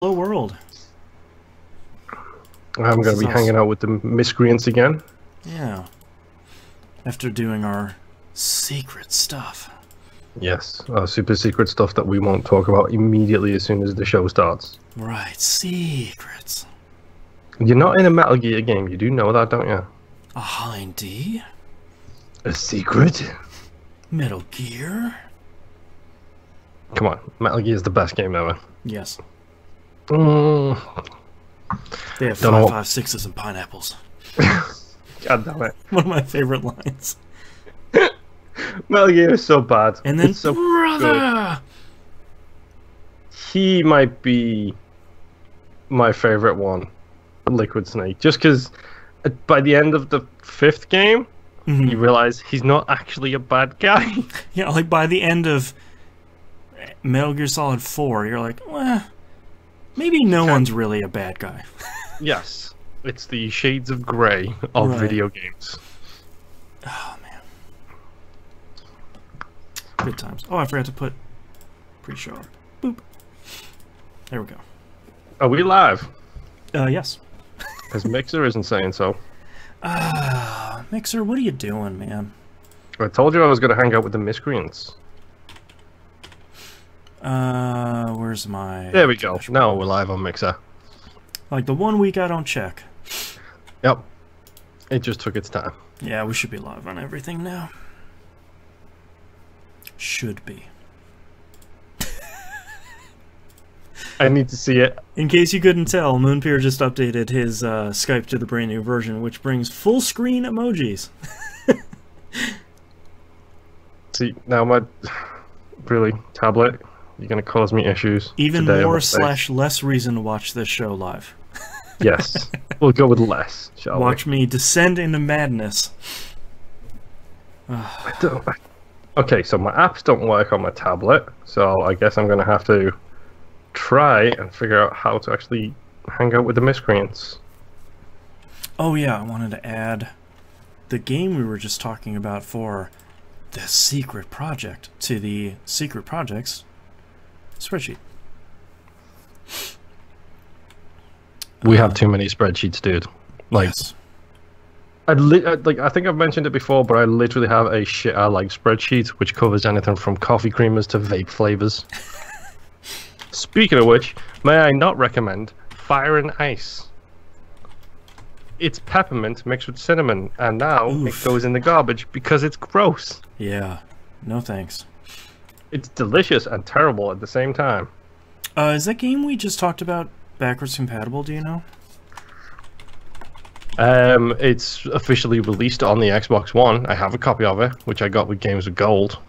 Hello world. I'm going to be hanging out with the miscreants again. Yeah. After doing our secret stuff. Yes, super secret stuff that we won't talk about immediately as soon as the show starts. Right, secrets. You're not in a Metal Gear game, you do know that, don't you? A hindy? A secret? Metal Gear? Come on, Metal Gear is the best game ever. Yes. Mm. They have 5.56s and pineapples. God damn it. One of my favorite lines. Metal Gear is so bad. And then, it's so brother! good. He might be my favorite one, Liquid Snake. Just because by the end of the 5th game, you realize he's not actually a bad guy. Yeah, like by the end of Metal Gear Solid 4, you're like, well, maybe no one's really a bad guy. Yes, it's the shades of grey of video games. Oh, man. Good times. Oh, I forgot to put pre-show up. Boop. There we go. Are we live? Yes. Because Mixer isn't saying so. Mixer, what are you doing, man? I told you I was going to hang out with the miscreants. Where's my... There we go. Now we're live on Mixer. Like the 1 week I don't check. Yep. It just took its time. Yeah, we should be live on everything now. Should be. I need to see it. In case you couldn't tell, Moonpier just updated his Skype to the brand new version, which brings full screen emojis. See, now my... Really, tablet, you're going to cause me issues. Even more / less reason to watch this show live. Yes. We'll go with less, shall we? Watch me descend into madness. Okay, so my apps don't work on my tablet, so I guess I'm going to have to try and figure out how to actually hang out with the miscreants. Oh yeah, I wanted to add the game we were just talking about for the secret project to the secret projects spreadsheet. We have too many spreadsheets, dude. Like, yes. I think I've mentioned it before, but I literally have a shit-I-like spreadsheet which covers anything from coffee creamers to vape flavors. Speaking of which, may I not recommend Fire and Ice? It's peppermint mixed with cinnamon, and now it goes in the garbage because it's gross. Yeah, no thanks. It's delicious and terrible at the same time. Is that game we just talked about backwards compatible, do you know? It's officially released on the Xbox One. I have a copy of it, which I got with Games with Gold.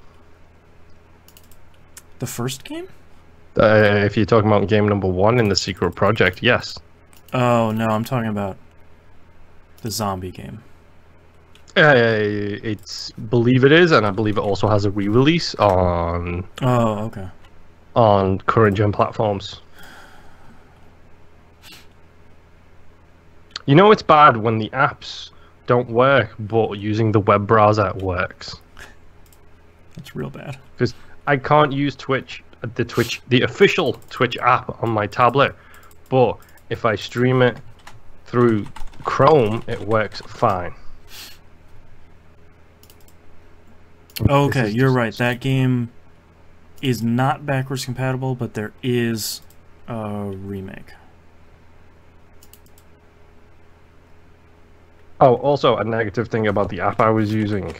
The first game? If you're talking about game number 1 in the secret project, yes. Oh, no, I'm talking about the zombie game. Believe it is, and I believe it also has a re-release on... Oh, okay. On current-gen platforms. You know it's bad when the apps don't work, but using the web browser works. That's real bad. Because I can't use the official Twitch app on my tablet, but if I stream it through Chrome, it works fine. Okay, you're right. That game is not backwards compatible, but there is a remake. Oh, also a negative thing about the app I was using.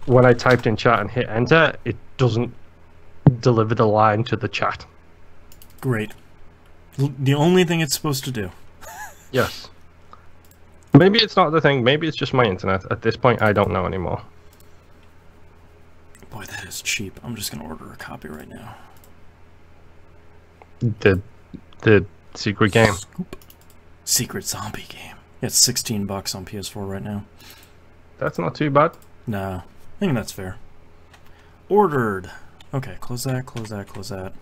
When I typed in chat and hit enter, it doesn't deliver the line to the chat. Great. The only thing it's supposed to do. Yes. Maybe it's not the thing. Maybe it's just my internet. At this point, I don't know anymore. Boy, that is cheap. I'm just going to order a copy right now. The secret game. Scoop. Secret zombie game. Yeah, it's $16 on PS4 right now. That's not too bad. No, I think that's fair. Ordered. Okay, close that, close that, close that.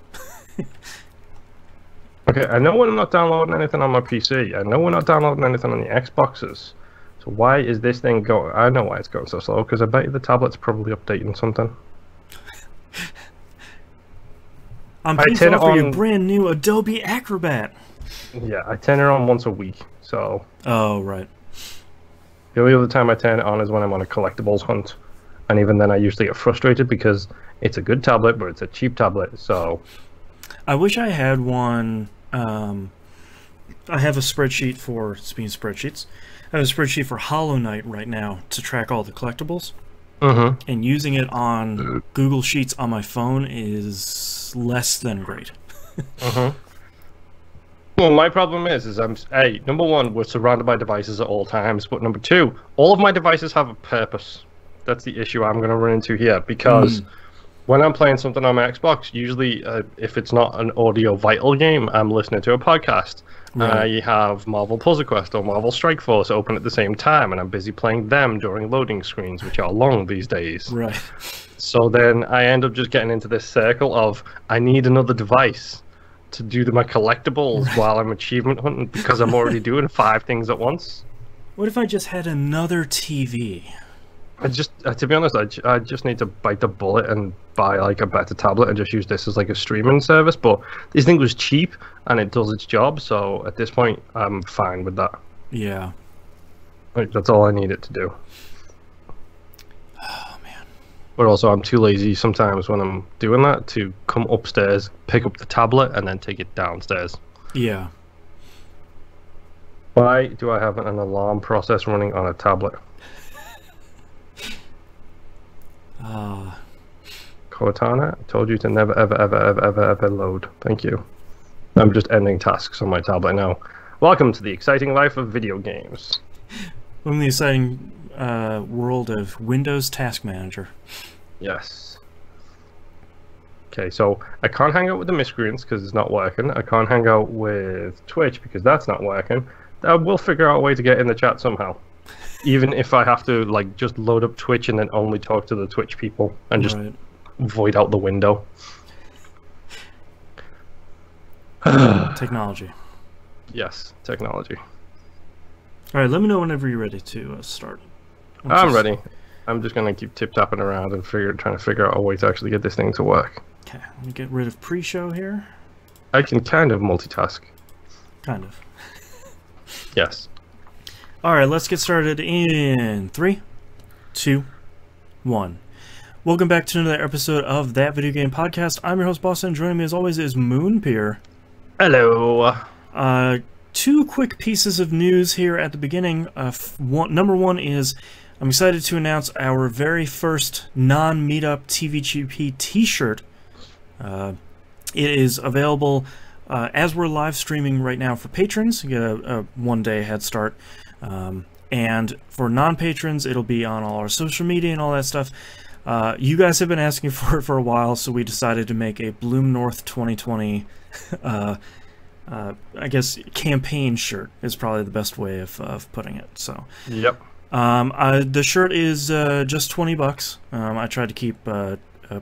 Okay, I know we're not downloading anything on my PC. I know we're not downloading anything on the Xboxes. So why is this thing going... I know why it's going so slow, because I bet you the tablet's probably updating something. I'm pleased to offer you brand new Adobe Acrobat. Yeah, I turn it on once a week, so... Oh, right. The only other time I turn it on is when I'm on a collectibles hunt. And even then I usually get frustrated because it's a good tablet, but it's a cheap tablet, so... I wish I had one... I have a spreadsheet for... Speaking of spreadsheets, I have a spreadsheet for Hollow Knight right now to track all the collectibles. Mm-hmm. And using it on Google Sheets on my phone is less than great. Mm-hmm. Well, my problem is number one, we're surrounded by devices at all times, but number two, all of my devices have a purpose. That's the issue I'm going to run into here, because when I'm playing something on my Xbox, usually if it's not an audio vital game, I'm listening to a podcast. Right. I have Marvel Puzzle Quest or Marvel Strike Force open at the same time, and I'm busy playing them during loading screens, which are long these days. Right. So then I end up just getting into this circle of, I need another device to do my collectibles while I'm achievement hunting, because I'm already doing 5 things at once. What if I just had another TV? To be honest, I just need to bite the bullet and buy like a better tablet and just use this as like a streaming service. But this thing was cheap and it does its job, so at this point I'm fine with that. Yeah. Like, that's all I need it to do. Oh man. But also I'm too lazy sometimes when I'm doing that to come upstairs, pick up the tablet, and then take it downstairs. Yeah. Why do I have an alarm process running on a tablet? Cortana, I told you to never ever load. Thank you. I'm just ending tasks on my tablet now. Welcome to the exciting life of video games. Welcome to the exciting world of Windows Task Manager. Yes. Okay, so I can't hang out with the miscreants because it's not working. I can't hang out with Twitch because that's not working. We'll figure out a way to get in the chat somehow. Even if I have to like just load up Twitch and then only talk to the Twitch people and just void out the window. Technology. Yes, technology. Alright, let me know whenever you're ready to start. I'm ready. I'm just going to keep tip-tapping around and trying to figure out a way to actually get this thing to work. Okay, let me get rid of pre-show here. I can kind of multitask. Kind of. Yes. Alright, let's get started in 3, 2, 1. Welcome back to another episode of That Video Game Podcast. I'm your host, Boston, and joining me as always is Moonpeer. Hello. 2 quick pieces of news here at the beginning. Number one is I'm excited to announce our very first non-meetup TVGP t-shirt. It is available as we're live streaming right now for patrons. You get a 1-day head start. And for non-patrons, it'll be on all our social media and all that stuff. You guys have been asking for it for a while, so we decided to make a Bloom North 2020 I guess campaign shirt is probably the best way of putting it. So yep. The shirt is just $20. I tried to keep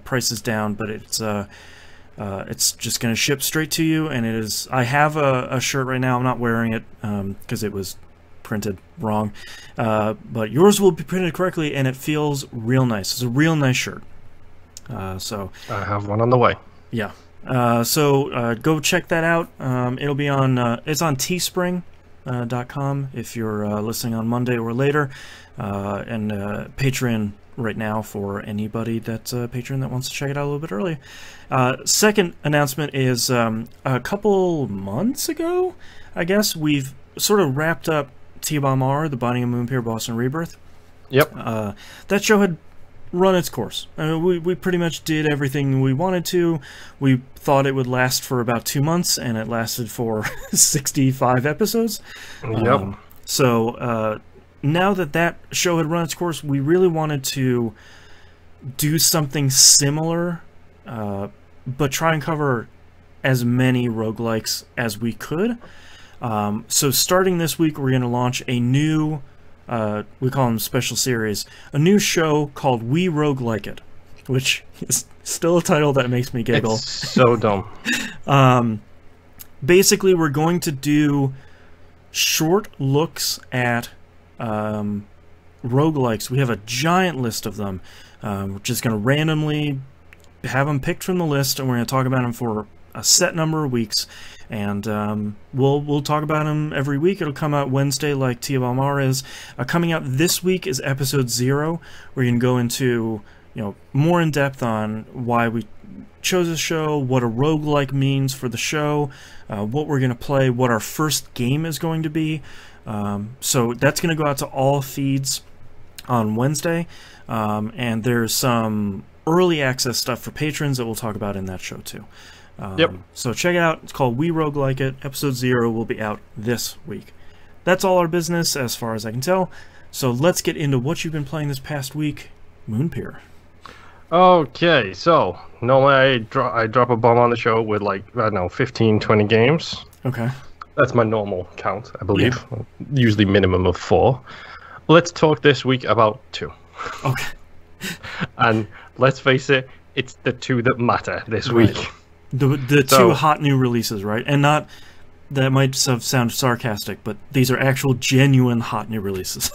prices down, but it's just going to ship straight to you, and it is. I have a shirt right now. I'm not wearing it because it was printed wrong, but yours will be printed correctly, and it feels real nice. It's a real nice shirt. So I have one on the way. Yeah. So go check that out. It'll be on. It's on Teespring.com if you're listening on Monday or later, and Patreon right now for anybody that's a patron that wants to check it out a little bit early. Second announcement is a couple months ago, I guess, we've sort of wrapped up T-Bomb R, The Binding of Moonpeer, Boston Rebirth. Yep. That show had run its course. I mean, we pretty much did everything we wanted to. We thought it would last for about 2 months, and it lasted for 65 episodes. Yep. So now that show had run its course, we really wanted to do something similar, but try and cover as many roguelikes as we could. So starting this week, we're going to launch a new, we call them special series, a new show called We Roguelike It, which is still a title that makes me giggle. It's so dumb. Basically, we're going to do short looks at roguelikes. We have a giant list of them. We're just going to randomly have them picked from the list, and we're going to talk about them for a set number of weeks, and we'll talk about them every week. It'll come out Wednesday, like Tia Balmar is. Coming out this week is episode 0, where you can go into more in depth on why we chose this show, what a roguelike means for the show, what we're going to play, what our first game is going to be. So that's going to go out to all feeds on Wednesday, and there's some early access stuff for patrons that we'll talk about in that show too. So check it out. It's called We Roguelike It. Episode 0 will be out this week. That's all our business as far as I can tell. So let's get into what you've been playing this past week, Moonpier. Okay, so normally I drop a bomb on the show with like, I don't know, 15, 20 games. Okay. That's my normal count, I believe. Yeah. Usually minimum of 4. Let's talk this week about 2. Okay. And let's face it, it's the 2 that matter this week. The 2 hot new releases, right? And not, that might sound sarcastic, but these are actual genuine hot new releases.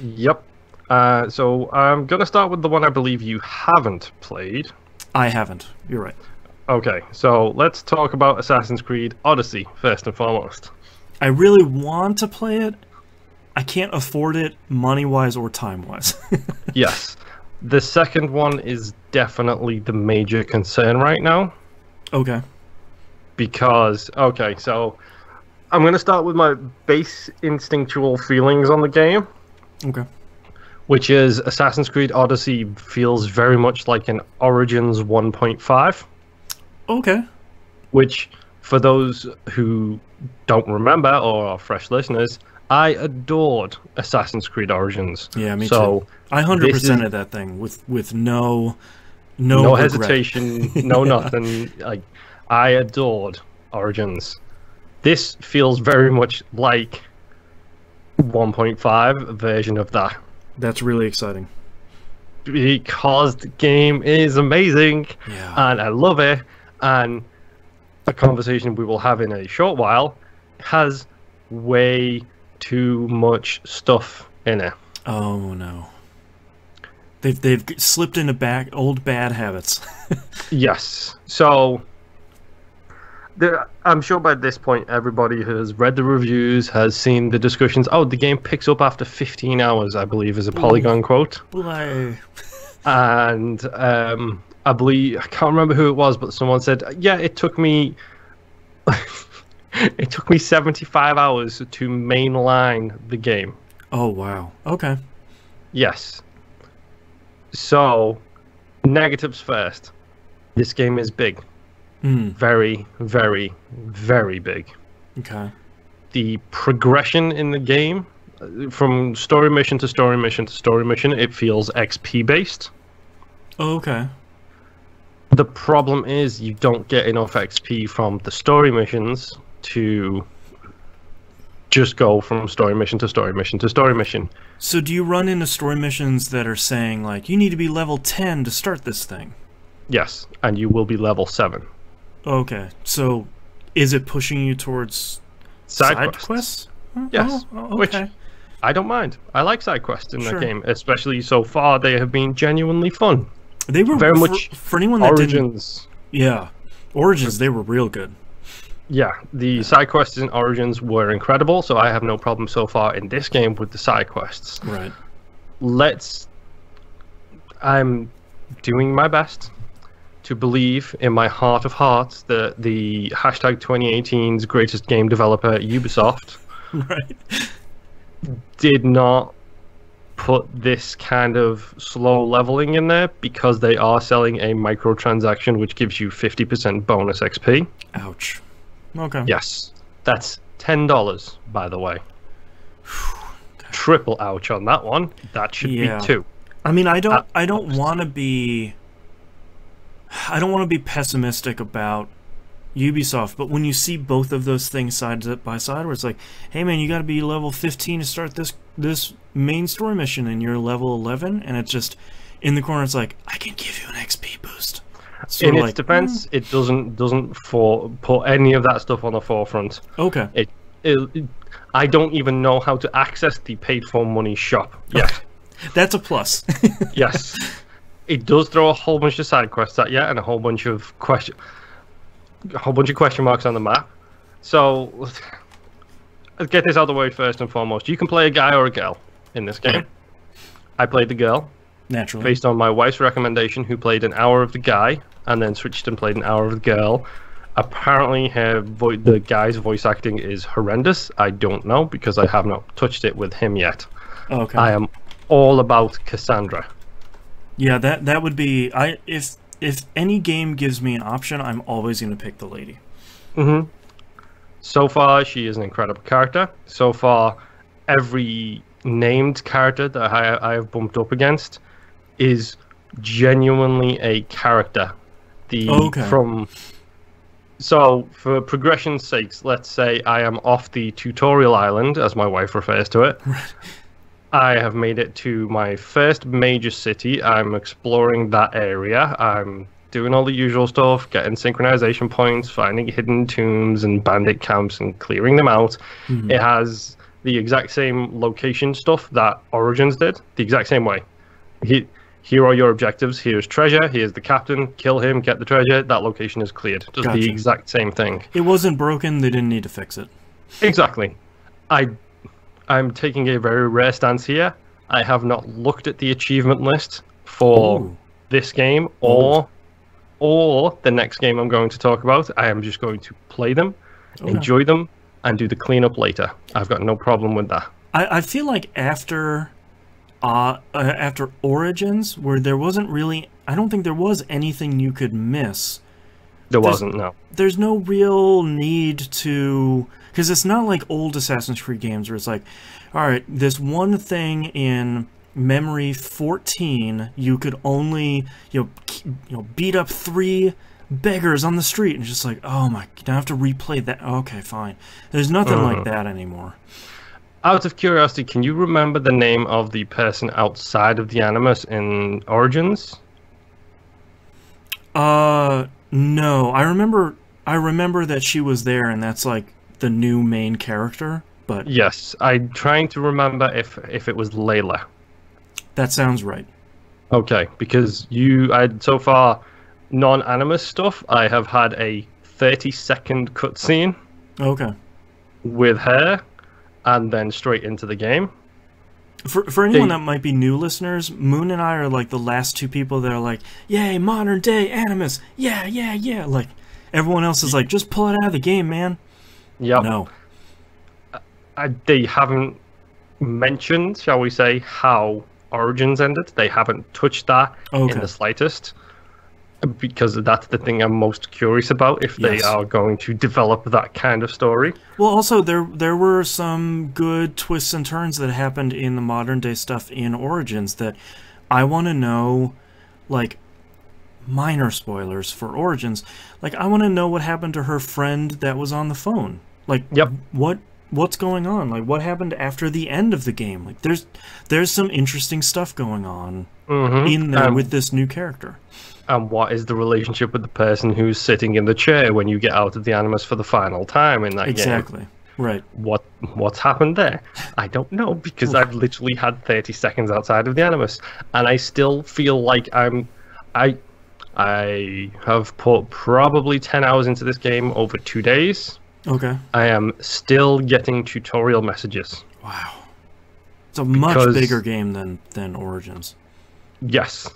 Yep. So I'm going to start with the one I believe you haven't played. I haven't. You're right. Okay, so let's talk about Assassin's Creed Odyssey, first and foremost. I really want to play it. I can't afford it money-wise or time-wise. Yes. The second one is definitely the major concern right now. Okay. Because, okay, so I'm going to start with my base instinctual feelings on the game. Okay. Which is Assassin's Creed Odyssey feels very much like an Origins 1.5. Okay. Which, for those who don't remember or are fresh listeners, I adored Assassin's Creed Origins. Yeah, me too. I 100%ed that thing with no hesitation, no nothing. Like, I adored Origins. This feels very much like 1.5 version of that. That's really exciting. Because the game is amazing, and I love it, and a conversation we will have in a short while has way too much stuff in it. Oh no. They've slipped into old bad habits. Yes. So I'm sure by this point everybody has read the reviews, has seen the discussions. Oh, the game picks up after 15 hours, I believe, is a Polygon quote. And I believe, I can't remember who it was, but someone said, yeah, it took me 75 hours to mainline the game. Oh, wow. Okay. Yes. So, negatives first. This game is big. Very, very, very big. Okay. The progression in the game, from story mission to story mission to story mission, it feels XP based. Oh, okay. The problem is you don't get enough XP from the story missions to just go from story mission to story mission to story mission. So do you run into story missions that are saying, like, you need to be level 10 to start this thing? Yes, and you will be level 7. Okay, so is it pushing you towards side quests? Yes, okay. Which I don't mind. I like side quests in that game, especially so far. They have been genuinely fun. They were very much for anyone that Origins. Origins. They were real good. Yeah, the side quests in Origins were incredible. So I have no problem so far in this game with the side quests. Right. I'm doing my best to believe in my heart of hearts that the hashtag 2018's greatest game developer, Ubisoft, did not put this kind of slow leveling in there because they are selling a microtransaction which gives you 50% bonus XP. Ouch. Okay. Yes. That's $10, by the way. Triple ouch on that one. That should be 2. I mean, I don't want to be pessimistic about Ubisoft, but when you see both of those things side by side, where it's like, hey man, you got to be level 15 to start this main story mission, and you're level 11, and it's just in the corner. It's like, I can give you an XP boost. In its defense, it doesn't put any of that stuff on the forefront. Okay. I don't even know how to access the paid for money shop yet. Okay. That's a plus. Yes. It does throw a whole bunch of side quests at you and a whole bunch of questions. a whole bunch of question marks on the map. So let's get this out of the way first and foremost. You can play a guy or a girl in this game. Right. I played the girl. Naturally. Based on my wife's recommendation, who played an hour of the guy and then switched and played an hour of the girl. Apparently, the guy's voice acting is horrendous. I don't know because I have not touched it with him yet. Okay. I am all about Cassandra. Yeah, that would be if any game gives me an option, I'm always going to pick the lady. Mm-hmm. So far, she is an incredible character. So far, every named character that I have bumped up against is genuinely a character. So, for progression's sakes, let's say I am off the tutorial island, as my wife refers to it. I have made it to my first major city. I'm exploring that area. I'm doing all the usual stuff, getting synchronization points, finding hidden tombs and bandit camps and clearing them out. Mm-hmm. It has the exact same location stuff that Origins did, the exact same way. Here are your objectives. Here's treasure. Here's the captain. Kill him. Get the treasure. That location is cleared. Just the exact same thing. It wasn't broken. They didn't need to fix it. Exactly. I'm taking a very rare stance here. I have not looked at the achievement list for this game or the next game I'm going to talk about. I am just going to play them, enjoy them, and do the cleanup later. I've got no problem with that. I feel like after Origins, where there wasn't really, I don't think there was anything you could miss. There wasn't, no. There's no real need to, because it's not like old Assassin's Creed games where it's like, all right, this one thing in Memory 14, you could only, beat up 3 beggars on the street, and just like, oh my, I have to replay that. Okay, fine. There's nothing like that anymore. Out of curiosity, can you remember the name of the person outside of the Animus in Origins? No. I remember that she was there, and that's like the new main character. But yes, I'm trying to remember if it was Layla. That sounds right. Okay, because so far non-Animus stuff, I have had a 30-second cutscene. Okay. With her. And then straight into the game. For anyone that might be new listeners, Moon and I are like the last 2 people that are like, yay, modern day Animus, yeah. Like, everyone else is like, just pull it out of the game, man. Yep. No. They haven't mentioned, shall we say, how Origins ended. They haven't touched that in the slightest. Because that's the thing I'm most curious about, if they are going to develop that kind of story. Well, also, there were some good twists and turns that happened in the modern day stuff in Origins that I want to know, like, minor spoilers for Origins. Like, I want to know what happened to her friend that was on the phone. Like, what's going on? Like, what happened after the end of the game? Like, there's some interesting stuff going on in there with this new character. And what is the relationship with the person who's sitting in the chair when you get out of the Animus for the final time in that game? Exactly. Right. What's happened there? I don't know, because I've literally had 30 seconds outside of the Animus, and I still feel like I have put probably 10 hours into this game over 2 days. Okay. I am still getting tutorial messages. Wow. It's a much bigger game than Origins. Yes.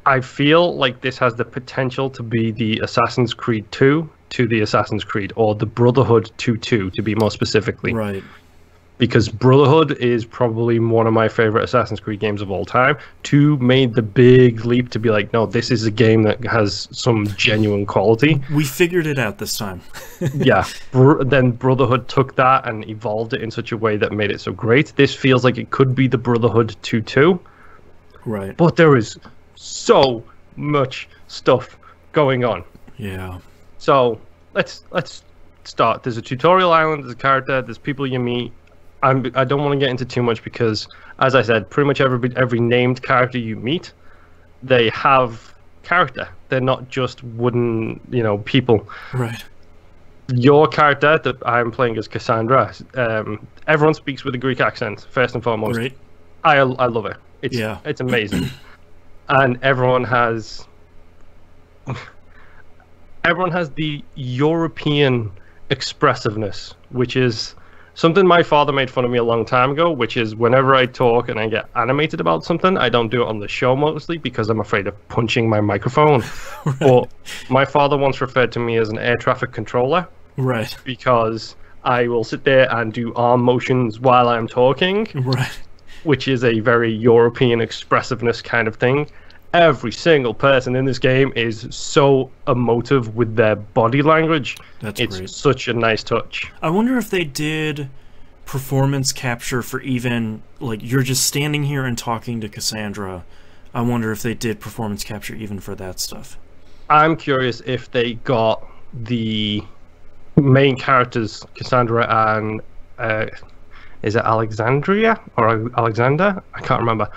I feel like this has the potential to be the Assassin's Creed 2 to the Assassin's Creed, or the Brotherhood 2 to be more specifically. Right. Because Brotherhood is probably one of my favorite Assassin's Creed games of all time. 2 made the big leap to be like, no, this is a game that has some genuine quality. We figured it out this time. Yeah. Then Brotherhood took that and evolved it in such a way that made it so great. This feels like it could be the Brotherhood 2. Right. But there is so much stuff going on. Yeah. So let's start. There's a tutorial island, there's a character, there's people you meet. I don't want to get into too much because, as I said, pretty much every named character you meet, they have character. They're not just wooden, people. Right. Your character that I'm playing as Cassandra, everyone speaks with a Greek accent, first and foremost. Great. I love it. It's amazing. and everyone has the European expressiveness, which is something my father made fun of me a long time ago, which is whenever I talk and I get animated about something, I don't do it on the show mostly because I'm afraid of punching my microphone. Right. But my father once referred to me as an air traffic controller. Right. Because I will sit there and do arm motions while I'm talking. Right. Which is a very European expressiveness kind of thing. Every single person in this game is so emotive with their body language. It's great. Such a nice touch. I wonder if they did performance capture for even, like, you're just standing here and talking to Cassandra. I wonder if they did performance capture even for that stuff. I'm curious if they got the main characters, Cassandra and, is it Alexandria or Alexander? I can't remember.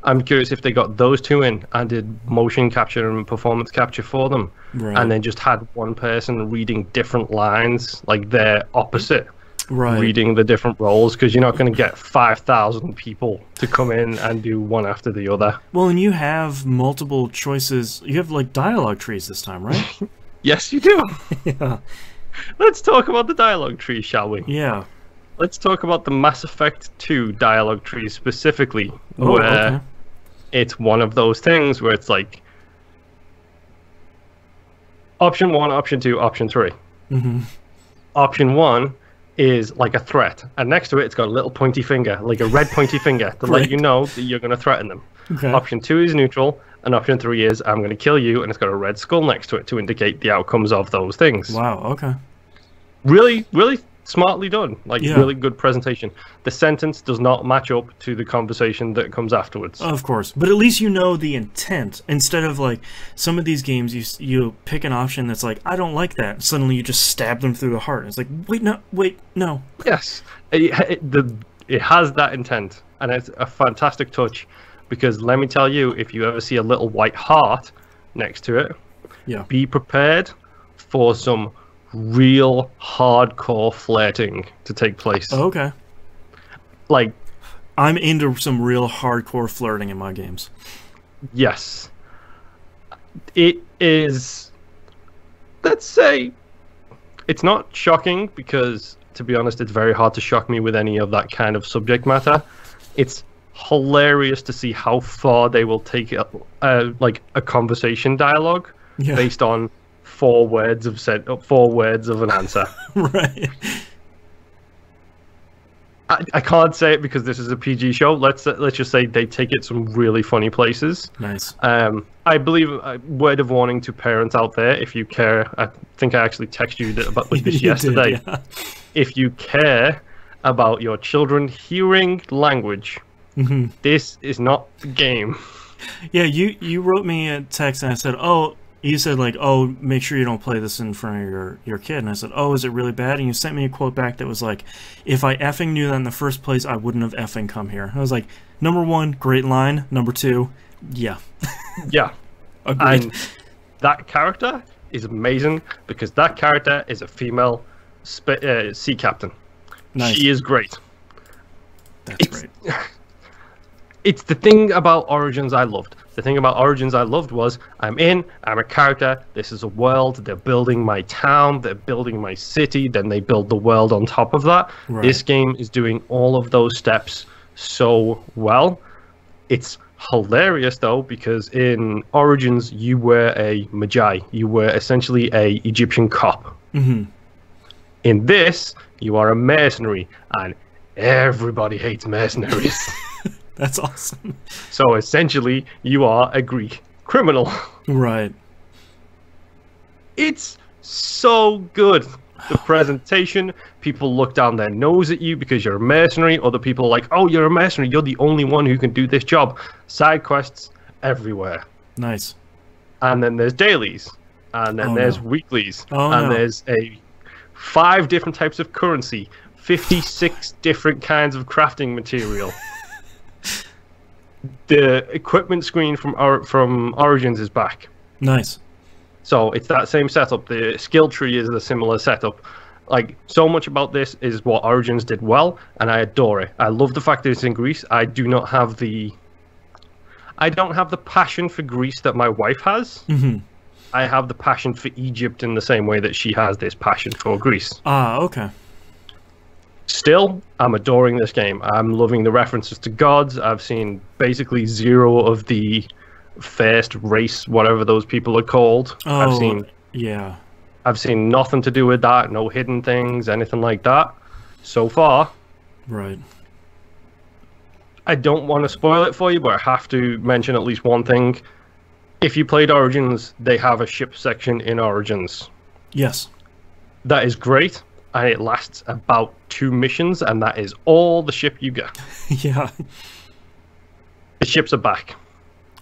I'm curious if they got those two in and did motion capture and performance capture for them, right. And then just had one person reading different lines, like their opposite, right. Reading the different roles, because you're not going to get 5,000 people to come in and do one after the other. Well, and you have multiple choices. You have, like, dialogue trees this time, right? Yes, you do. Yeah. Let's talk about the dialogue tree, shall we? Yeah. Let's talk about the Mass Effect 2 dialogue tree specifically, where okay. It's one of those things where it's like option 1, option 2, option 3. Mm-hmm. Option 1 is like a threat, and next to it, it's got a little pointy finger, like a red pointy finger, to let you know that you're going to threaten them. Okay. Option 2 is neutral, and option 3 is I'm going to kill you, and it's got a red skull next to it to indicate the outcomes of those things. Wow, okay. Really, really smartly done. Like, yeah. Really good presentation. The sentence does not match up to the conversation that comes afterwards. Of course, but at least you know the intent, instead of, like, some of these games you pick an option that's like, I don't like that, suddenly you just stab them through the heart. It's like, wait, no. Yes, it has that intent, and it's a fantastic touch, because let me tell you, if you ever see a little white heart next to it, yeah, be prepared for some real hardcore flirting to take place. Oh, okay. Like, I'm into some real hardcore flirting in my games. Yes. It is, let's say, it's not shocking because, to be honest, it's very hard to shock me with any of that kind of subject matter. It's hilarious to see how far they will take like a conversation dialogue, yeah, based on 4 words of an answer. Right. I can't say it because this is a PG show. Let's just say they take it some really funny places. Nice. I believe a word of warning to parents out there, if you care. I think I actually texted you about this yesterday. Did, yeah. If you care about your children hearing language, mm-hmm, this is not the game. Yeah, you wrote me a text and I said, oh, you said, like, oh, make sure you don't play this in front of your kid. And I said, oh, is it really bad? And you sent me a quote back that was like, if I effing knew that in the first place, I wouldn't have effing come here. I was like, number 1, great line. Number 2, yeah. Yeah. Agreed. And that character is amazing because that character is a female sea captain. Nice. She is great. That's great. It's the thing about Origins I loved. The thing about Origins I loved was, I'm a character, this is a world, they're building my town, they're building my city, then they build the world on top of that. Right. This game is doing all of those steps so well. It's hilarious though, because in Origins you were a Magi, you were essentially a Egyptian cop. Mm-hmm. In this, you are a mercenary, and everybody hates mercenaries. That's awesome. So essentially, you are a Greek criminal. Right. It's so good. The presentation, people look down their nose at you because you're a mercenary. Other people are like, oh, you're a mercenary. You're the only one who can do this job. Side quests everywhere. Nice. And then there's dailies. And then there's weeklies. And there's 5 different types of currency. 56 different kinds of crafting material. The equipment screen from Origins is back. Nice. So it's that same setup. The skill tree is a similar setup. Like, so much about this is what Origins did well, and I adore it. I love the fact that it's in Greece. I do not have the I don't have the passion for Greece that my wife has. Mm-hmm. I have the passion for Egypt in the same way that she has this passion for Greece. Ah, okay. Still, I'm adoring this game. I'm loving the references to gods. I've seen basically zero of the first race, whatever those people are called. Oh, I've seen nothing to do with that, no hidden things, anything like that. So far. Right. I don't want to spoil it for you, but I have to mention at least one thing. If you played Origins, they have a ship section in Origins. Yes. That is great, and it lasts about 2 missions, and that is all the ship you get. Yeah. The ships are back.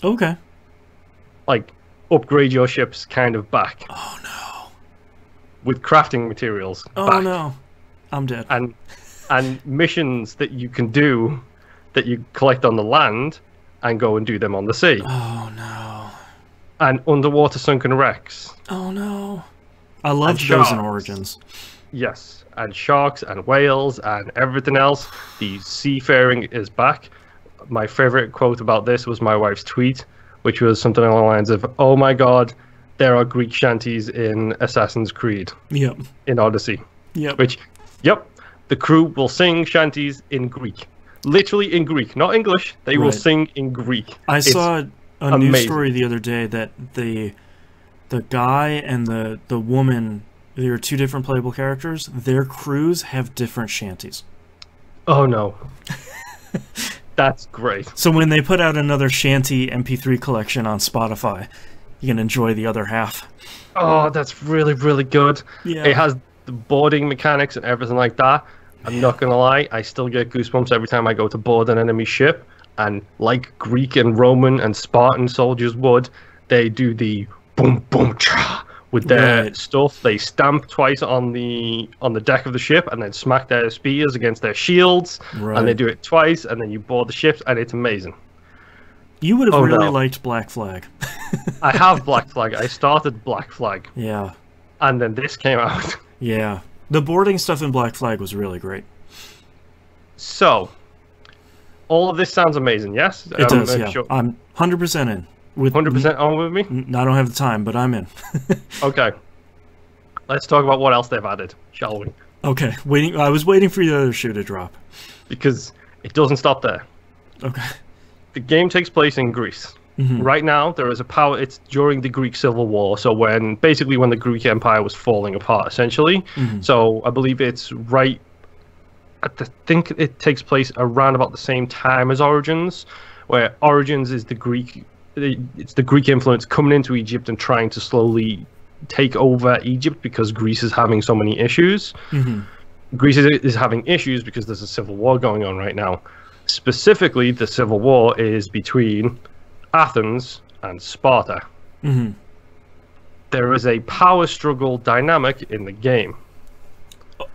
Okay. Like, upgrade your ships kind of back. Oh, no. With crafting materials Oh, back. no. I'm dead. And missions that you can do that you collect on the land and go and do them on the sea. Oh, no. And underwater sunken wrecks. Oh, no. I love those in Origins. Yes, and sharks and whales and everything else. The seafaring is back. My favorite quote about this was my wife's tweet, which was something along the lines of, "Oh my god, there are Greek shanties in Assassin's Creed." Yep. In Odyssey. Yep. Which, yep, the crew will sing shanties in Greek. Literally in Greek, not English. They will sing in Greek. I saw a news story the other day that the guy and the woman, they are 2 different playable characters. Their crews have different shanties. Oh no. That's great. So when they put out another shanty MP3 collection on Spotify, you can enjoy the other half. Oh, that's really, really good. Yeah. It has the boarding mechanics and everything like that. I'm not gonna lie, I still get goosebumps every time I go to board an enemy ship. And like Greek and Roman and Spartan soldiers would, they do the boom boom cha with their stuff. They stamp twice on the deck of the ship and then smack their spears against their shields. Right. And they do it twice, and then you board the ships, and it's amazing. You would have really liked Black Flag. I have Black Flag. I started Black Flag. Yeah. And then this came out. Yeah. The boarding stuff in Black Flag was really great. So, all of this sounds amazing, yes? It does, yeah. Sure. I'm 100% in. 100% on with me? I don't have the time, but I'm in. Okay. Let's talk about what else they've added, shall we? Okay. I was waiting for the other shoe to drop. Because it doesn't stop there. Okay. The game takes place in Greece. Mm-hmm. Right now, there is a power. It's during the Greek Civil War, so basically when the Greek Empire was falling apart, essentially. Mm-hmm. So I believe it's right. I think it takes place around about the same time as Origins, where Origins is the Greek. It's the Greek influence coming into Egypt and trying to slowly take over Egypt because Greece is having so many issues. Mm-hmm. Greece is having issues because there's a civil war going on right now. Specifically, the civil war is between Athens and Sparta. Mm-hmm. There is a power struggle dynamic in the game.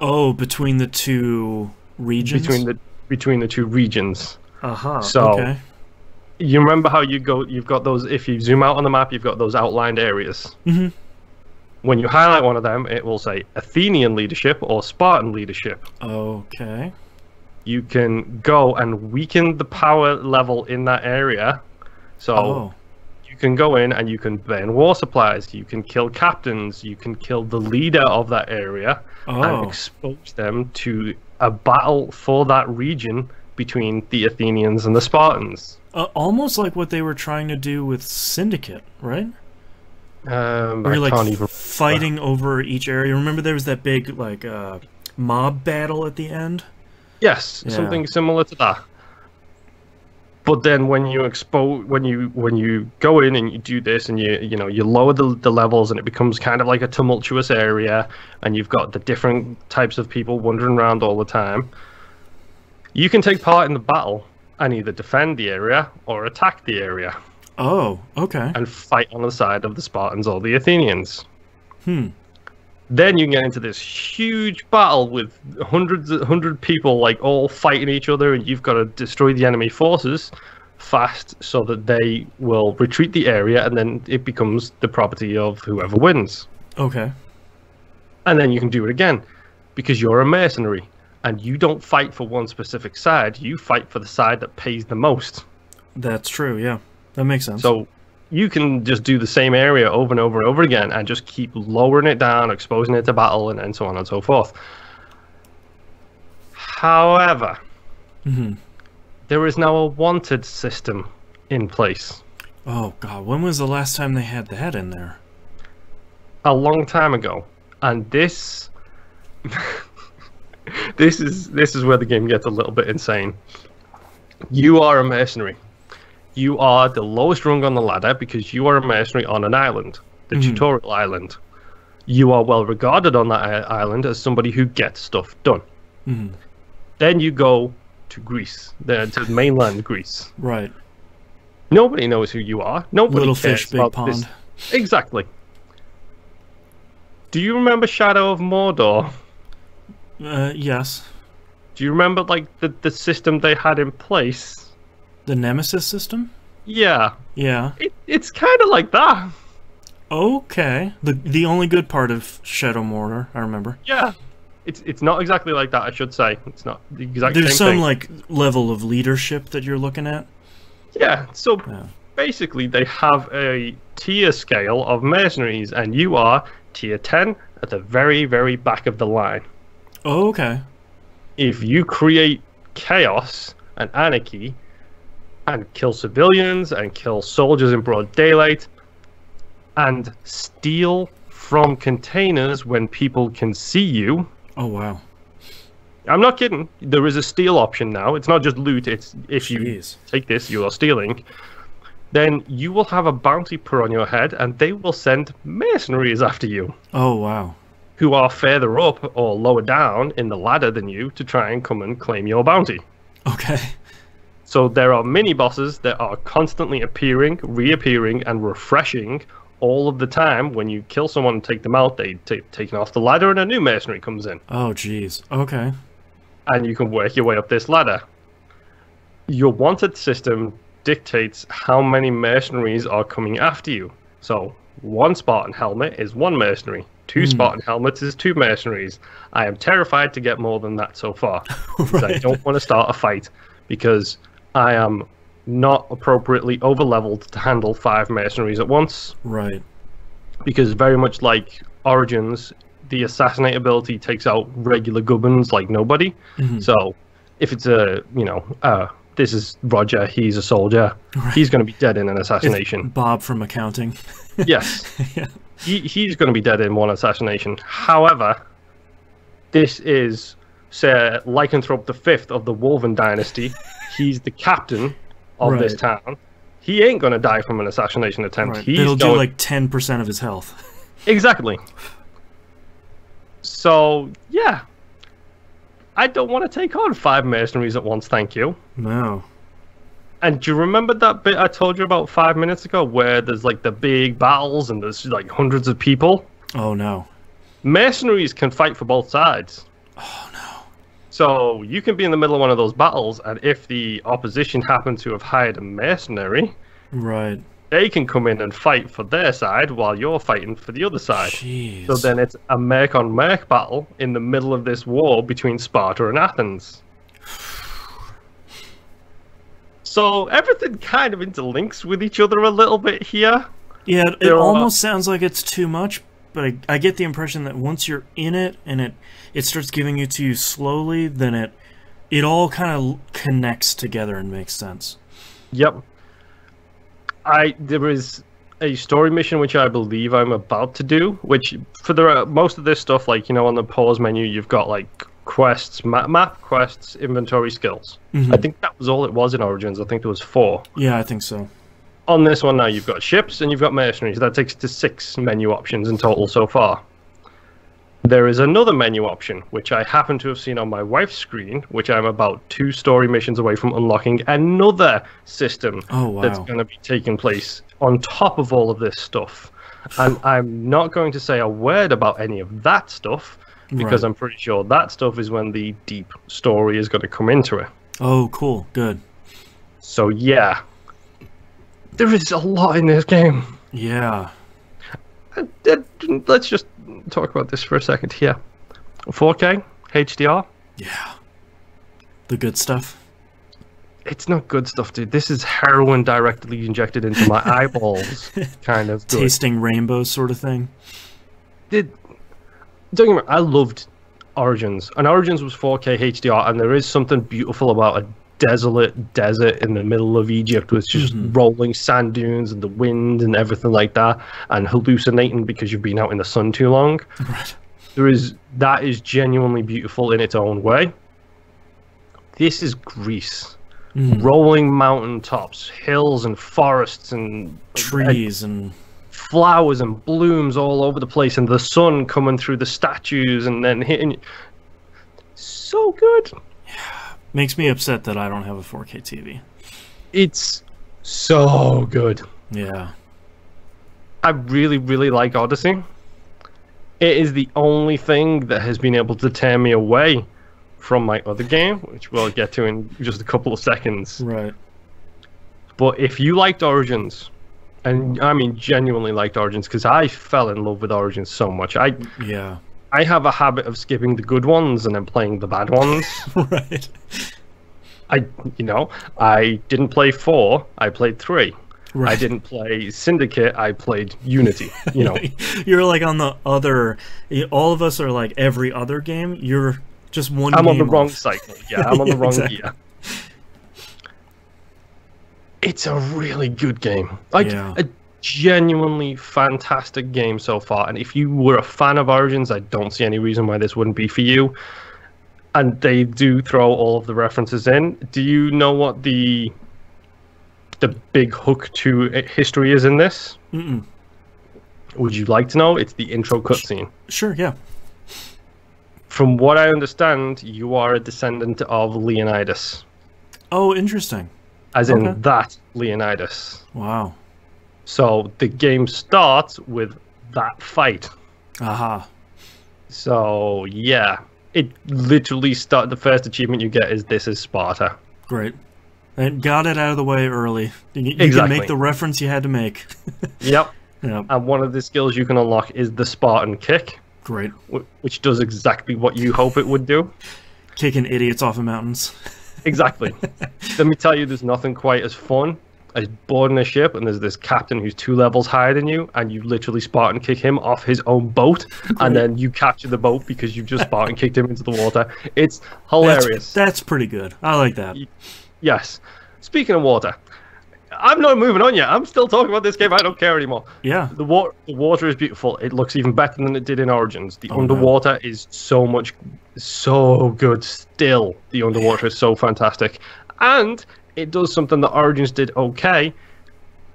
Oh, between the 2 regions? Between the 2 regions. Uh-huh, so, okay. You remember how you've got those, if you zoom out on the map, you've got those outlined areas. Mm-hmm. When you highlight one of them, it will say Athenian leadership or Spartan leadership. Okay. You can go and weaken the power level in that area. So you can go in and you can burn war supplies, you can kill captains, you can kill the leader of that area and expose them to a battle for that region between the Athenians and the Spartans. Almost like what they were trying to do with Syndicate, right? Where you're like fighting over each area. Remember there was that big mob battle at the end? Yes, something similar to that. But then when you go in and you do this and you lower the levels and it becomes kind of like a tumultuous area and you've got the different types of people wandering around all the time, you can take part in the battle and either defend the area or attack the area. Oh, okay. And fight on the side of the Spartans or the Athenians. Then you get into this huge battle with 100 people like all fighting each other, and you've got to destroy the enemy forces fast so that they will retreat the area, and then it becomes the property of whoever wins. Okay. And then you can do it again because you're a mercenary and you don't fight for one specific side, you fight for the side that pays the most. That's true, yeah. That makes sense. So you can just do the same area over and over and over again and just keep lowering it down, exposing it to battle, and so on and so forth. However, there is now a wanted system in place. Oh god, when was the last time they had that in there? A long time ago. And this this is where the game gets a little bit insane. You are a mercenary. You are the lowest rung on the ladder because you are a mercenary on an island, the tutorial island. You are well regarded on that island as somebody who gets stuff done. Then you go to Greece, to mainland Greece. Right. Nobody knows who you are. Nobody Little cares fish, big about pond. This. Exactly. Do you remember Shadow of Mordor? Yes. Do you remember like the system they had in place? The Nemesis system? Yeah. Yeah. It's kind of like that. Okay. The only good part of Shadow Mortar, I remember. Yeah. It's not exactly like that, I should say. It's not the exact There's same some thing. like level of leadership that you're looking at. Yeah. So basically, they have a tier scale of mercenaries, and you are tier 10 at the very, very back of the line. Oh, okay. If you create chaos and anarchy and kill civilians and kill soldiers in broad daylight and steal from containers when people can see you. Oh, wow. I'm not kidding. There is a steal option now. It's not just loot. It's if you take this, you are stealing. Then you will have a bounty put on your head, and they will send mercenaries after you. Oh, wow. Who are further up or lower down in the ladder than you to try and come and claim your bounty. Okay. So there are mini-bosses that are constantly appearing, reappearing, and refreshing all of the time. When you kill someone and take them out, they taken off the ladder and a new mercenary comes in. Oh, jeez. Okay. And you can work your way up this ladder. Your wanted system dictates how many mercenaries are coming after you. So 1 Spartan helmet is 1 mercenary. 2 Spartan helmets is 2 mercenaries. I am terrified to get more than that so far. Right. I don't want to start a fight because I am not appropriately over-leveled to handle 5 mercenaries at once. Right. Because very much like Origins, the assassinate ability takes out regular gubbins like nobody. So if it's this is Roger, he's a soldier. Right. He's going to be dead in an assassination. It's Bob from accounting. Yes. Yeah. He's going to be dead in 1 assassination. However, this is Sir Lycanthrope V of the Wolven dynasty. He's the captain of this town. He ain't going to die from an assassination attempt. Right. It'll do like 10% of his health. Exactly. So, yeah. I don't want to take on 5 mercenaries at once, thank you. No. And do you remember that bit I told you about 5 minutes ago where there's like the big battles and there's like hundreds of people? Oh, no. Mercenaries can fight for both sides. Oh, no. So you can be in the middle of one of those battles, and if the opposition happen to have hired a mercenary, right, they can come in and fight for their side while you're fighting for the other side. Jeez. So then it's a merc-on-merc battle in the middle of this war between Sparta and Athens. So everything kind of interlinks with each other a little bit here. Yeah, it almost sounds like it's too much, but I get the impression that once you're in it and it starts giving it to you slowly, then it all kind of connects together and makes sense. Yep. There is a story mission which I believe I'm about to do, which for most of this stuff, like, you know, on the pause menu, you've got like quests, map quests, inventory, skills. I think that was all it was in Origins. I think there was 4. Yeah, I think so. On this one now, you've got ships and you've got mercenaries. That takes it to 6 menu options in total so far. There is another menu option, which I happen to have seen on my wife's screen, which I'm about 2 story missions away from unlocking another system that's going to be taking place on top of all of this stuff. And I'm not going to say a word about any of that stuff, because I'm pretty sure that stuff is when the deep story is going to come into it. Oh, cool. Good. So, yeah. There is a lot in this game. Yeah. Let's just talk about this for a second here. 4K, HDR. Yeah. The good stuff. it's not good stuff, dude. This is heroin directly injected into my eyeballs, kind of good. Tasting rainbows sort of thing. Don't get me wrong, I loved Origins, and Origins was 4K HDR, and there is something beautiful about a desolate desert in the middle of Egypt with just rolling sand dunes and the wind and everything like that, and hallucinating because you've been out in the sun too long. Right. That is genuinely beautiful in its own way. This is Greece. Rolling mountain tops, hills and forests and trees and flowers and blooms all over the place, and the sun coming through the statues and then hitting. So good. Makes me upset that I don't have a 4K TV. It's so good. Yeah. I really, really like Odyssey. It is the only thing that has been able to tear me away from my other game, which we'll get to in just a couple of seconds. Right. But if you liked Origins, and I mean genuinely liked Origins, because I fell in love with Origins so much. I have a habit of skipping the good ones and then playing the bad ones. Right. I didn't play 4, I played 3. Right. I didn't play Syndicate, I played Unity. You're like on the other. All of us are like every other game. You're just one. I'm game on the wrong off. cycle. Yeah, I'm on the wrong exactly. gear. It's a really good game. A genuinely fantastic game so far. And if you were a fan of Origins, I don't see any reason why this wouldn't be for you. And they do throw all of the references in. Do you know what the big hook to history is in this? Mm-mm. Would you like to know? It's the intro cutscene. Sure, yeah. From what I understand, you are a descendant of Leonidas. Oh, interesting. As in that Leonidas. Wow. So the game starts with that fight. Aha. So yeah, it literally the first achievement you get is "This is Sparta." Great. And got it out of the way early. You Exactly. can make the reference you had to make. Yep. Yep. And one of the skills you can unlock is the Spartan kick. Great. Which does exactly what you hope it would do. Kicking idiots off of mountains. Exactly. Let me tell you, there's nothing quite as fun as boarding a ship and there's this captain who's 2 levels higher than you, and you literally Spartan kick him off his own boat, and then you capture the boat because you've just Spartan kicked him into the water. It's hilarious. That's pretty good. I like that. Yes. Speaking of water, I'm not moving on yet. I'm still talking about this game. I don't care anymore. Yeah. The water is beautiful. It looks even better than it did in Origins. The underwater is so good still. The underwater is so fantastic. And it does something that Origins did okay.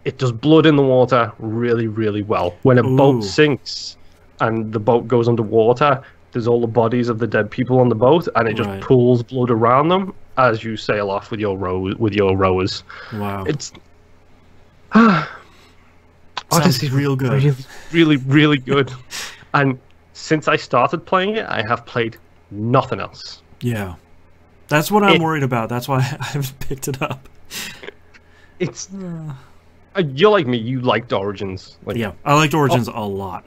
It does blood in the water really, really well. When a boat sinks and the boat goes underwater, there's all the bodies of the dead people on the boat, and it just pools blood around them as you sail off with your rowers. Wow. It's Odyssey real good. Really, really, really good. And since I started playing it, I have played nothing else. Yeah. That's what I'm worried about. That's why I haven't picked it up. It's you're like me. You liked Origins. Yeah, I liked Origins a lot.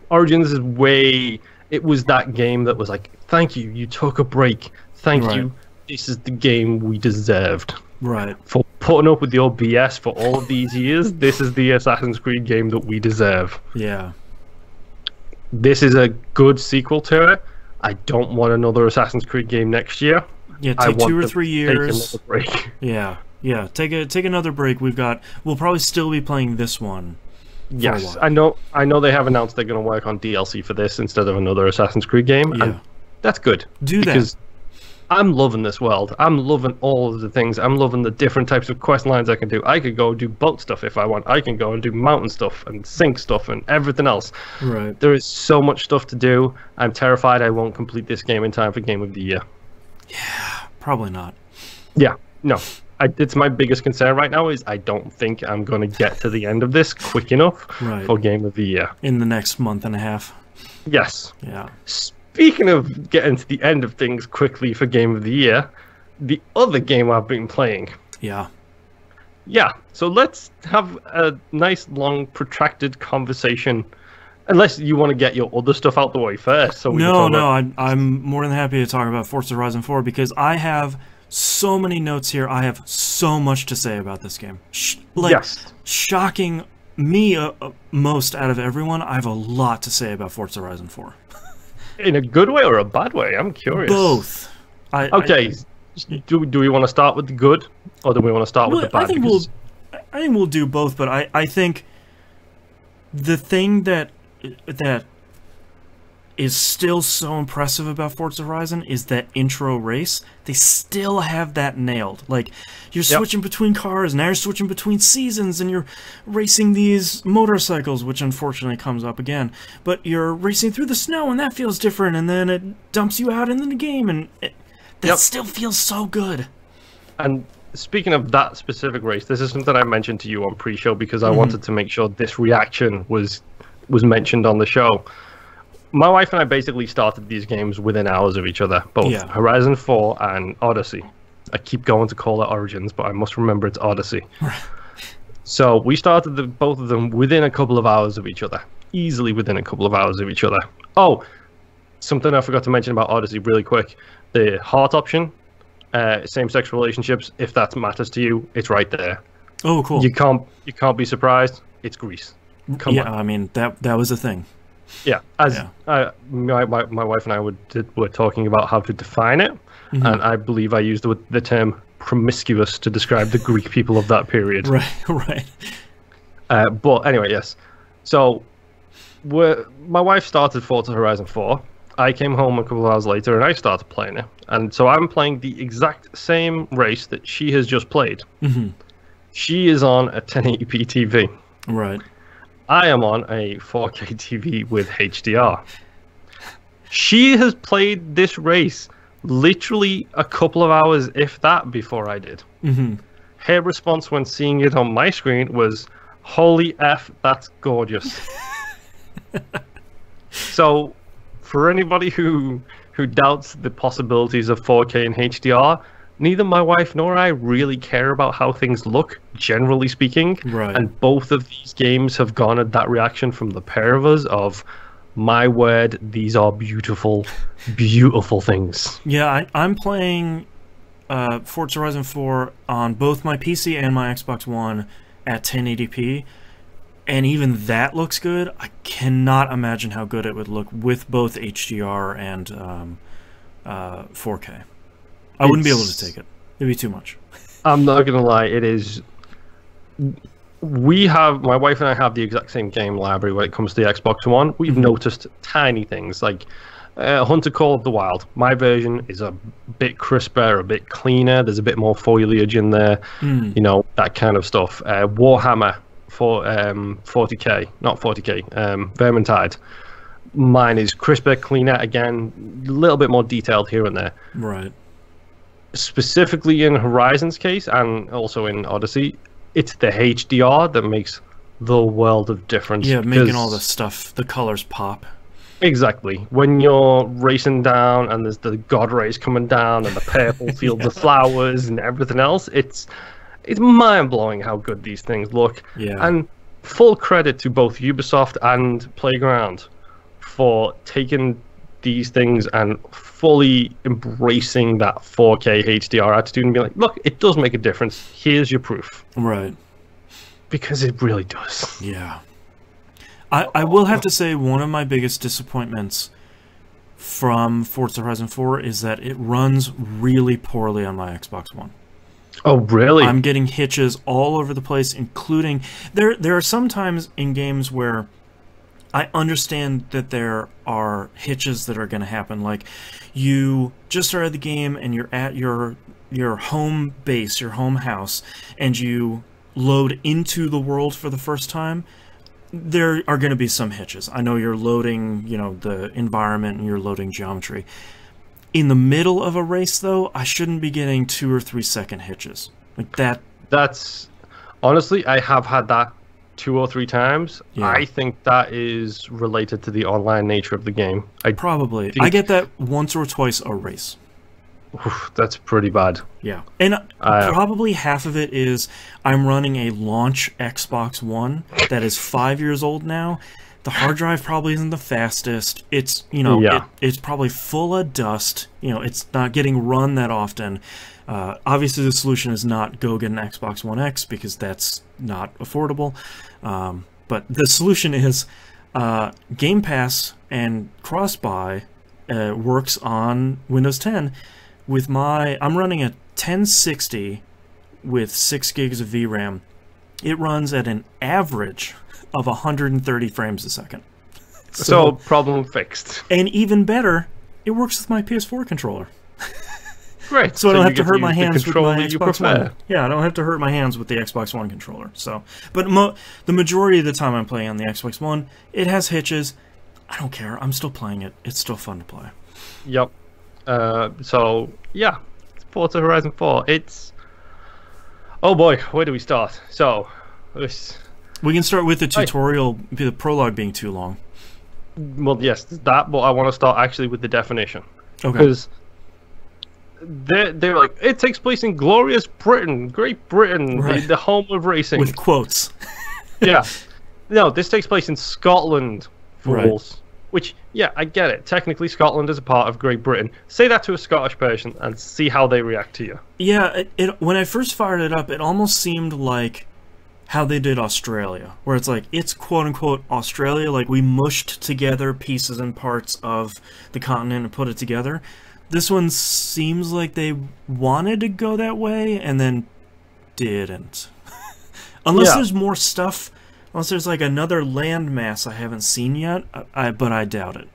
Origins is way. It was that game that was like, thank you. You took a break. Thank you. This is the game we deserved. Right. For putting up with your BS for all of these years, this is the Assassin's Creed game that we deserve. Yeah. This is a good sequel to it. I don't want another Assassin's Creed game next year. Yeah, take 2 or 3 years. Take another break. Yeah, yeah. Take another break. We'll probably still be playing this one. Yes, I know they have announced they're going to work on DLC for this instead of another Assassin's Creed game. Yeah. And that's good. Because I'm loving this world. I'm loving all of the things. I'm loving the different types of quest lines I can do. I could go do boat stuff if I want. I can go and do mountain stuff and sink stuff and everything else. Right. There is so much stuff to do. I'm terrified I won't complete this game in time for Game of the Year. Yeah, probably not. Yeah, no. It's my biggest concern right now is I don't think I'm going to get to the end of this quick enough for Game of the Year. In the next month and a half. Yes. Yeah. Speaking of getting to the end of things quickly for Game of the Year, the other game I've been playing. Yeah. Yeah, so let's have a nice, long, protracted conversation. Unless you want to get your other stuff out the way first. So I'm more than happy to talk about Forza Horizon 4 because I have so many notes here. I have so much to say about this game. Shocking me most out of everyone. I have a lot to say about Forza Horizon 4. In a good way or a bad way? I'm curious. Both. Do we want to start with the good, or do we want to start with the bad? I think we'll do both, but I think the thing that is still so impressive about Forza Horizon is that intro race. They still have that nailed. Like, you're switching between cars, now you're switching between seasons, and you're racing these motorcycles, which unfortunately comes up again. But you're racing through the snow, and that feels different, and then it dumps you out into the game, and that still feels so good. And speaking of that specific race, this is something I mentioned to you on pre-show because I wanted to make sure this reaction was mentioned on the show. My wife and I basically started these games within hours of each other, both Horizon 4 and Odyssey. I keep going to call it Origins, but I must remember it's Odyssey. So we started both of them within a couple of hours of each other. Easily within a couple of hours of each other. Oh, something I forgot to mention about Odyssey really quick. The heart option, same-sex relationships, if that matters to you, it's right there. Oh, cool. You can't be surprised. It's Greece. Come on. I mean, that was a thing. Yeah, my wife and I were talking about how to define it, and I believe I used the term promiscuous to describe the Greek people of that period. Right. But anyway, yes. So, my wife started Forza Horizon 4. I came home a couple of hours later, and I started playing it. And so I'm playing the exact same race that she has just played. She is on a 1080p TV. Right. I am on a 4K TV with HDR. She has played this race literally a couple of hours, if that, before I did. Her response when seeing it on my screen was, "Holy F, that's gorgeous." So, for anybody who doubts the possibilities of 4K and HDR, neither my wife nor I really care about how things look, generally speaking. Right. And both of these games have garnered that reaction from the pair of us of, my word, these are beautiful, beautiful things. Yeah, I'm playing Forza Horizon 4 on both my PC and my Xbox One at 1080p, and even that looks good. I cannot imagine how good it would look with both HDR and 4K. I wouldn't be able to take it. It'd be too much. I'm not gonna lie, it is. My wife and I have the exact same game library when it comes to the Xbox One. We've noticed tiny things like Hunter Call of the Wild. My version is a bit crisper, a bit cleaner. There's a bit more foliage in there, you know, that kind of stuff. Warhammer for 40k, not 40k, Vermintide. Mine is crisper, cleaner, again, a little bit more detailed here and there. Right. Specifically in Horizon's case, and also in Odyssey, it's the HDR that makes the world of difference. Yeah, making all the stuff, the colors pop. Exactly. When you're racing down and there's the god rays coming down and the purple fields of flowers and everything else, it's mind-blowing how good these things look. Yeah. And full credit to both Ubisoft and Playground for taking these things and fully embracing that 4K HDR attitude and be like, look, it does make a difference. Here's your proof. Right. Because it really does. Yeah. I will have to say one of my biggest disappointments from Forza Horizon 4 is that it runs really poorly on my Xbox One. Oh, really? I'm getting hitches all over the place, including... There are some times in games where I understand that there are hitches that are going to happen. Like, you just started the game and you're at your home base, your home house, and you load into the world for the first time. There are going to be some hitches. I know you're loading, you know, the environment and you're loading geometry. In the middle of a race, though, I shouldn't be getting 2 or 3 second hitches. Like that. That's... Honestly, I have had that 2 or 3 times. Yeah. I think that is related to the online nature of the game. Probably. I get that once or twice a race. Oof, that's pretty bad. Yeah. And probably half of it is I'm running a launch Xbox One that is 5 years old now The hard drive probably isn't the fastest. It's, you know, it's probably full of dust. You know, it's not getting run that often. Obviously, the solution is not go get an Xbox One X because that's not affordable. But the solution is Game Pass and cross-buy works on Windows 10 with I'm running a 1060 with 6 gigs of VRAM. It runs at an average of 130 frames a second. So problem fixed. And even better, it works with my PS4 controller. Great. So I don't have to hurt my hands with my Xbox One. One. Yeah, I don't have to hurt my hands with the Xbox One controller. So, but the majority of the time I'm playing on the Xbox One, it has hitches. I don't care. I'm still playing it. It's still fun to play. Yep. So yeah, Forza Horizon 4. It's oh boy, where do we start? So we can start with the tutorial, the prologue being too long. Well, yes, that. But I want to start actually with the definition. Okay. Because they're like, it takes place in glorious Britain, Great Britain, right. the home of racing. With quotes. Yeah. No, this takes place in Scotland, fools. Right. Which, yeah, I get it. Technically, Scotland is a part of Great Britain. Say that to a Scottish person and see how they react to you. Yeah, when I first fired it up, it almost seemed like how they did Australia, where it's like, it's quote-unquote Australia, like we mushed together pieces and parts of the continent and put it together. This one seems like they wanted to go that way and then didn't. Unless there's more stuff, unless there's like another landmass I haven't seen yet, but I doubt it.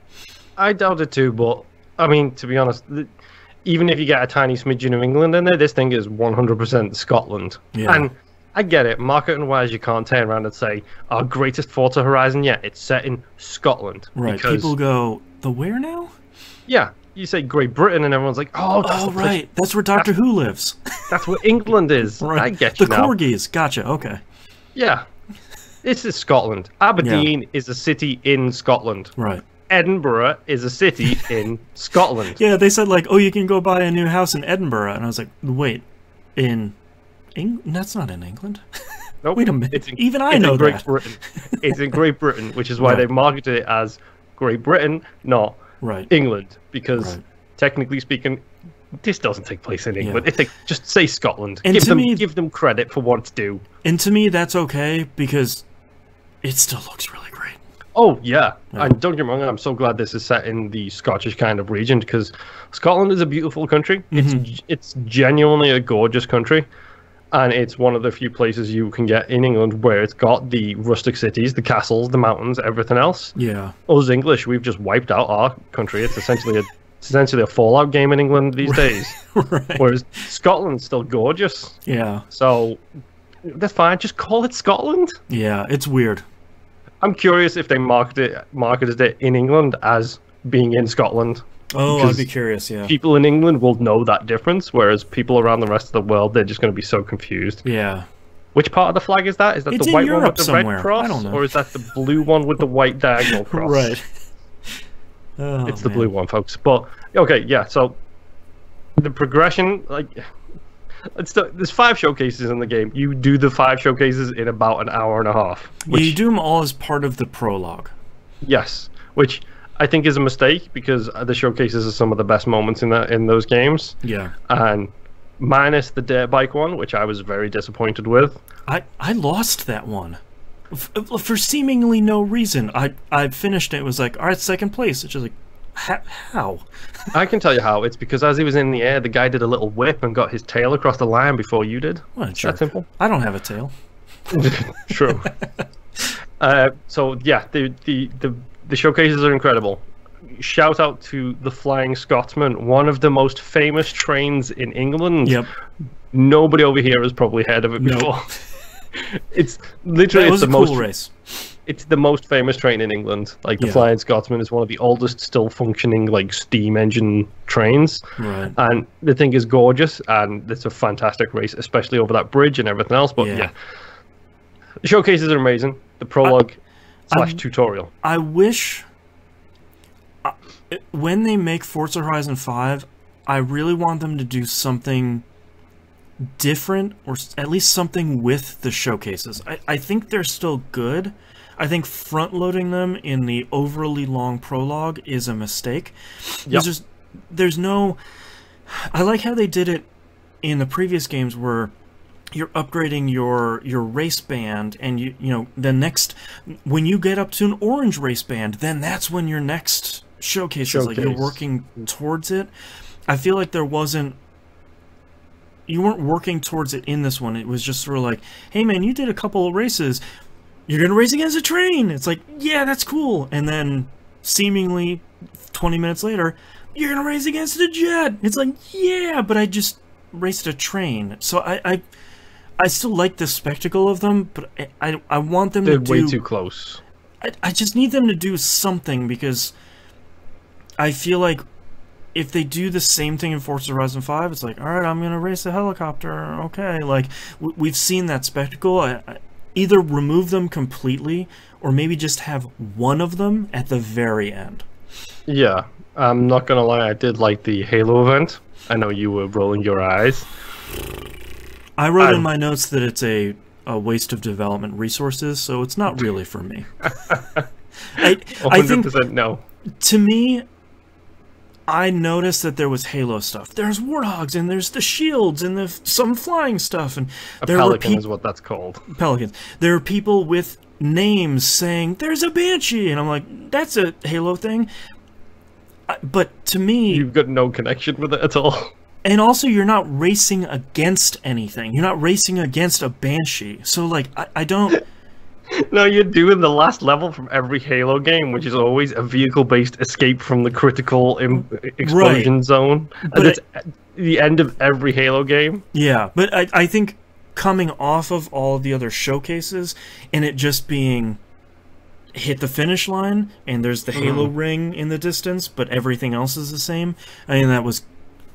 I doubt it too, but I mean, to be honest, even if you get a tiny smidgen of England in there, this thing is 100% Scotland. Yeah. And I get it, marketing-wise, you can't turn around and say, our greatest Forza Horizon yet, it's set in Scotland. Right, because, people go, the where now? Yeah, you say Great Britain and everyone's like, oh, that's the right, that's where Doctor Who lives. That's where England is. Right. I get you the now. Corgis, gotcha, okay. Yeah, this is Scotland. Aberdeen is a city in Scotland. Right. Edinburgh is a city in Scotland. Yeah, they said like, oh, you can go buy a new house in Edinburgh. And I was like, wait, in England? That's not in England. Nope. Wait a minute. Even I know know Great that. Britain. It's in Great Britain, which is why they marketed it as Great Britain, not England. Because technically speaking, this doesn't take place in England. Yeah. Just say Scotland. And give them credit for what it's due. And to me, that's okay because it still looks really great. Oh, yeah. And don't get me wrong, I'm so glad this is set in the Scottish kind of region because Scotland is a beautiful country. It's genuinely a gorgeous country. And it's one of the few places you can get in England where it's got the rustic cities, the castles, the mountains, everything else. Yeah. Us English, we've just wiped out our country. It's essentially a Fallout game in England these days. Right. Whereas Scotland's still gorgeous. Yeah. So that's fine. Just call it Scotland. Yeah, it's weird. I'm curious if they marketed it in England as being in Scotland. Oh, I'd be curious, yeah. People in England will know that difference, whereas people around the rest of the world, they're just going to be so confused. Yeah. Which part of the flag is that? Is that It's the white in one Europe with the somewhere. red cross? I don't know. Or is that the blue one with the white diagonal cross? Right. Oh, it's the blue one, folks. But, okay, yeah, so the progression, like... there's 5 showcases in the game. You do the 5 showcases in about an hour and a half. You do them all as part of the prologue. Yes, which I think is a mistake because the showcases are some of the best moments in those games. Yeah. And minus the dirt bike one, which I was very disappointed with. I lost that one. For seemingly no reason. I finished it. It was like, all right, second place. It's just like, how? I can tell you how. It's because as he was in the air, the guy did a little whip and got his tail across the line before you did. What a jerk. That simple. I don't have a tail. True. So yeah, the showcases are incredible. Shout out to the Flying Scotsman, one of the most famous trains in England. Yep. Nobody over here has probably heard of it before. Nope. It's literally it was a cool race. It's the most famous train in England. Like the Flying Scotsman is one of the oldest still functioning like steam engine trains. Right. And the thing is gorgeous and it's a fantastic race, especially over that bridge and everything else. But yeah. The showcases are amazing. The prologue / tutorial. I wish when they make Forza Horizon 5, I really want them to do something different, or at least something with the showcases. I think they're still good. I think front-loading them in the overly long prologue is a mistake. Yep. There's no... I like how they did it in the previous games where you're upgrading your race band, and you know, the next... When you get up to an orange race band, then that's when your next showcase is. Like, you're working towards it. I feel like there wasn't... You weren't working towards it in this one. It was just sort of like, hey man, you did a couple of races. You're going to race against a train. It's like, yeah, that's cool. And then seemingly 20 minutes later, you're going to race against a jet. It's like, yeah, but I just raced a train. So I still like the spectacle of them, but I want them to do... They're way too close. I just need them to do something, because I feel like if they do the same thing in Forza Horizon 5, it's like, alright, I'm going to race a helicopter, okay. Like, we've seen that spectacle. Either remove them completely, or maybe just have one of them at the very end. Yeah, I'm not going to lie, I did like the Halo event. I know you were rolling your eyes. I wrote in my notes that it's a waste of development resources, so it's not really for me. I 100% think, no. To me... I noticed that there was Halo stuff. There's warthogs, and there's the shields, and some flying stuff, and there pelican is what that's called. Pelicans. There are people with names saying, "There's a Banshee," and I'm like, "That's a Halo thing." But to me, you've got no connection with it at all. And also, you're not racing against anything. You're not racing against a Banshee. So, like, I don't. No, you're doing the last level from every Halo game, which is always a vehicle-based escape from the critical explosion zone. And it's the end of every Halo game. Yeah, but I think coming off of all of the other showcases, and it just being hit the finish line, and there's the Halo ring in the distance, but everything else is the same, I mean,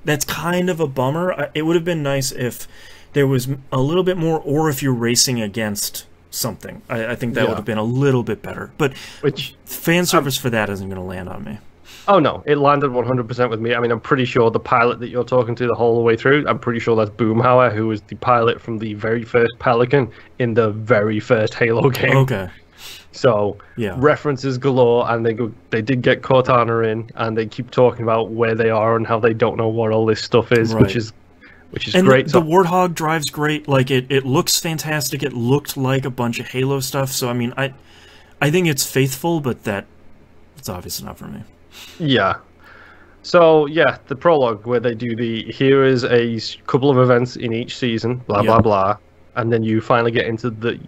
that's kind of a bummer. It would have been nice if there was a little bit more, or if you're racing against... something. I think that would have been a little bit better. But fan service for that isn't going to land on me. Oh no, it landed 100% with me. I mean, I'm pretty sure the pilot that you're talking to the whole way through, I'm pretty sure that's Boomhauer, who was the pilot from the very first Pelican in the very first Halo game. Okay. So, references galore, and they did get Cortana in, and they keep talking about where they are and how they don't know what all this stuff is, which is great. The Warthog drives great. Like, it looks fantastic. It looked like a bunch of Halo stuff. So, I mean, I think it's faithful, but it's obviously not for me. Yeah. So, yeah, the prologue where they do here is a couple of events in each season, blah, blah, blah. And then you finally get into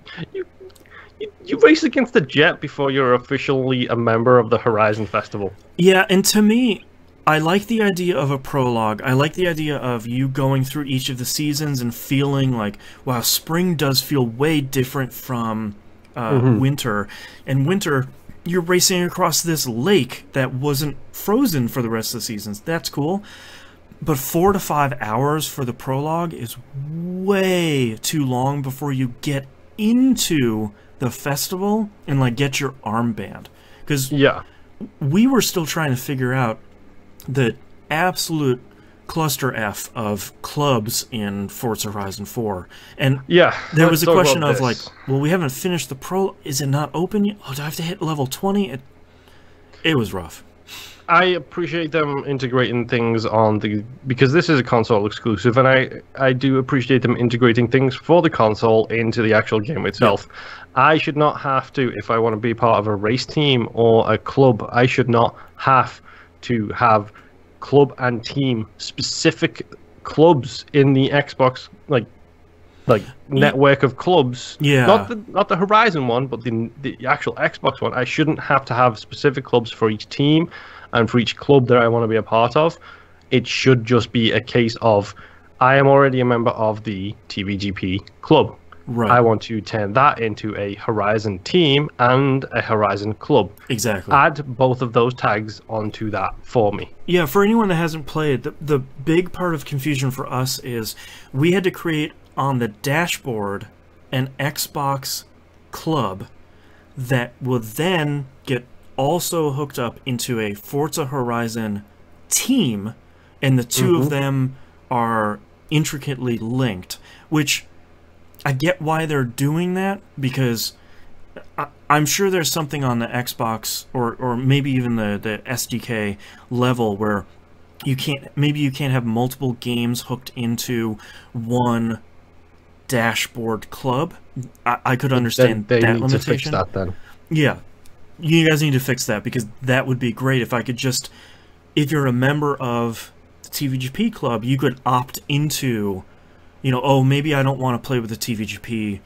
you race against the jet before you're officially a member of the Horizon Festival. Yeah, and to me... I like the idea of a prologue. I like the idea of you going through each of the seasons and feeling like, wow, spring does feel way different from winter. And winter, you're racing across this lake that wasn't frozen for the rest of the seasons. That's cool. But 4 to 5 hours for the prologue is way too long before you get into the festival and, like, get your armband. Because we were still trying to figure out the absolute cluster F of clubs in Forza Horizon 4. And there was a question of, like, well, we haven't finished the pro... Is it not open yet? Oh, do I have to hit level 20? It was rough. I appreciate them integrating things on the... Because this is a console exclusive, and I do appreciate them integrating things for the console into the actual game itself. Yeah. I should not have to, if I want to be part of a race team or a club, I should not have to have club and team specific clubs in the Xbox like network of clubs. Yeah. Not the Horizon one, but the actual Xbox one. I shouldn't have to have specific clubs for each team and for each club that I want to be a part of. It should just be a case of I am already a member of the TVGP club. Right. I want to turn that into a Horizon team and a Horizon club. Exactly. Add both of those tags onto that for me. Yeah, for anyone that hasn't played, the big part of confusion for us is we had to create on the dashboard an Xbox club that will then get also hooked up into a Forza Horizon team, and the two of them are intricately linked, which... I get why they're doing that, because I'm sure there's something on the Xbox or maybe even the SDK level where you can't have multiple games hooked into one dashboard club. I could understand they that need limitation. to fix that then. Yeah, you guys need to fix that, because that would be great if I could just, if you're a member of the TVGP club, you could opt into, you know, oh, maybe I don't want to play with the TVGP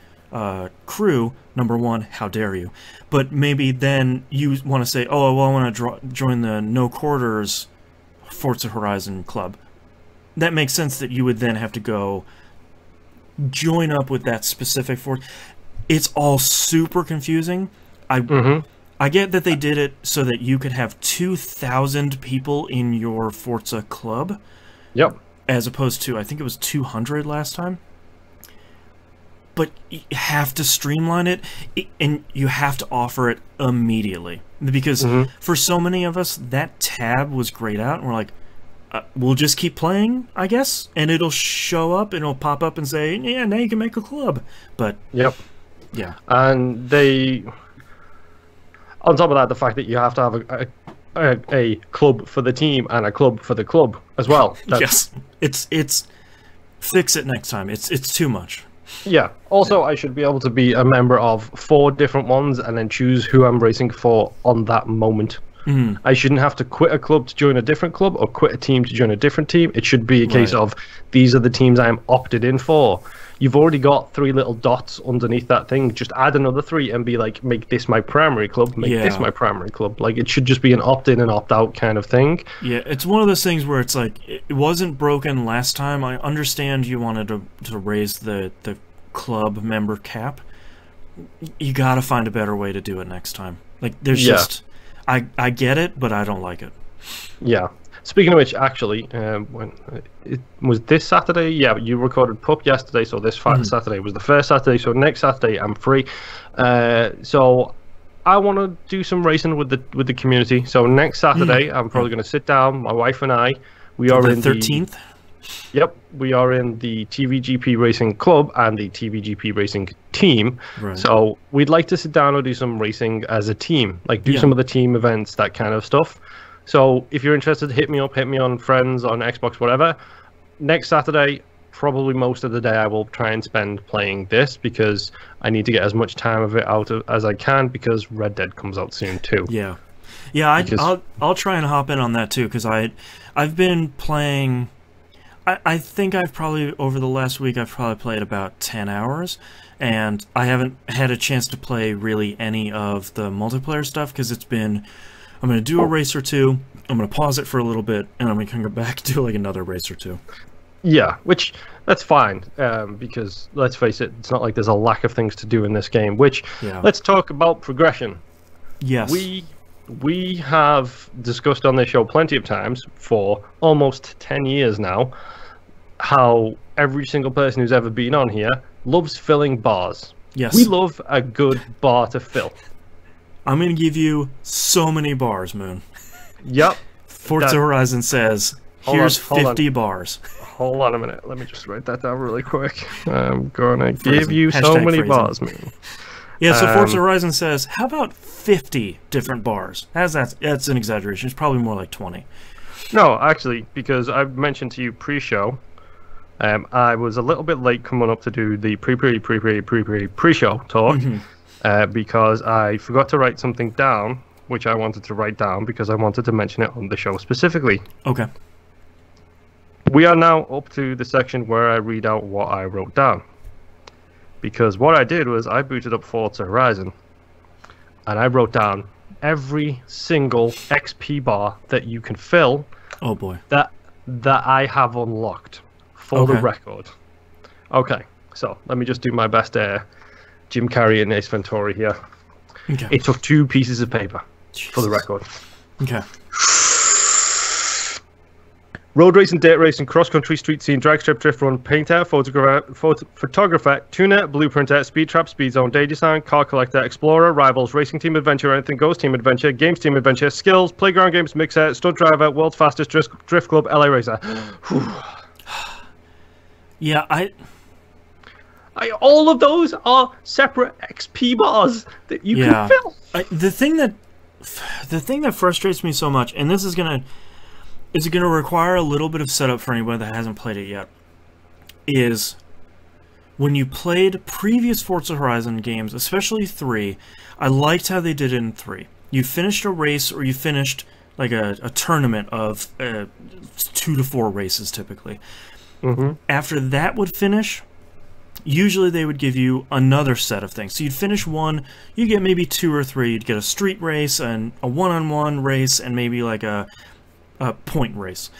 crew. Number one, how dare you? But maybe then you want to say, oh, well, I want to join the No Quarters Forza Horizon club. That makes sense that you would then have to go join up with that specific Forza. It's all super confusing. I get that they did it so that you could have 2,000 people in your Forza club. Yep. As opposed to, I think it was 200 last time. But you have to streamline it, and you have to offer it immediately. Because for so many of us, that tab was grayed out, and we're like, we'll just keep playing, I guess, and it'll show up, and it'll pop up and say, yeah, now you can make a club. But, yep. Yeah. And they... On top of that, the fact that you have to have a club for the team and a club for the club as well. Yes, it's fix it next time. It's too much. Yeah. Also, I should be able to be a member of 4 different ones and then choose who I'm racing for on that moment. I shouldn't have to quit a club to join a different club or quit a team to join a different team. It should be a case of, these are the teams I'm opted in for. You've already got 3 little dots underneath that thing. Just add another 3 and be like, make this my primary club, make this my primary club. Like, it should just be an opt-in and opt-out kind of thing. Yeah, it's one of those things where it's like, it wasn't broken last time. I understand you wanted to raise the club member cap. You gotta find a better way to do it next time. Like, there's just... I get it, but I don't like it. Yeah. Speaking of which, actually, when it was this Saturday, yeah, you recorded Pup yesterday, so this Saturday was the first Saturday, so next Saturday I'm free. So I want to do some racing with the community. So next Saturday, I'm probably going to sit down, my wife and I. We are in the 13th. Yep, we are in the TVGP Racing Club and the TVGP Racing Team. Right. So we'd like to sit down and do some racing as a team, like do some of the team events, that kind of stuff. So if you're interested, hit me up, hit me on Friends, on Xbox, whatever. Next Saturday, probably most of the day I will try and spend playing this, because I need to get as much time of it out as I can, because Red Dead comes out soon too. Yeah, I'll try and hop in on that too, because I've been playing. I think I've probably, over the last week, I've probably played about 10 hours, and I haven't had a chance to play really any of the multiplayer stuff, because it's been, I'm going to do a race or two, I'm going to pause it for a little bit, and I'm going to come back to like another race or two. Yeah, which, that's fine, because, let's face it, it's not like there's a lack of things to do in this game, which, let's talk about progression. Yes. We have discussed on this show plenty of times, for almost 10 years now, how every single person who's ever been on here loves filling bars. Yes. We love a good bar to fill. I'm going to give you so many bars, Moon. Yep. Forza Horizon says, here's 50 bars. Hold on a minute. Let me just write that down really quick. I'm going to give you so many bars, Moon. Yeah, so Forza Horizon says, how about 50 different bars? That's an exaggeration. It's probably more like 20. No, actually, because I mentioned to you pre-show, I was a little bit late coming up to do the pre-show talk, because I forgot to write something down, which I wanted to write down because I wanted to mention it on the show specifically. Okay. We are now up to the section where I read out what I wrote down. Because what I did was I booted up Forza Horizon, and I wrote down every single XP bar that you can fill. Oh boy. That I have unlocked for the record. Okay, so let me just do my best Jim Carrey and Ace Ventura here. Okay. It took 2 pieces of paper for the record. Okay. Road racing, dirt racing, cross-country, street scene, drag strip, drift run, painter, photographer, tuner, blueprinter, speed trap, speed zone, day design, car collector, explorer, rivals, racing team adventure, anything goes team adventure, games team adventure, skills, playground games, mixer, stunt driver, world's fastest drift club, LA racer. Yeah, All of those are separate XP bars that you can fill. The thing that frustrates me so much, and this is gonna require a little bit of setup for anybody that hasn't played it yet, is when you played previous Forza Horizon games, especially 3, I liked how they did it in 3. You finished a race, or you finished like a tournament of 2 to 4 races, typically. After that would finish, usually they would give you another set of things. So you'd finish one, you get maybe 2 or 3. You'd get a street race, and a one-on-one race, and maybe like a point race.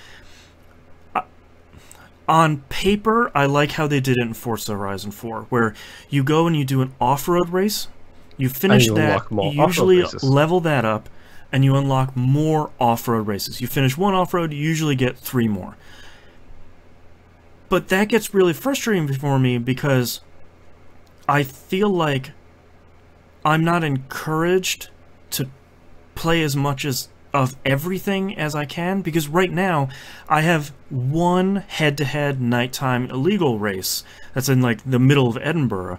On paper, I like how they did it in Forza Horizon 4, where you go and you do an off-road race, you finish that, you usually level that up, and you unlock more off-road races. You finish one off-road, you usually get 3 more. But that gets really frustrating for me because I feel like I'm not encouraged to play as much of everything as I can, because right now I have one head-to-head nighttime illegal race that's in like the middle of Edinburgh,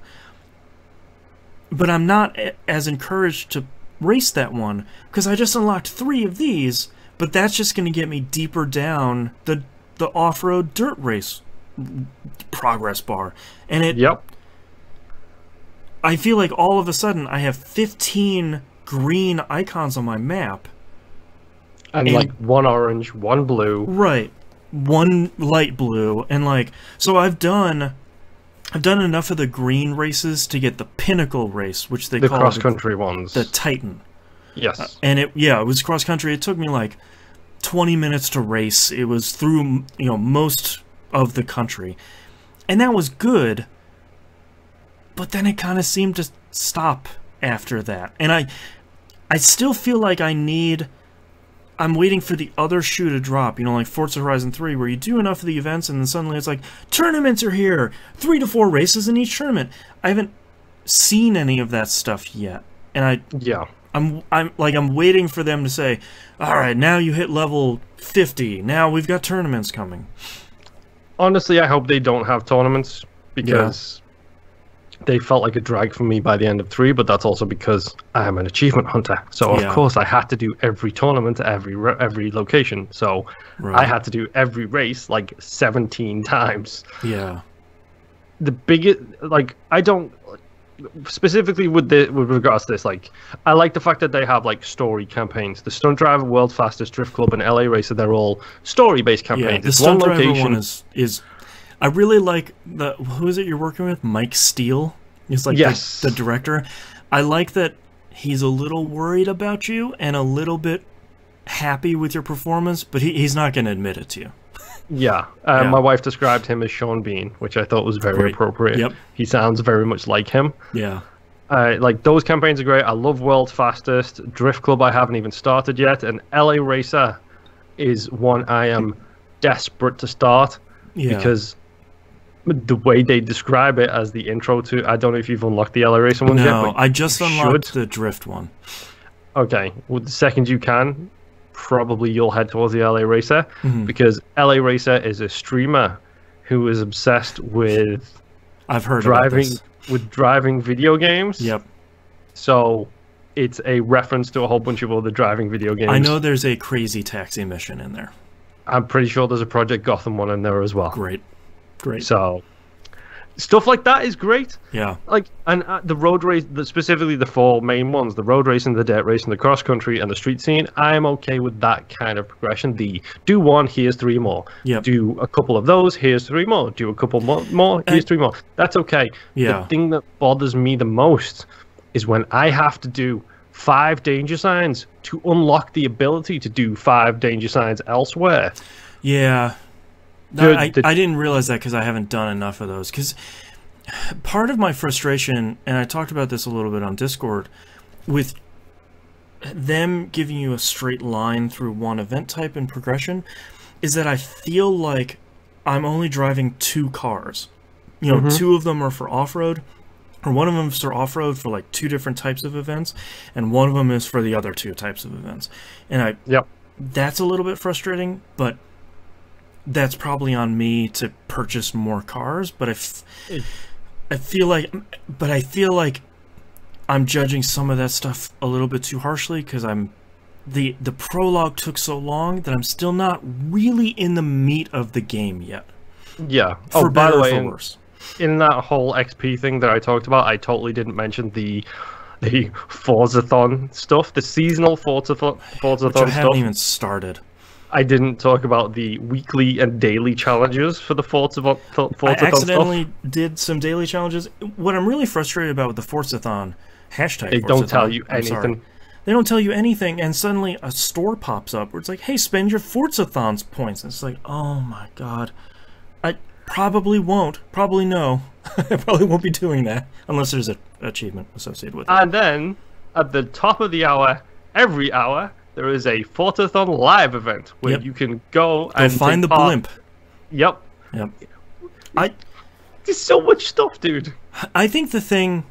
but I'm not as encouraged to race that one because I just unlocked 3 of these, but that's just going to get me deeper down the off-road dirt race progress bar, and I feel like all of a sudden I have 15 green icons on my map. And like 1 orange, 1 blue. Right. 1 light blue. And like, so I've done enough of the green races to get the pinnacle race, which they call the cross-country ones. The Titan. Yes. And it was cross-country. It took me like 20 minutes to race. It was through, most of the country. And that was good. But then it kind of seemed to stop after that. And I still feel like I'm waiting for the other shoe to drop, like Forza Horizon 3, where you do enough of the events and then suddenly it's like, tournaments are here! 3 to 4 races in each tournament! I haven't seen any of that stuff yet. And I'm waiting for them to say, alright, now you hit level 50, now we've got tournaments coming. Honestly, I hope they don't have tournaments, because they felt like a drag for me by the end of 3, but that's also because I am an achievement hunter. So of course I had to do every tournament, every location. So I had to do every race like 17 times. Yeah. The biggest, like, I don't specifically with regards to this, like, I like the fact that they have like story campaigns. The Stunt Driver, World Fastest, Drift Club, and LA Racer, they're all story-based campaigns. Yeah, the Stunt Driver one is I really like who is it you're working with? Mike Steele? He's like the director. I like that he's a little worried about you and a little bit happy with your performance, but he's not going to admit it to you. My wife described him as Sean Bean, which I thought was very appropriate. Yep. He sounds very much like him. Yeah. Like, those campaigns are great. I love World Fastest. Drift Club I haven't even started yet, and LA Racer is one I am desperate to start because the way they describe it as the intro to, I don't know if you've unlocked the LA Racer one yet. No, I just unlocked the Drift one. Okay, well, the second you can, probably you'll head towards the LA Racer, because LA Racer is a streamer who is obsessed with driving video games. Yep. So it's a reference to a whole bunch of other driving video games. I know there's a Crazy Taxi mission in there. I'm pretty sure there's a Project Gotham one in there as well. Great. So stuff like that is great. Yeah. Like, and the road race, specifically the 4 main ones, the road racing, the dirt racing, the cross country, and the street scene, I'm okay with that kind of progression. Do 1, here's 3 more. Yep. Do a couple of those, here's 3 more. Do a couple more, here's 3 more. That's okay. Yeah. The thing that bothers me the most is when I have to do 5 danger signs to unlock the ability to do 5 danger signs elsewhere. Yeah. I didn't realize that because I haven't done enough of those. Because part of my frustration, and I talked about this a little bit on Discord, with them giving you a straight line through one event type and progression, is that I feel like I'm only driving 2 cars. 2 of them are for off-road, or one of them is for off-road for like 2 different types of events, and one of them is for the other 2 types of events. And that's a little bit frustrating, but that's probably on me to purchase more cars. But I feel like I'm judging some of that stuff a little bit too harshly because the prologue took so long that I'm still not really in the meat of the game yet. Yeah. For by better the or way, for worse. in that whole XP thing that I talked about, I totally didn't mention the Forzathon stuff, the seasonal Forzathon Which I haven't stuff. even started. I didn't talk about the weekly and daily challenges for the Forzathon I accidentally stuff. did some daily challenges. What I'm really frustrated about with the Forzathon, hashtag They Forzathon, don't tell you I'm sorry. anything. They don't tell you anything, and suddenly a store pops up where it's like, hey, spend your Forzathon's points. And it's like, oh my god. I probably won't. Probably no. I probably won't be doing that unless there's an achievement associated with it. And then, at the top of the hour, every hour, there is a Forzathon live event where you can go and find the blimp. Yep. Yep. There's so much stuff, dude. I think the thing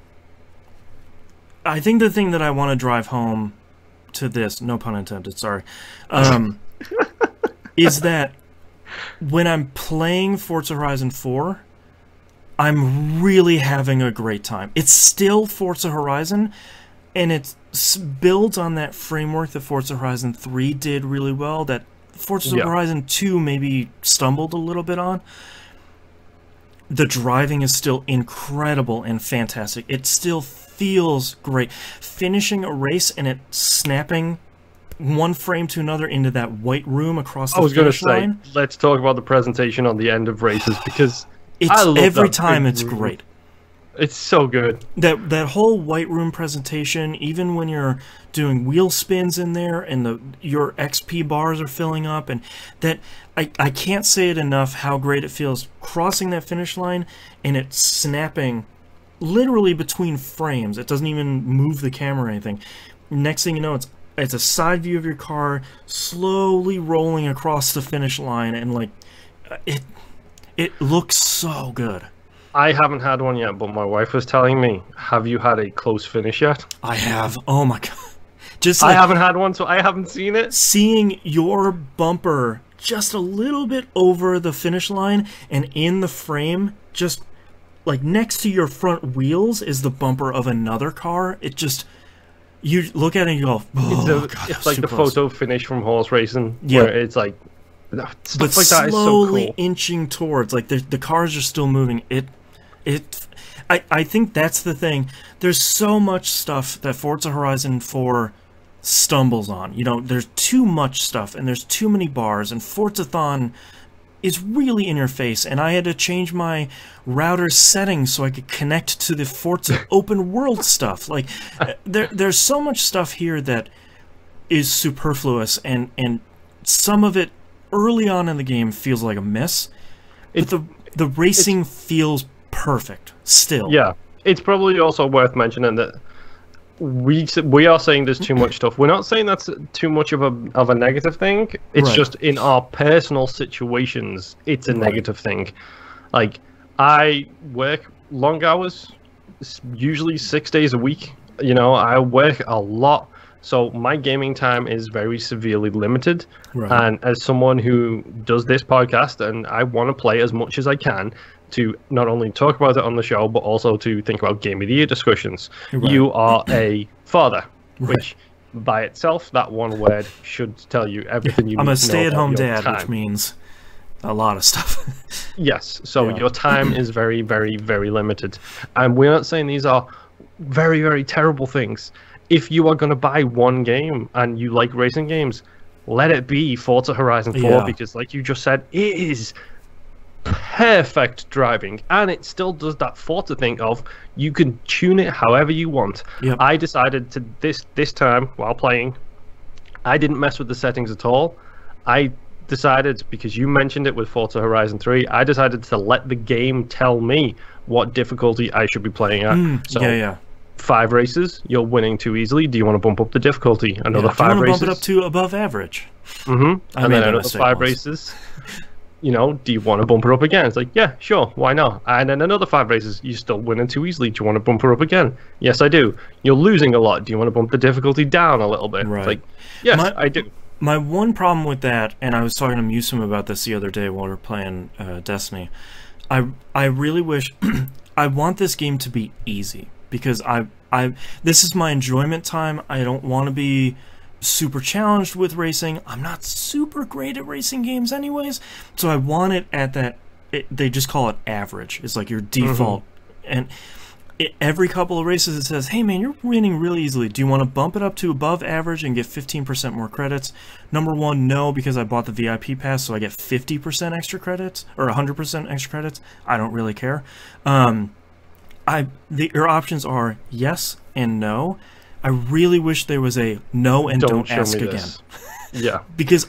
that I want to drive home to this, no pun intended, sorry, is that when I'm playing Forza Horizon 4, I'm really having a great time. It's still Forza Horizon, and it's built on that framework that Forza Horizon 3 did really well, that Forza Horizon 2 maybe stumbled a little bit on. The driving is still incredible and fantastic. It still feels great. Finishing a race and it snapping one frame to another into that white room across the finish line. I was going to say, let's talk about the presentation on the end of races, because every time it's great. It's so good. That whole white room presentation, even when you're doing wheel spins in there and your XP bars are filling up, and that I can't say it enough how great it feels crossing that finish line and it snapping literally between frames. It doesn't even move the camera or anything. Next thing you know, it's a side view of your car slowly rolling across the finish line, and like it looks so good. I haven't had one yet, but my wife was telling me, have you had a close finish yet? I have. Oh my god. I haven't had one, so I haven't seen it. Seeing your bumper just a little bit over the finish line and in the frame, just like next to your front wheels is the bumper of another car. It just, you look at it and you go, oh god, it's like the close. photo finish from horse racing, where it's like, stuff like that is so slowly cool. inching towards, like the cars are still moving. I think that's the thing. There's so much stuff that Forza Horizon 4 stumbles on. You know, there's too much stuff, and there's too many bars, and Forzathon is really in your face, and I had to change my router settings so I could connect to the Forza open world stuff. Like, there's so much stuff here that is superfluous, and some of it early on in the game feels like a miss, but the racing feels perfect still. Yeah, it's probably also worth mentioning that we are saying there's too much stuff. We're not saying that's too much of a negative thing. It's just in our personal situations, it's a negative thing. Like, I work long hours, usually 6 days a week. You know, I work a lot, so my gaming time is very severely limited. And as someone who does this podcast, and I want to play as much as I can to not only talk about it on the show, but also to think about Game of the Year discussions. You are a father, which by itself, that one word should tell you everything you need to know. I'm a stay-at-home dad, time. which means a lot of stuff. Yes, so your time is very, very, very limited. And we're not saying these are very, very terrible things. If you are going to buy one game and you like racing games, let it be Forza Horizon 4, because like you just said, it is perfect driving, and it still does that Forza thing of you can tune it however you want. I decided to this time while playing, I didn't mess with the settings at all. I decided, because you mentioned it with Forza Horizon 3, I decided to let the game tell me what difficulty I should be playing at. So 5 races, you're winning too easily. Do you want to bump up the difficulty? Another 5 races. Bump it up to above average. And then another 5 races. You know, do you want to bump her up again? It's like, yeah, sure, why not? And then another 5 races, you're still winning too easily. Do you want to bump her up again? Yes, I do. You're losing a lot. Do you want to bump the difficulty down a little bit? It's like, yes, I do. My one problem with that, and I was talking to Musum about this the other day while we were playing Destiny, I really wish... I want this game to be easy because this is my enjoyment time. I don't want to be super challenged with racing. I'm not super great at racing games anyways, so I want it at that. They just call it average. It's like your default, and every couple of races it says, hey man, you're winning really easily. Do you want to bump it up to above average and get 15% more credits? Number one, no, because I bought the VIP pass, so I get 50% extra credits or 100% extra credits. I don't really care. Your options are yes and no. I really wish there was a no and don't ask again. Yeah. Because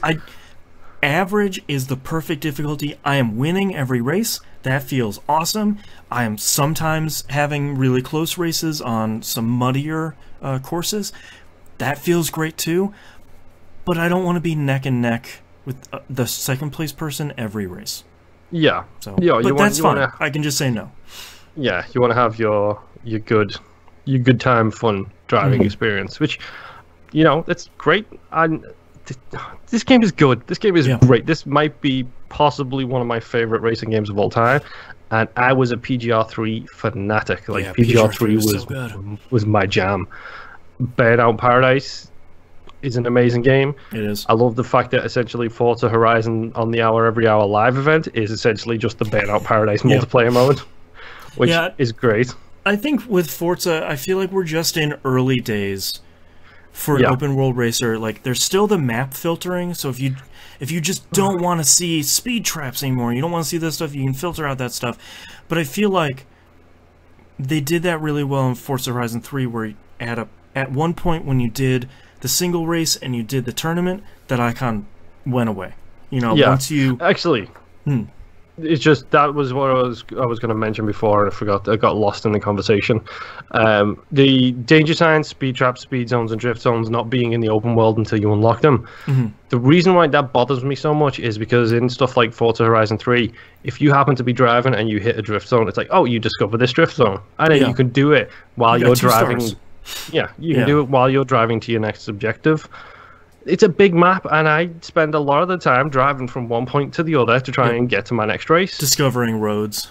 average is the perfect difficulty. I am winning every race. That feels awesome. I am sometimes having really close races on some muddier courses. That feels great too. But I don't want to be neck and neck with the second place person every race. Yeah. So, yeah, but that's fine. I can just say no. Yeah, you want to have your good time, fun driving experience, which, you know, that's great. And this game is good. This game is great. This might be possibly one of my favorite racing games of all time. And I was a PGR3 fanatic. Like, PGR3 was my jam. Burnout Paradise is an amazing game. It is. I love the fact that essentially Forza Horizon on the Hour Every Hour live event is essentially just the Burnout Paradise multiplayer mode, which is great. I think with Forza, I feel like we're just in early days for an open world racer. Like, there's still the map filtering, so if you just don't want to see speed traps anymore, you don't want to see this stuff, you can filter out that stuff. But I feel like they did that really well in Forza Horizon 3, where at one point when you did the single race and you did the tournament, that icon went away. You know, once you actually. It's just that was what I was going to mention before, and I forgot. I got lost in the conversation. The danger signs, speed traps, speed zones, and drift zones not being in the open world until you unlock them. The reason why that bothers me so much is because in stuff like Forza Horizon 3, if you happen to be driving and you hit a drift zone, it's like, oh, you discover this drift zone, and then you can do it while you're driving. Yeah, you can do it while you're driving to your next objective. It's a big map, and I spend a lot of the time driving from one point to the other to try and get to my next race. Discovering roads.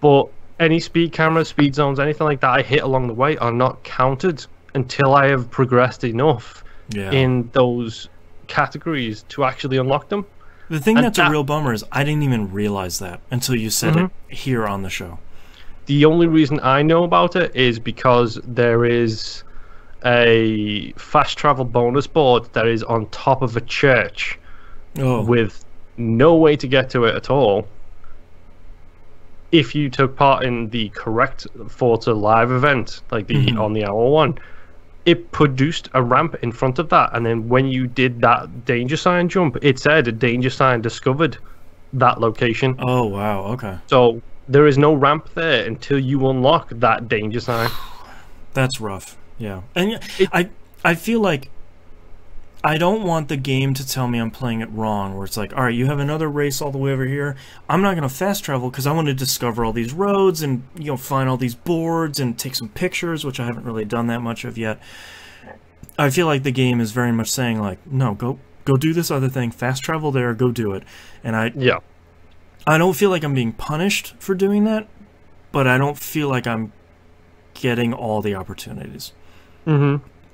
But any speed cameras, speed zones, anything like that I hit along the way are not counted until I have progressed enough in those categories to actually unlock them. The thing that's a real bummer is I didn't even realize that until you said it here on the show. The only reason I know about it is because there is a fast travel bonus board that is on top of a church with no way to get to it at all. If you took part in the correct Forza live event, like the on the hour one, it produced a ramp in front of that, and then when you did that danger sign jump, it said a danger sign discovered that location. Oh wow, okay. So there is no ramp there until you unlock that danger sign. That's rough. Yeah, and I feel like I don't want the game to tell me I'm playing it wrong, where it's like, all right, you have another race all the way over here. I'm not going to fast travel because I want to discover all these roads and, you know, find all these boards and take some pictures, which I haven't really done that much of yet. I feel like the game is very much saying, like, no, go do this other thing, fast travel there, go do it. And I don't feel like I'm being punished for doing that, but I don't feel like I'm getting all the opportunities.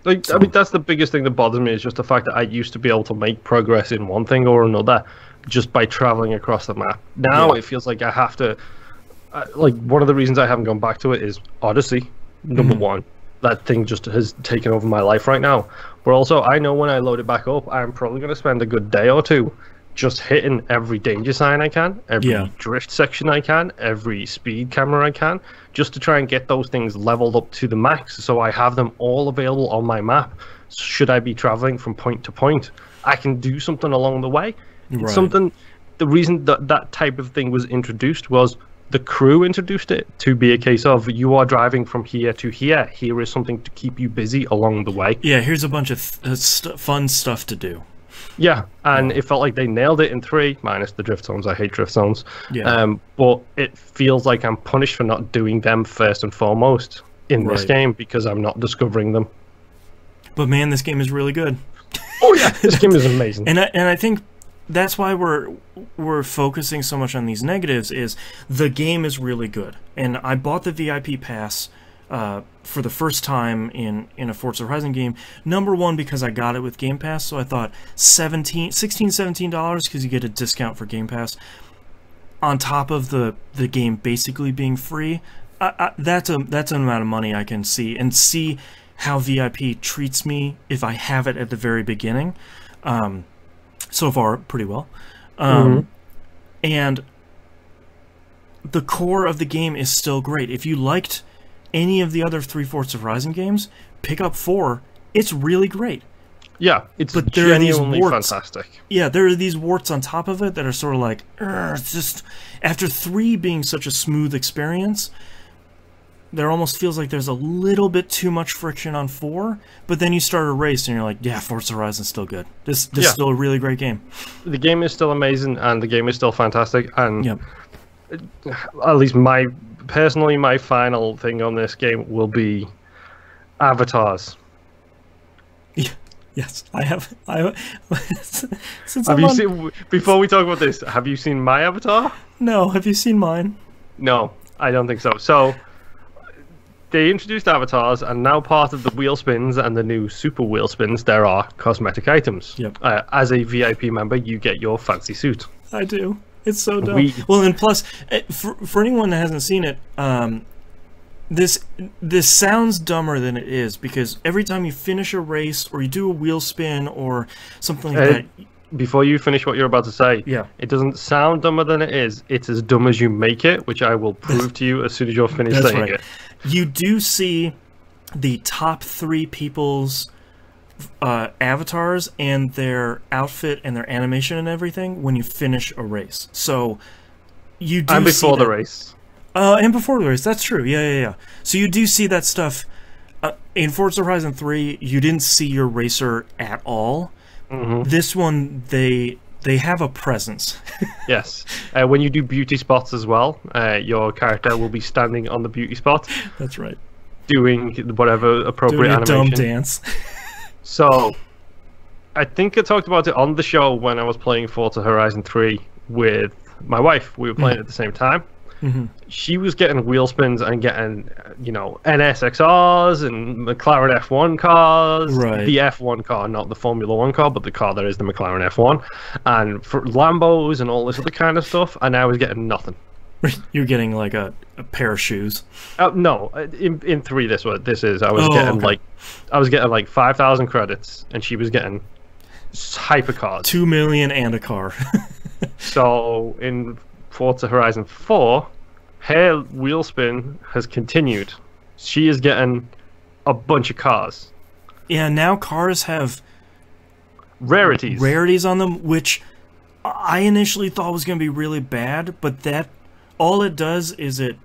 Like, I mean, that's the biggest thing that bothers me, is just the fact that I used to be able to make progress in one thing or another just by traveling across the map. Now it feels like I have to, like, one of the reasons I haven't gone back to it is Odyssey, number one. That thing just has taken over my life right now. But also, I know when I load it back up, I'm probably going to spend a good day or two just hitting every danger sign I can, every drift section I can, every speed camera I can, just to try and get those things leveled up to the max, so I have them all available on my map. Should I be traveling from point to point, I can do something along the way. It's something. The reason that that type of thing was introduced was the crew introduced it to be a case of, you are driving from here to here. Here is something to keep you busy along the way. Yeah, here's a bunch of fun stuff to do. Yeah, and it felt like they nailed it in 3, minus the drift zones. I hate drift zones. But it feels like I'm punished for not doing them first and foremost in this game because I'm not discovering them. But man, this game is really good. Oh yeah, this game is amazing. And I think that's why we're focusing so much on these negatives. Is the game is really good, and I bought the VIP pass for the first time in a Forza Horizon game. Number one, because I got it with Game Pass, so I thought $16, $17 because you get a discount for Game Pass on top of the game basically being free. That's an amount of money I can see how VIP treats me if I have it at the very beginning. So far, pretty well. And the core of the game is still great. If you liked any of the other 3 Forza Horizon games, pick up 4. It's really great. Yeah, it's but there genuinely are these warts, fantastic. Yeah, there are these warts on top of it that are sort of like, it's just, after 3 being such a smooth experience, there almost feels like there's a little bit too much friction on 4, but then you start a race and you're like, yeah, Forza Horizon's still good. This is still a really great game. The game is still amazing, and the game is still fantastic, and Yep. at least personally, my final thing on this game will be avatars. Yes, I have. Before we talk about this, have you seen my avatar? No, have you seen mine? No, I don't think so. So, they introduced avatars, and now part of the wheel spins and the new super wheel spins, there are cosmetic items. Yep. As a VIP member, you get your fancy suit. I do. It's so dumb. Well, and plus, for anyone that hasn't seen it, this sounds dumber than it is, because every time you finish a race or you do a wheel spin or something like that. Before you finish what you're about to say, yeah, it doesn't sound dumber than it is. It's as dumb as you make it, which I will prove to you as soon as you're finished saying it. You do see the top 3 people's avatars and their outfit and their animation and everything when you finish a race. So you do. And before the race. And before the race, that's true. Yeah. So you do see that stuff. In Forza Horizon 3, you didn't see your racer at all. This one, they have a presence. Yes. When you do beauty spots as well, your character will be standing on the beauty spot. That's right. Doing whatever appropriate animation. Doing a dumb dance. So, I think I talked about it on the show when I was playing Forza Horizon 3 with my wife. We were playing at the same time. She was getting wheel spins and getting, NSXRs and McLaren F1 cars. Right. The F1 car, not the Formula 1 car, but the car that is the McLaren F1. And for Lambos and all this other kind of stuff. And I was getting nothing. You're getting like a pair of shoes. No, in 3 this is. I was getting like 5,000 credits, and she was getting hypercars. 2 million and a car. So in Forza Horizon 4, her wheel spin has continued. She is getting a bunch of cars. Yeah, now cars have rarities on them, which I initially thought was going to be really bad, but that all it does is it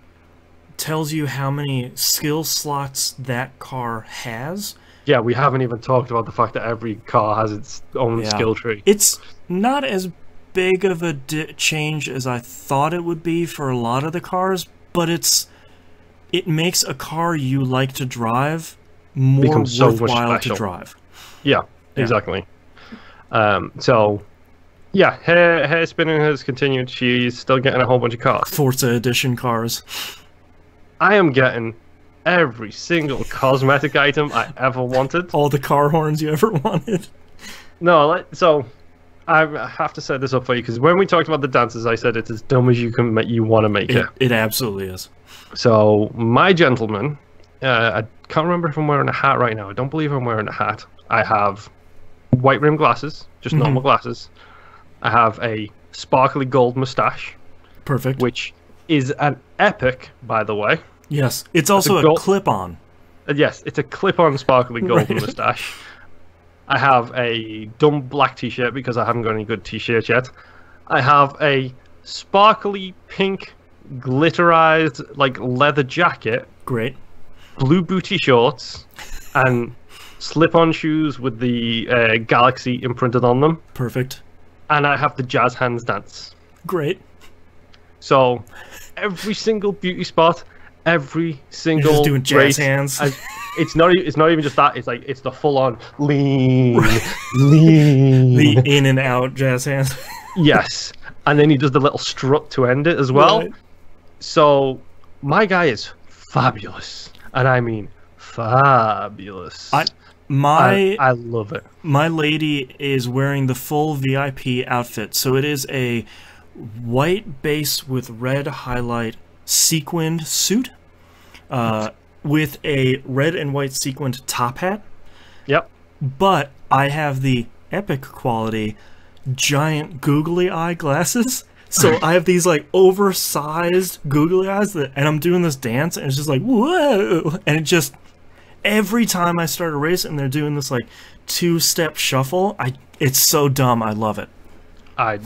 tells you how many skill slots that car has. Yeah, we haven't even talked about the fact that every car has its own skill tree. It's not as big of a change as I thought it would be for a lot of the cars, but it makes a car you like to drive more worthwhile to drive. Yeah, exactly. So, yeah, her spinning has continued. She's still getting a whole bunch of cars. Forza Edition cars. I am getting every single cosmetic item I ever wanted. All the car horns you ever wanted. No, so I have to set this up for you, because when we talked about the dances, I said it's as dumb as you want to make it. It absolutely is. So my gentleman, I can't remember if I'm wearing a hat right now. I don't believe I'm wearing a hat. I have white rim glasses, just normal glasses. I have a sparkly gold mustache. Perfect. Which is an epic, by the way. Yes, it's also a clip-on. Yes, it's a clip-on sparkly gold mustache. I have a dumb black t-shirt because I haven't got any good t-shirts yet. I have a sparkly pink glitterized like leather jacket. Great. Blue booty shorts and slip-on shoes with the Galaxy imprinted on them. Perfect. And I have the jazz hands dance. Great. So every single beauty spot, Every single You're just doing jazz race, hands. it's not even just that. It's like it's the full on lean, lean, The in and out jazz hands. yes, and then he does the little strut to end it as well. Right. So my guy is fabulous, and I mean fabulous. I love it. My lady is wearing the full VIP outfit, so it is a white base with red highlight sequined suit, with a red and white sequined top hat. Yep. But I have the epic quality giant googly eye glasses. So I have these like oversized googly eyes and I'm doing this dance and it's just like whoa, and it just every time I start a race and they're doing this like two-step shuffle, it's so dumb. I love it. I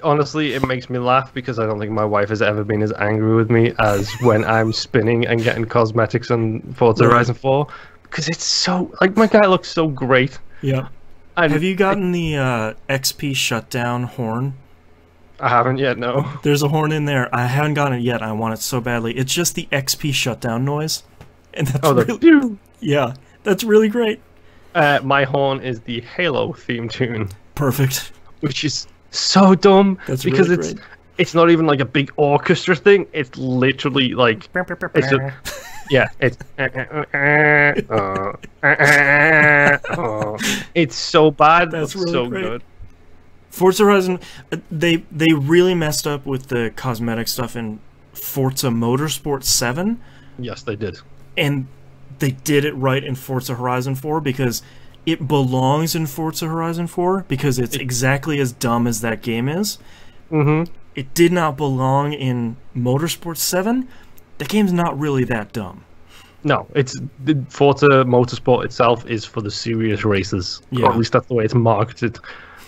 honestly, it makes me laugh because I don't think my wife has ever been as angry with me as when I'm spinning and getting cosmetics on Forza Horizon 4, because it's so like my guy looks so great. Yeah. Have you gotten the XP shutdown horn? I haven't yet. No. There's a horn in there. I haven't gotten it yet. I want it so badly. It's just the XP shutdown noise, and that's really, yeah, that's really great. My horn is the Halo theme tune. Perfect. Which is so dumb because really it's not even like a big orchestra thing. It's literally like it's so bad. That's really so great. Good. Forza Horizon, they really messed up with the cosmetic stuff in Forza Motorsport 7. Yes, they did. And they did it right in Forza Horizon 4 because it belongs in Forza Horizon 4 because it's exactly as dumb as that game is. Mm-hmm. It did not belong in Motorsport 7. The game's not really that dumb. No, it's the Forza Motorsport itself is for the serious races. Yeah. Or at least that's the way it's marketed.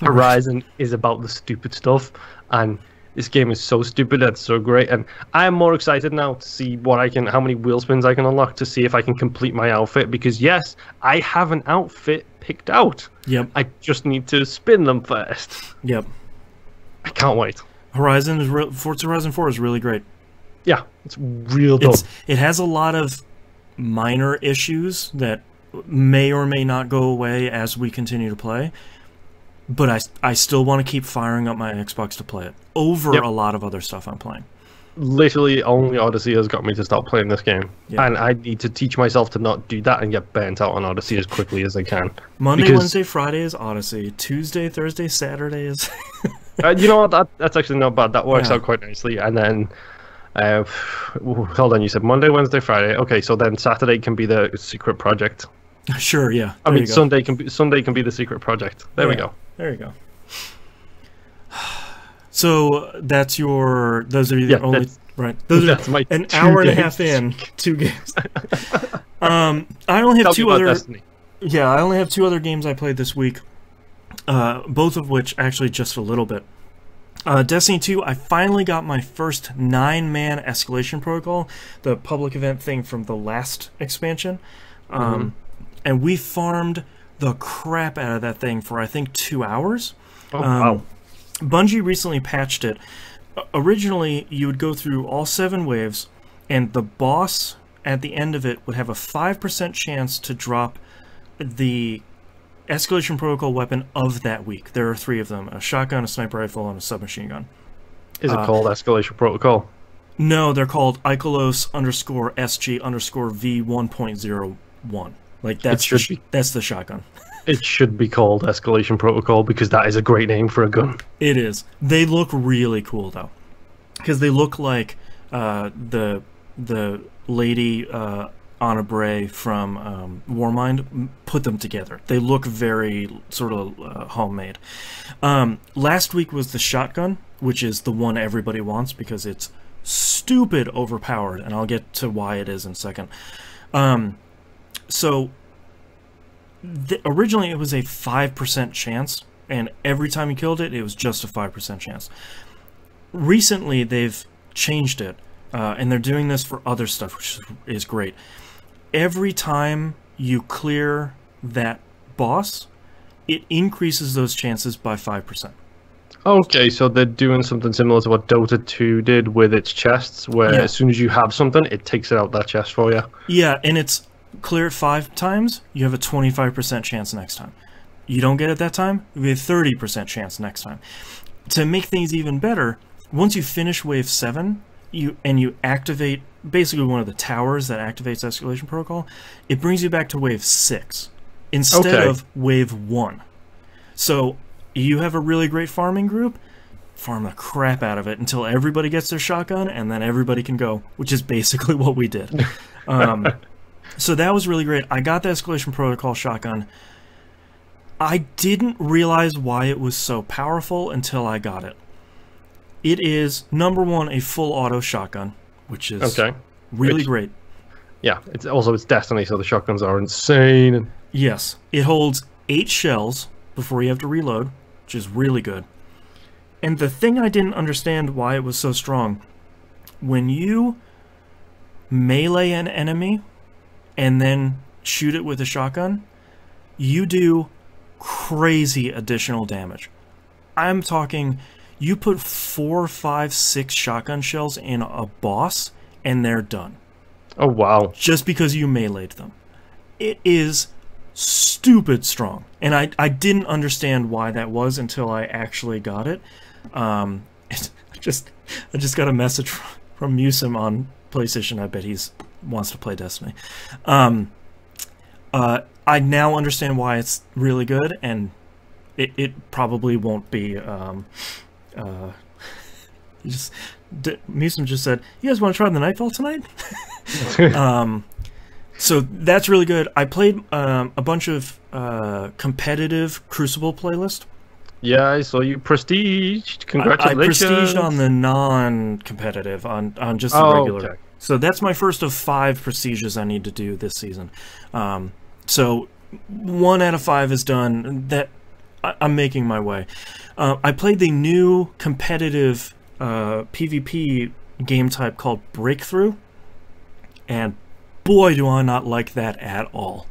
Horizon is about the stupid stuff, and this game is so stupid and so great. And I'm more excited now to see how many wheel spins I can unlock to see if I can complete my outfit. Because yes, I have an outfit picked out. Yep. I just need to spin them first. Yep. I can't wait. Forza Horizon 4 is really great. Yeah, it's real dumb. It has a lot of minor issues that may or may not go away as we continue to play. But I still want to keep firing up my Xbox to play it over a lot of other stuff I'm playing. Literally, only Odyssey has got me to stop playing this game. Yeah. And I need to teach myself to not do that and get burnt out on Odyssey as quickly as I can. Monday, Wednesday, Friday is Odyssey. Tuesday, Thursday, Saturday is... you know what? That's actually not bad. That works out quite nicely. And then... hold on, you said Monday, Wednesday, Friday. Okay, so then Saturday can be the secret project. Sure, yeah. I mean, Sunday can be the secret project. There we go. There you go. So that's those are the only right. Those are my an hour and a half in 2 games. I only have two other. Destiny. Yeah, I only have 2 other games I played this week. Both of which actually just a little bit. Destiny 2, I finally got my first 9-man escalation protocol, the public event thing from the last expansion. And we farmed the crap out of that thing for, I think, 2 hours. Oh, wow. Bungie recently patched it. Originally, you would go through all 7 waves, and the boss at the end of it would have a 5% chance to drop the escalation protocol weapon of that week. There are 3 of them: a shotgun, a sniper rifle, and a submachine gun. Is it called escalation protocol? No, they're called Ikelos_SG_V 1.01. Like that's the shotgun. It should be called escalation protocol because that is a great name for a gun. It is. They look really cool though, because they look like the lady Anna Bray from Warmind put them together. They look very sort of homemade. Last week was the shotgun, which is the one everybody wants because it's stupid overpowered, and I'll get to why it is in a second. So originally it was a 5% chance, and every time you killed it, it was just a 5% chance. Recently, they've changed it, and they're doing this for other stuff, which is great. Every time you clear that boss, it increases those chances by 5%. Okay, so they're doing something similar to what Dota 2 did with its chests, where as soon as you have something, it takes it out that chest for you. Yeah, and it's clear it 5 times, you have a 25% chance next time. You don't get it that time, you have a 30% chance next time. To make things even better, once you finish Wave 7, you activate basically one of the towers that activates Escalation Protocol, it brings you back to Wave 6 instead of Wave 1. So you have a really great farming group, farm the crap out of it until everybody gets their shotgun, and then everybody can go, which is basically what we did. So that was really great. I got the Escalation Protocol shotgun. I didn't realize why it was so powerful until I got it. It is, number one, a full auto shotgun, which is really great. Yeah, it's Destiny, so the shotguns are insane. Yes, it holds 8 shells before you have to reload, which is really good. And the thing I didn't understand why it was so strong, when you melee an enemy and then shoot it with a shotgun, you do crazy additional damage. I'm talking, you put 4, 5, 6 shotgun shells in a boss and they're done. Oh wow. Just because you meleeed them. It is stupid strong. And I didn't understand why that was until I actually got it. I just got a message from Musim on PlayStation. I bet he's wants to play Destiny. I now understand why it's really good, and it probably won't be. Musim just said, "You guys want to try the Nightfall tonight?" So that's really good. I played a bunch of competitive Crucible playlist. Yeah, I saw you prestiged. Congratulations. I prestiged on the non-competitive, on just the regular. Okay. So that's my first of 5 prestiges I need to do this season. So 1 out of 5 is done. That I'm making my way. I played the new competitive PvP game type called Breakthrough, and boy, do I not like that at all.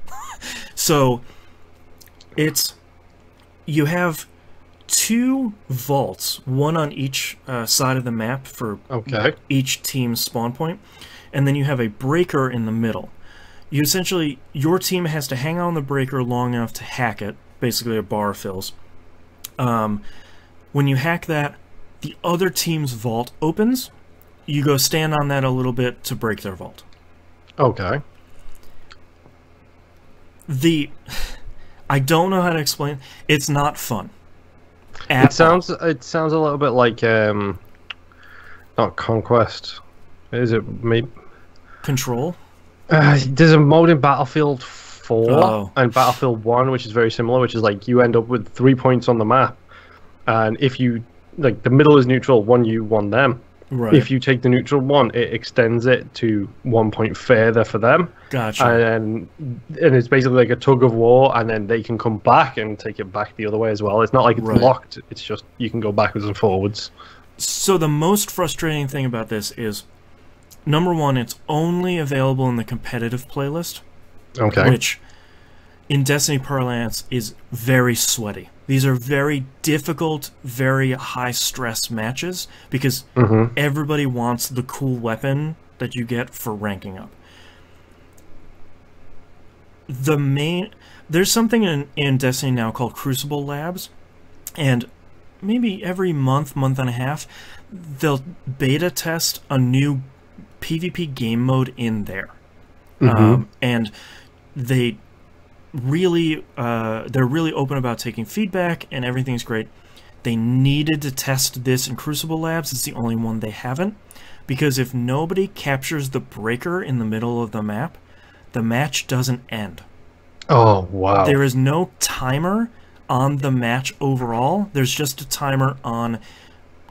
So you have 2 vaults, one on each side of the map for each team's spawn point, and then you have a breaker in the middle. You essentially, your team has to hang on the breaker long enough to hack it, basically a bar fills. When you hack that, the other team's vault opens. You go stand on that a little bit to break their vault. Okay. I don't know how to explain. It's not fun. It sounds a little bit like not Conquest. Is it maybe Control? There's a mode in Battlefield 4 and Battlefield 1 which is very similar, which is like you end up with 3 points on the map, and if you like the middle is neutral, 1 you, 1 them. Right. If you take the neutral one, it extends it to 1 point further for them. Gotcha. And it's basically like a tug of war, and then they can come back and take it back the other way as well. It's not like it's locked. It's just you can go backwards and forwards. So the most frustrating thing about this is, number one, it's only available in the competitive playlist. Okay. Which, in Destiny parlance, is very sweaty. These are very difficult, very high-stress matches, because everybody wants the cool weapon that you get for ranking up. There's something in Destiny now called Crucible Labs, and maybe every month and a half, they'll beta test a new PvP game mode in there. And they're really open about taking feedback, and everything's great. They needed to test this in Crucible Labs. It's the only one they haven't, because if nobody captures the breaker in the middle of the map, the match doesn't end. Oh, wow. There is no timer on the match overall. There's just a timer on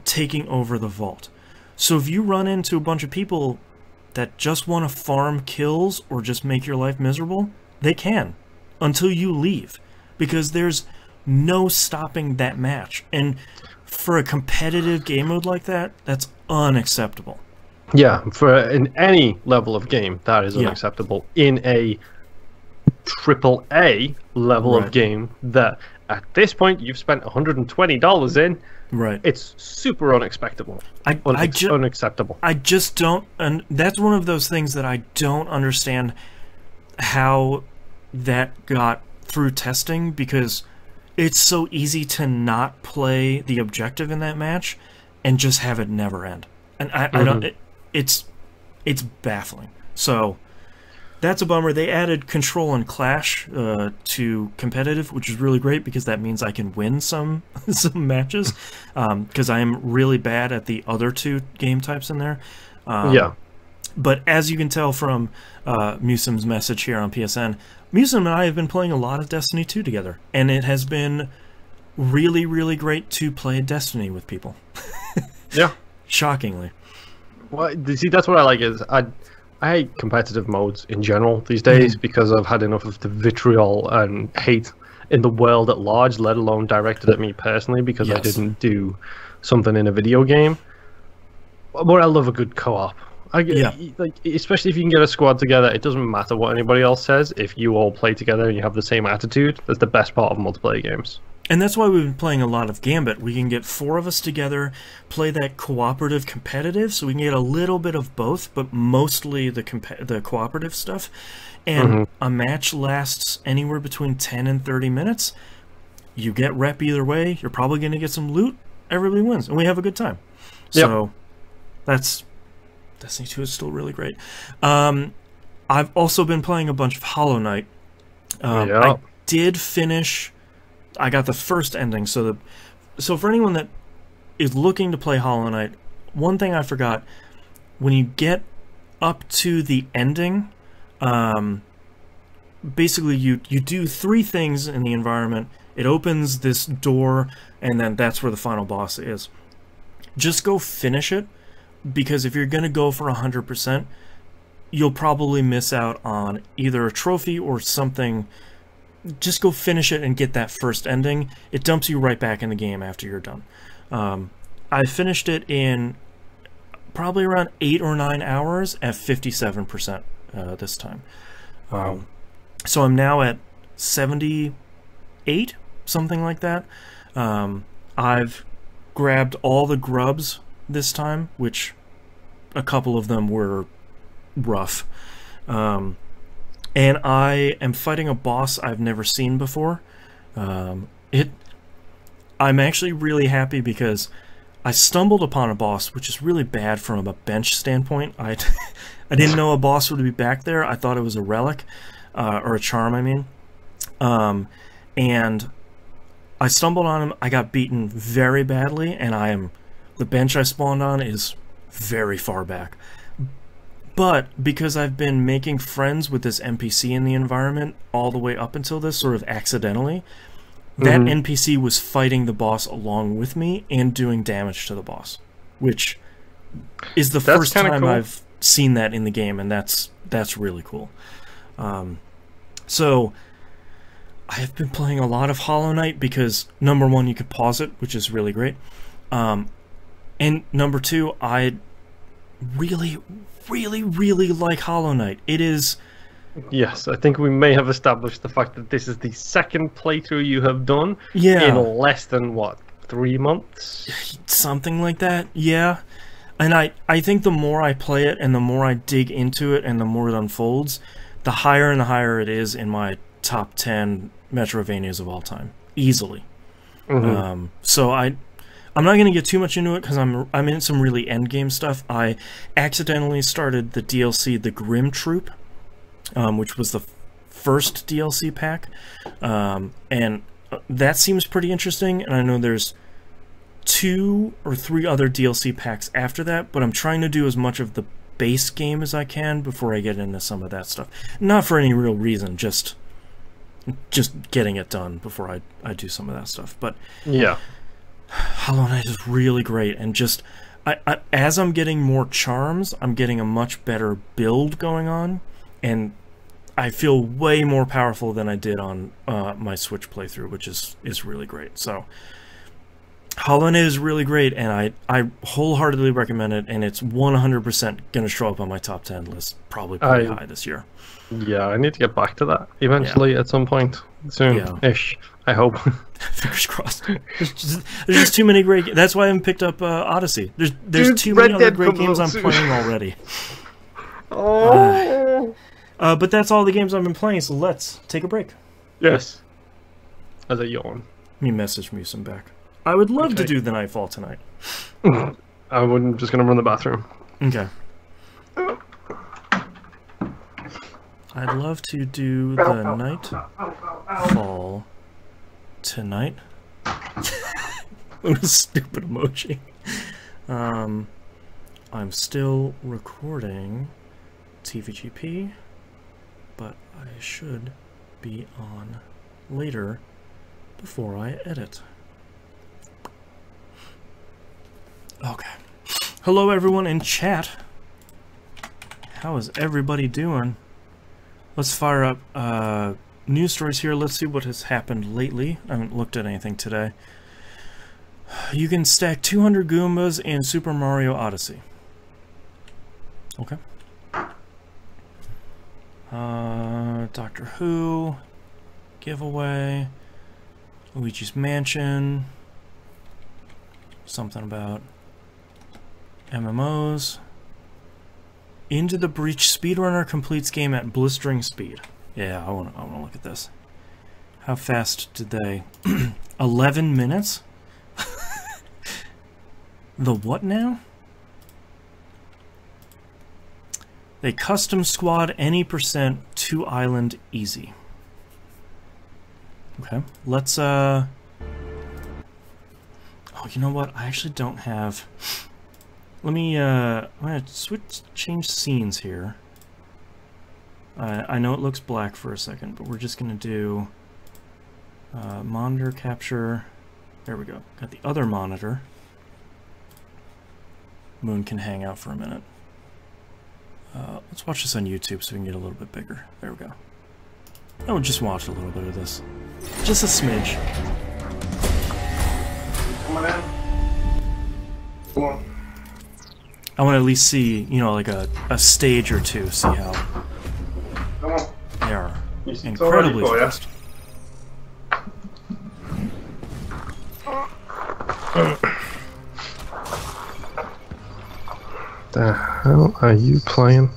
taking over the vault. So if you run into a bunch of people that just want to farm kills or just make your life miserable, they can, until you leave, because there's no stopping that match. And for a competitive game mode like that, that's unacceptable. Yeah, in any level of game, that is unacceptable. In a AAA level of game that at this point you've spent $120 in, Right. It's super unexpectable. Unacceptable. I just don't, and that's one of those things that I don't understand how that got through testing, because it's so easy to not play the objective in that match and just have it never end. And I don't. It's baffling. So that's a bummer. They added control and clash to competitive, which is really great because that means I can win some matches. Because I am really bad at the other two game types in there. Yeah. But as you can tell from Musim's message here on PSN, Musim and I have been playing a lot of Destiny 2 together, and it has been really, really great to play Destiny with people. Yeah. Shockingly. Well, see, that's what I like is I hate competitive modes in general these days because I've had enough of the vitriol and hate in the world at large, let alone directed at me personally because I didn't do something in a video game. But I love a good co-op. Like, especially if you can get a squad together, it doesn't matter what anybody else says. If you all play together and you have the same attitude, that's the best part of multiplayer games. And that's why we've been playing a lot of Gambit. We can get 4 of us together, play that cooperative competitive, so we can get a little bit of both, but mostly the cooperative stuff. And a match lasts anywhere between 10 and 30 minutes. You get rep either way. You're probably going to get some loot. Everybody wins, and we have a good time. So that's... Destiny 2 is still really great. I've also been playing a bunch of Hollow Knight. I did finish... I got the first ending, so for anyone that is looking to play Hollow Knight, one thing I forgot, when you get up to the ending, basically you do 3 things in the environment. It opens this door, and then that's where the final boss is. Just go finish it, because if you're going to go for 100%, you'll probably miss out on either a trophy or something. Just go finish it and get that first ending. It dumps you right back in the game after you're done. I finished it in probably around 8 or 9 hours at 57% this time. So I'm now at 78, something like that. I've grabbed all the grubs this time, which a couple of them were rough. And I am fighting a boss I've never seen before. I'm actually really happy because I stumbled upon a boss, which is really bad from a bench standpoint. I didn't know a boss would be back there. I thought it was a relic, or a charm, I mean. And I stumbled on him. I got beaten very badly, and the bench I spawned on is very far back. But because I've been making friends with this NPC in the environment all the way up until this, sort of accidentally, that NPC was fighting the boss along with me and doing damage to the boss, which is the first time I've seen that in the game, and that's really cool. So I have been playing a lot of Hollow Knight because, number one, you could pause it, which is really great. And number two, I really, really, really like Hollow Knight. It is... Yes, I think we may have established the fact that this is the second playthrough you have done in less than, what, 3 months? Something like that, yeah. And I think the more I play it and the more I dig into it and the more it unfolds, the higher and higher it is in my top 10 Metroidvanias of all time. Easily. So I'm not going to get too much into it because I'm in some really endgame stuff. I accidentally started the DLC, The Grim Troop, which was the first DLC pack, and that seems pretty interesting, and I know there's 2 or 3 other DLC packs after that, but I'm trying to do as much of the base game as I can before I get into some of that stuff. Not for any real reason, just getting it done before I do some of that stuff. But yeah, Hollow Knight is really great, and just as I'm getting more charms, I'm getting a much better build going on, and I feel way more powerful than I did on my Switch playthrough, which is really great. So Hollow Knight is really great, and I wholeheartedly recommend it, and it's 100% going to show up on my top 10 list, probably pretty high this year. Yeah, I need to get back to that eventually at some point soon-ish. I hope. Fingers crossed. There's just too many great. That's why I haven't picked up Odyssey. There's too many other great games I'm playing already. Oh. But that's all the games I've been playing. So let's take a break. Yes. As a yawn. Let me message Musim back. I would love to do the Nightfall tonight. I'm just gonna run the bathroom. Okay. I'd love to do the Nightfall tonight. What a stupid emoji. I'm still recording TVGP, but I should be on later before I edit. Okay. Hello everyone in chat. How is everybody doing? Let's fire up news stories here. Let's see what has happened lately. I haven't looked at anything today. You can stack 200 Goombas in Super Mario Odyssey. Okay. Doctor Who giveaway. Luigi's Mansion. Something about MMOs. Into the Breach speedrunner completes game at blistering speed. Yeah, I want to look at this. How fast did they? 11 minutes? The what now? They custom squad any percent 2 island easy. Okay, let's oh, you know what? I actually don't have. Let me I'm gonna change scenes here. I know it looks black for a second, but we're just gonna do monitor capture. There we go. Got the other monitor. Moon can hang out for a minute. Let's watch this on YouTube so we can get a little bit bigger. There we go. I would just watch a little bit of this. Just a smidge. Come on in. Come on. I want to at least see, you know, like a stage or two, see how Come on. they are incredibly fast. The hell are you playing?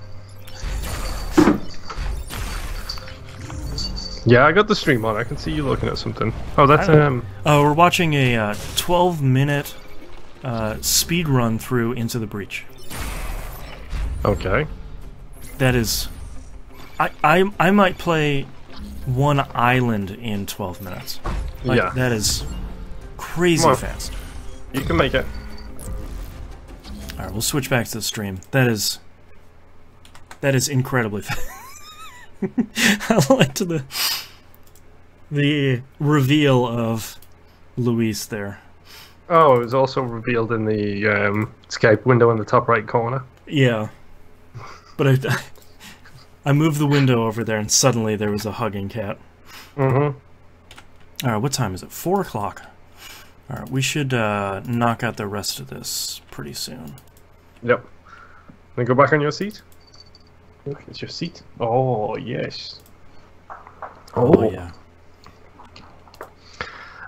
Yeah, I got the stream on. I can see you looking at something. Oh, that's we're watching a 12-minute speed run through Into the Breach. Okay. That is, I might play one island in 12 minutes. Like, yeah. That is crazy fast. You can make it. All right, we'll switch back to the stream. That is incredibly fast. I liked the reveal of Luis there. Oh, it was also revealed in the Skype window in the top right corner. Yeah, but I moved the window over there, and suddenly there was a hugging cat. Mm-hmm. All right, what time is it? 4 o'clock. All right, we should knock out the rest of this pretty soon. Yep. Then go back on your seat. Look, it's your seat. Oh, yes. Oh, yeah.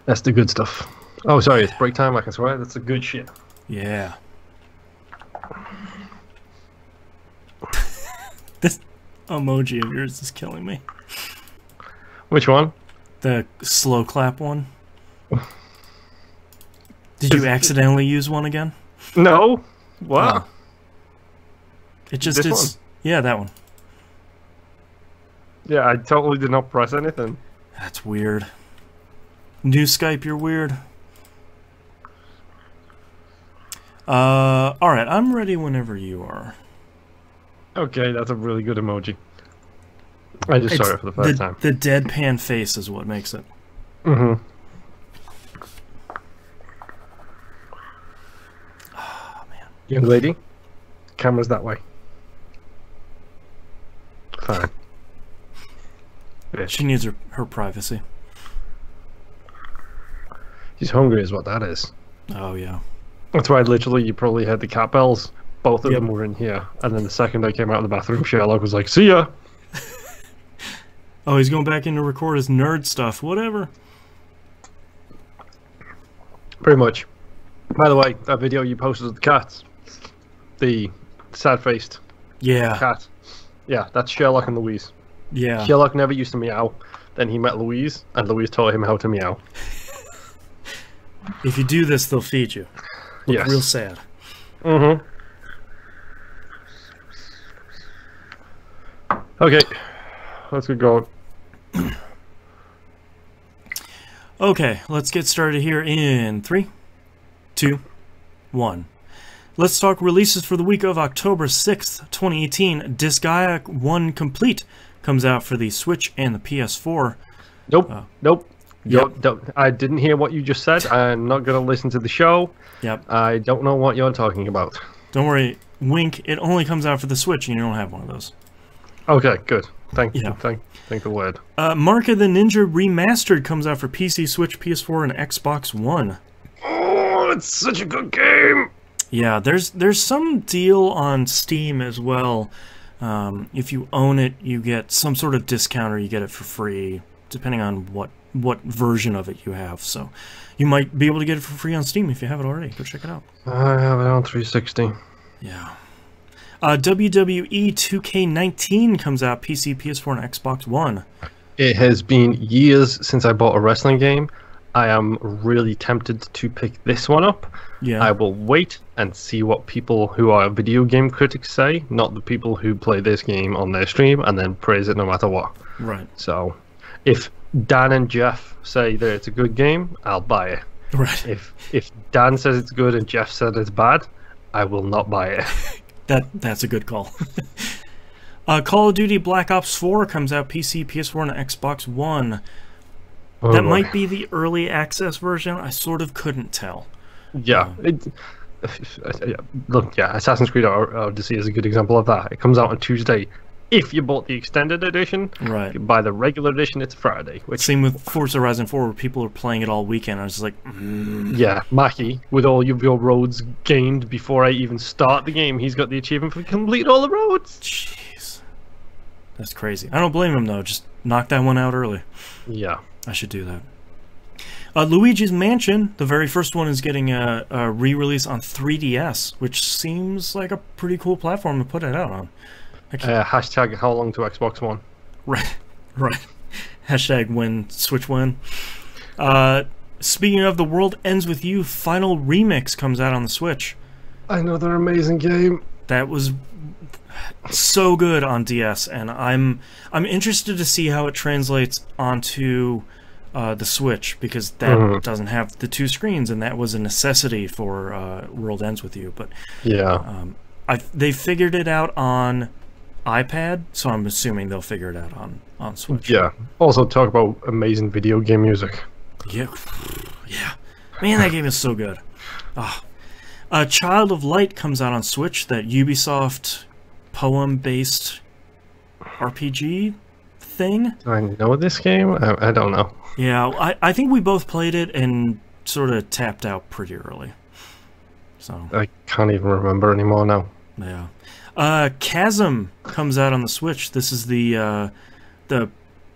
That's the good stuff. Oh, sorry, it's break time, I can swear. That's the good shit. Yeah. This emoji of yours is killing me. Which one? The slow clap one. Did you accidentally use one again? No. What? Oh. It just This is. one? Yeah, that one. Yeah, I totally did not press anything. That's weird. New Skype, you're weird. Alright, I'm ready whenever you are. Okay, that's a really good emoji. I just saw it for the first time. The deadpan face is what makes it. Mm-hmm. Oh, man. Young lady, camera's that way. Fine. Yeah. She needs her privacy. She's hungry is what that is. Oh, yeah. That's why literally you probably heard the cat bells. Both of Yep. them were in here. And then the second I came out of the bathroom, Sherlock was like, see ya! Oh, he's going back in to record his nerd stuff. Whatever. Pretty much. By the way, that video you posted of the cats, the sad-faced cat, yeah, that's Sherlock and Louise. Yeah. Sherlock never used to meow. Then he met Louise, and Louise taught him how to meow. If you do this, they'll feed you. Look Yes. real sad. Mm-hmm. Okay, let's get going. Okay, let's get started here in 3, 2, 1. Let's talk releases for the week of October 6th, 2018. Disgaea 1 Complete comes out for the Switch and the PS4. Nope, nope. Yep. I didn't hear what you just said. I'm not going to listen to the show. Yep. I don't know what you're talking about. Don't worry, wink, it only comes out for the Switch and you don't have one of those. Okay, good. Thank you. Yeah. Thank the word. Mark of the Ninja Remastered comes out for PC, Switch, PS4, and Xbox One. Oh, it's such a good game. Yeah, there's some deal on Steam as well. If you own it, you get some sort of discount or you get it for free, depending on what version of it you have. So you might be able to get it for free on Steam if you have it already. Go check it out. I have it on 360. Yeah. WWE 2K19 comes out PC, PS4, and Xbox One. It has been years since I bought a wrestling game. I am really tempted to pick this one up. Yeah. I will wait and see what people who are video game critics say, not the people who play this game on their stream and then praise it no matter what. Right. So, if Dan and Jeff say that it's a good game, I'll buy it. Right. If Dan says it's good and Jeff said it's bad, I will not buy it. That's a good call. Call of Duty Black Ops 4 comes out PC, PS4, and Xbox One. Oh, that boy. might be the early access version. I sort of couldn't tell. Yeah. Look, yeah, Assassin's Creed Odyssey is a good example of that. It comes out on Tuesday. If you bought the extended edition, Right. if you buy the regular edition, it's Friday. Which, Same with Forza Horizon 4, where people are playing it all weekend. I was just like, yeah, Mackie, with all of your roads gained before I even start the game, he's got the achievement for complete all the roads. jeez. That's crazy. I don't blame him, though. Just knock that one out early. Yeah. I should do that. Luigi's Mansion, the very first one, is getting a re-release on 3DS, which seems like a pretty cool platform to put it out on. Hashtag how long to Xbox One. Right, right. Hashtag when Switch win. Speaking of, The World Ends With You Final Remix comes out on the Switch. Another amazing game. That was so good on DS, and I'm interested to see how it translates onto the Switch, because that doesn't have the two screens, and that was a necessity for World Ends With You. But Yeah. they figured it out on iPad, so I'm assuming they'll figure it out on Switch. Yeah. Also, talk about amazing video game music. Yeah. Man, that game is so good. Child of Light comes out on Switch, that Ubisoft poem-based RPG thing. I know this game? I don't know. Yeah, I think we both played it and sort of tapped out pretty early. So I can't even remember anymore now. yeah. Chasm comes out on the Switch. This is the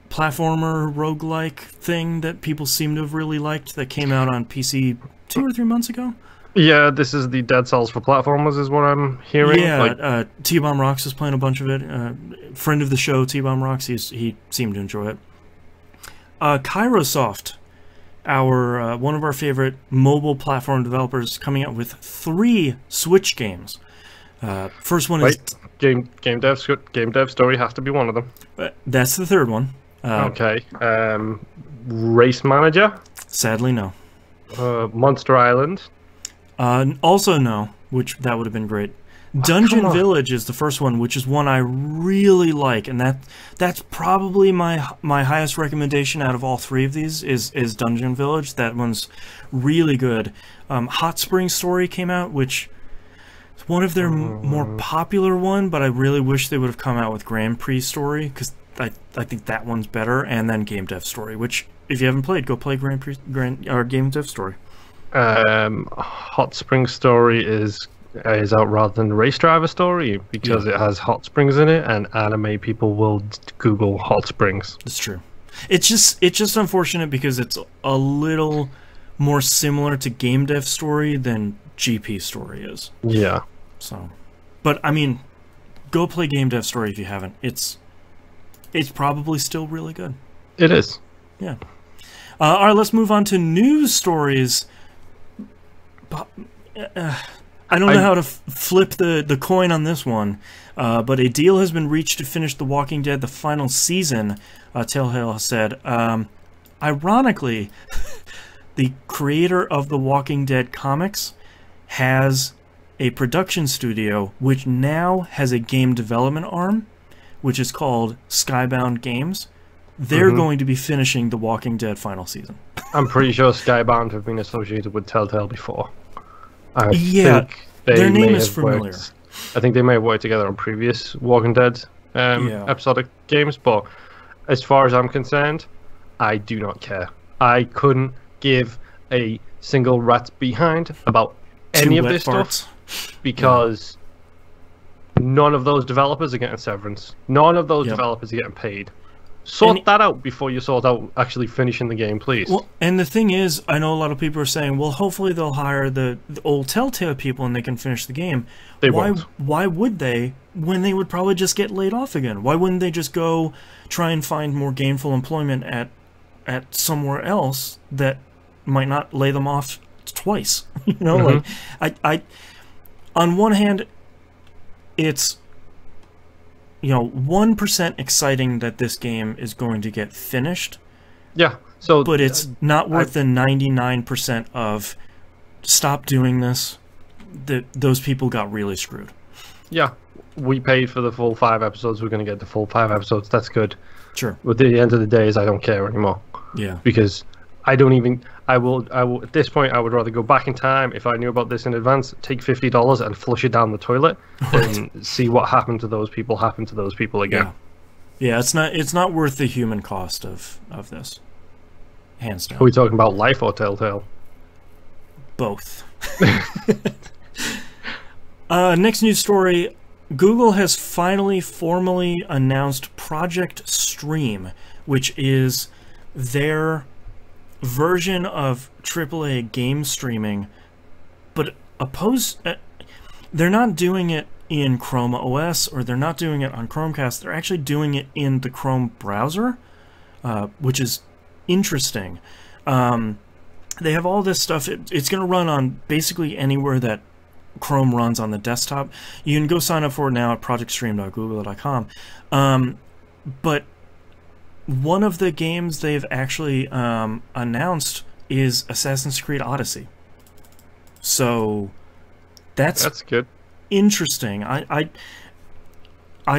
platformer roguelike thing that people seem to have really liked, that came out on PC 2 or 3 months ago. Yeah, this is the Dead Cells for platformers is what I'm hearing. Yeah, T-Bomb Rocks is playing a bunch of it. Friend of the show, T-Bomb Rocks, he seemed to enjoy it. Kairosoft, one of our favorite mobile platform developers, coming out with 3 Switch games. First one is... Game dev story has to be one of them. That's the third one. Okay. Race Manager. Sadly, no. Monster Island. Also no, which that would have been great. Dungeon Village is the first one, which is one I really like, and that's probably my highest recommendation out of all 3 of these is Dungeon Village. That one's really good. Hot Spring Story came out, which is one of their more popular one, but I really wish they would have come out with Grand Prix Story, because I think that one's better, and then Game Dev Story, which if you haven't played, go play Game Dev Story. Hot Spring Story is out rather than Race Driver Story because it has hot springs in it, and anime people will Google hot springs. It's true. It's just unfortunate because it's a little more similar to game dev story than GP story is. Yeah. So, but I mean, go play game dev story if you haven't. It's probably still really good. It is. Yeah. All right, let's move on to news stories. I don't know how to flip the coin on this one, but a deal has been reached to finish The Walking Dead, the final season, Telltale has said. Ironically, the creator of The Walking Dead comics has a production studio which now has a game development arm, which is called Skybound Games. They're going to be finishing The Walking Dead final season. I'm pretty sure Skybound have been associated with Telltale before. I Yeah, think they their name may is have familiar. I think they may have worked together on previous Walking Dead episodic games, but as far as I'm concerned, I do not care. I couldn't give a single rat's behind about any of this stuff because none of those developers are getting severance. None of those developers are getting paid. Sort that out before you sort out actually finishing the game, please. Well, and the thing is, I know a lot of people are saying, well, hopefully they'll hire the old Telltale people and they can finish the game. They won't. Why would they, when they would probably just get laid off again? Why wouldn't they just go try and find more gainful employment at somewhere else that might not lay them off twice? You know, like, I on one hand, it's, you know, 1% exciting that this game is going to get finished. Yeah. So, but it's not worth the 99% of stop doing this. Those people got really screwed. Yeah. We paid for the full 5 episodes. We're going to get the full 5 episodes. That's good. Sure. But the end of the day is I don't care anymore. Yeah. Because I don't even... I will at this point, I would rather go back in time if I knew about this in advance, take $50 and flush it down the toilet and see what happened to those people again. Yeah, it's not worth the human cost of this. Hands down. Are we talking about Life or Telltale? Both. Next news story. Google has finally formally announced Project Stream, which is their version of AAA game streaming, but they're not doing it in Chrome OS, or they're not doing it on Chromecast. They're actually doing it in the Chrome browser, which is interesting. They have all this stuff. It's going to run on basically anywhere that Chrome runs on the desktop. You can go sign up for it now at projectstream.google.com. But one of the games they've actually announced is Assassin's Creed Odyssey. So that's good. Interesting. I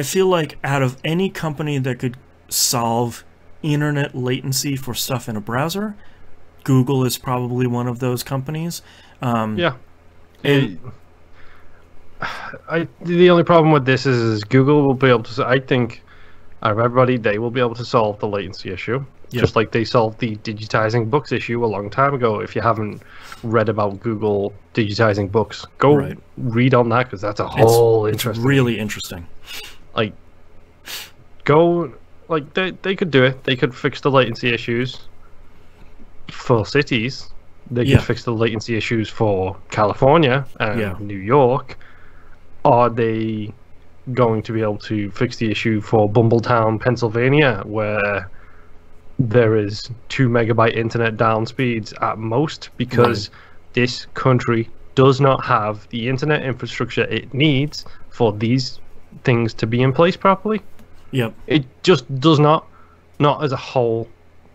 feel like out of any company that could solve internet latency for stuff in a browser, Google is probably one of those companies. Yeah. The only problem with this is Google will be able to... I think... Out of everybody, they will be able to solve the latency issue, just like they solved the digitizing books issue a long time ago. If you haven't read about Google digitizing books, go read on that, because that's a whole interesting... It's really interesting. Like, go... Like, they could do it. They could fix the latency issues for cities. They could fix the latency issues for California and New York. Are they going to be able to fix the issue for Bumbletown, Pennsylvania, where there is 2 megabyte internet down speeds at most, because this country does not have the internet infrastructure it needs for these things to be in place properly? Yep. It just does not as a whole.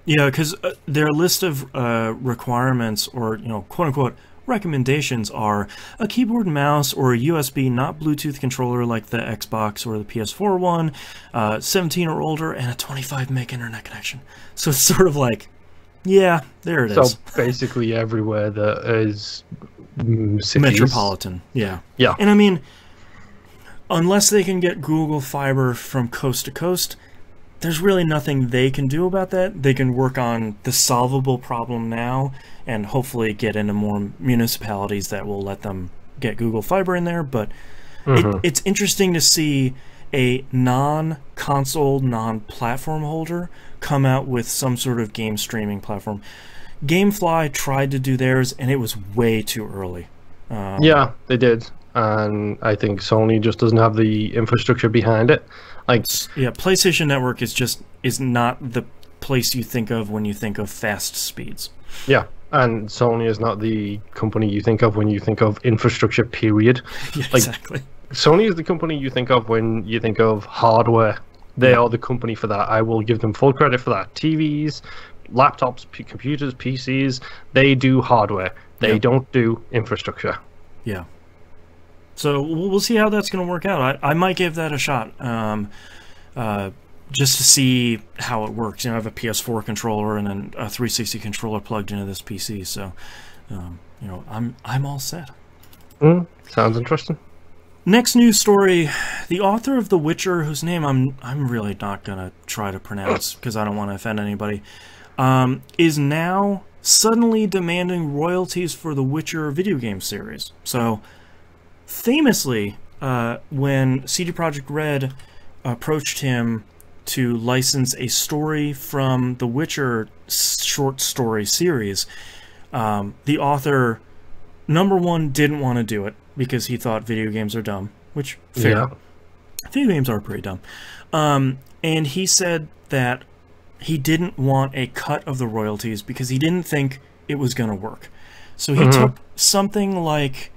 Yeah, because their list of requirements, or, you know, quote-unquote recommendations, are a keyboard and mouse or a USB not Bluetooth controller like the Xbox or the PS4 one, 17 or older, and a 25 meg internet connection. So it's sort of like, yeah, there it is. So basically everywhere that is cities. Metropolitan, yeah. And I mean, unless they can get Google Fiber from coast to coast, there's really nothing they can do about that. They can work on the solvable problem now and hopefully get into more municipalities that will let them get Google Fiber in there. But it's interesting to see a non-console, non-platform holder come out with some sort of game streaming platform. GameFly tried to do theirs, and it was way too early. Yeah, they did. And I think Sony just doesn't have the infrastructure behind it. Like, yeah, PlayStation Network is not the place you think of when you think of fast speeds. Yeah, and Sony is not the company you think of when you think of infrastructure, period. Yeah, like, exactly. Sony is the company you think of when you think of hardware. They are the company for that. I will give them full credit for that. TVs, laptops, computers, PCs, they do hardware. They don't do infrastructure. Yeah. So we'll see how that's going to work out. I might give that a shot, just to see how it works. You know, I have a PS4 controller and then a 360 controller plugged into this PC, so you know, I'm all set. Sounds interesting. Next news story: the author of The Witcher, whose name I'm really not gonna try to pronounce because I don't want to offend anybody, is now suddenly demanding royalties for the Witcher video game series. So, famously, when CD Projekt Red approached him to license a story from the Witcher short story series, the author, number one, didn't want to do it because he thought video games are dumb, which, fair. Yeah. Video games are pretty dumb. And he said that he didn't want a cut of the royalties because he didn't think it was going to work. So he took something like,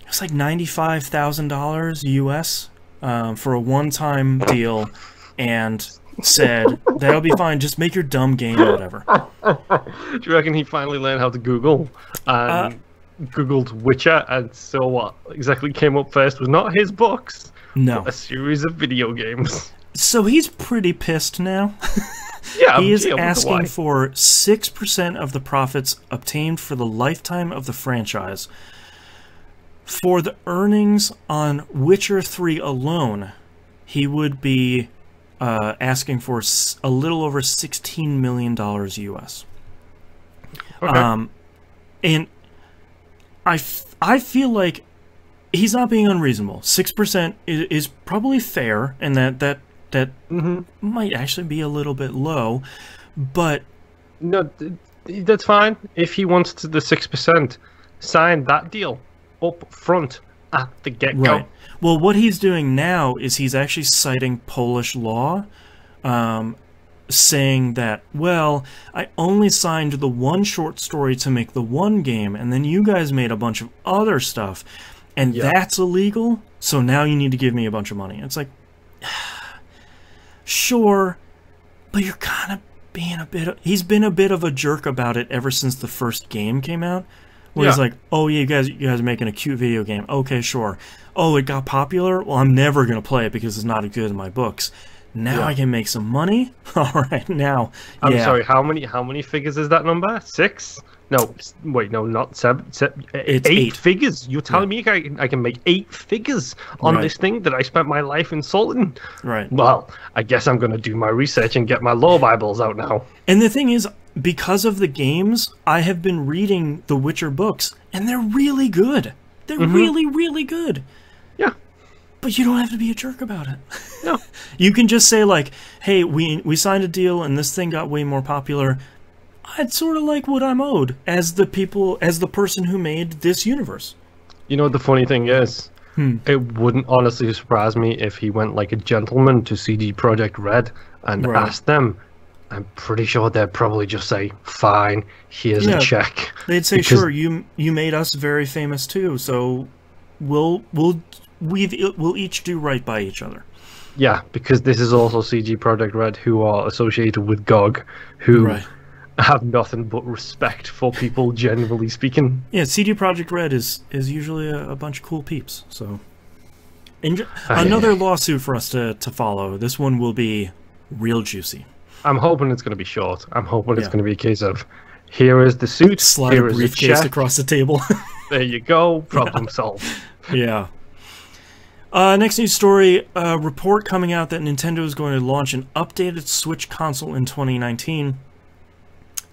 it was like $95,000 US for a one-time deal and said, that'll be fine, just make your dumb game or whatever. Do you reckon he finally learned how to Google and Googled Witcher, and so what exactly came up first was not his books, no, but a series of video games. So he's pretty pissed now. Yeah, he is asking for 6% of the profits obtained for the lifetime of the franchise. For the earnings on Witcher 3 alone, he would be asking for a little over $16 million US. Okay. And I feel like he's not being unreasonable. 6% is probably fair, and that might actually be a little bit low, but no, that's fine. If he wants the 6%, sign that deal up front at the get-go. Right. Well, what he's doing now is he's actually citing Polish law, saying that, well, I only signed the one short story to make the one game, and then you guys made a bunch of other stuff, and that's illegal, so now you need to give me a bunch of money. It's like, sure, but you're kind of being he's been a bit of a jerk about it ever since the first game came out. Where he's like, oh yeah, you guys are making a cute video game. Okay, sure. Oh, it got popular? Well, I'm never going to play it because it's not as good in my books. Now I can make some money? Alright, now. I'm sorry, how many figures is that number? 6? No, wait, no, not 7. It's 8 figures. You're telling me I can make 8 figures on this thing that I spent my life insulting? Right. Well, I guess I'm going to do my research and get my law Bibles out now. And the thing is, because of the games, I have been reading the Witcher books, and they're really good. They're really, really good. Yeah. But you don't have to be a jerk about it. No. You can just say, like, hey, we signed a deal, and this thing got way more popular. I'd sort of like what I'm owed as the person who made this universe. You know what the funny thing is? It wouldn't honestly surprise me if he went like a gentleman to CD Projekt Red and asked them. I'm pretty sure they'd probably just say, fine, here's a check. They'd say, sure, you made us very famous too, so we'll each do right by each other. Yeah, because this is also CG Projekt Red, who are associated with GOG, who have nothing but respect for people, generally speaking. Yeah, CD Projekt Red is usually a bunch of cool peeps. So, another lawsuit for us to follow. This one will be real juicy. I'm hoping it's going to be short. I'm hoping it's going to be a case of, here is the suit, slide here a briefcase across the table. There you go, problem solved. Yeah. Next news story, a report coming out that Nintendo is going to launch an updated Switch console in 2019.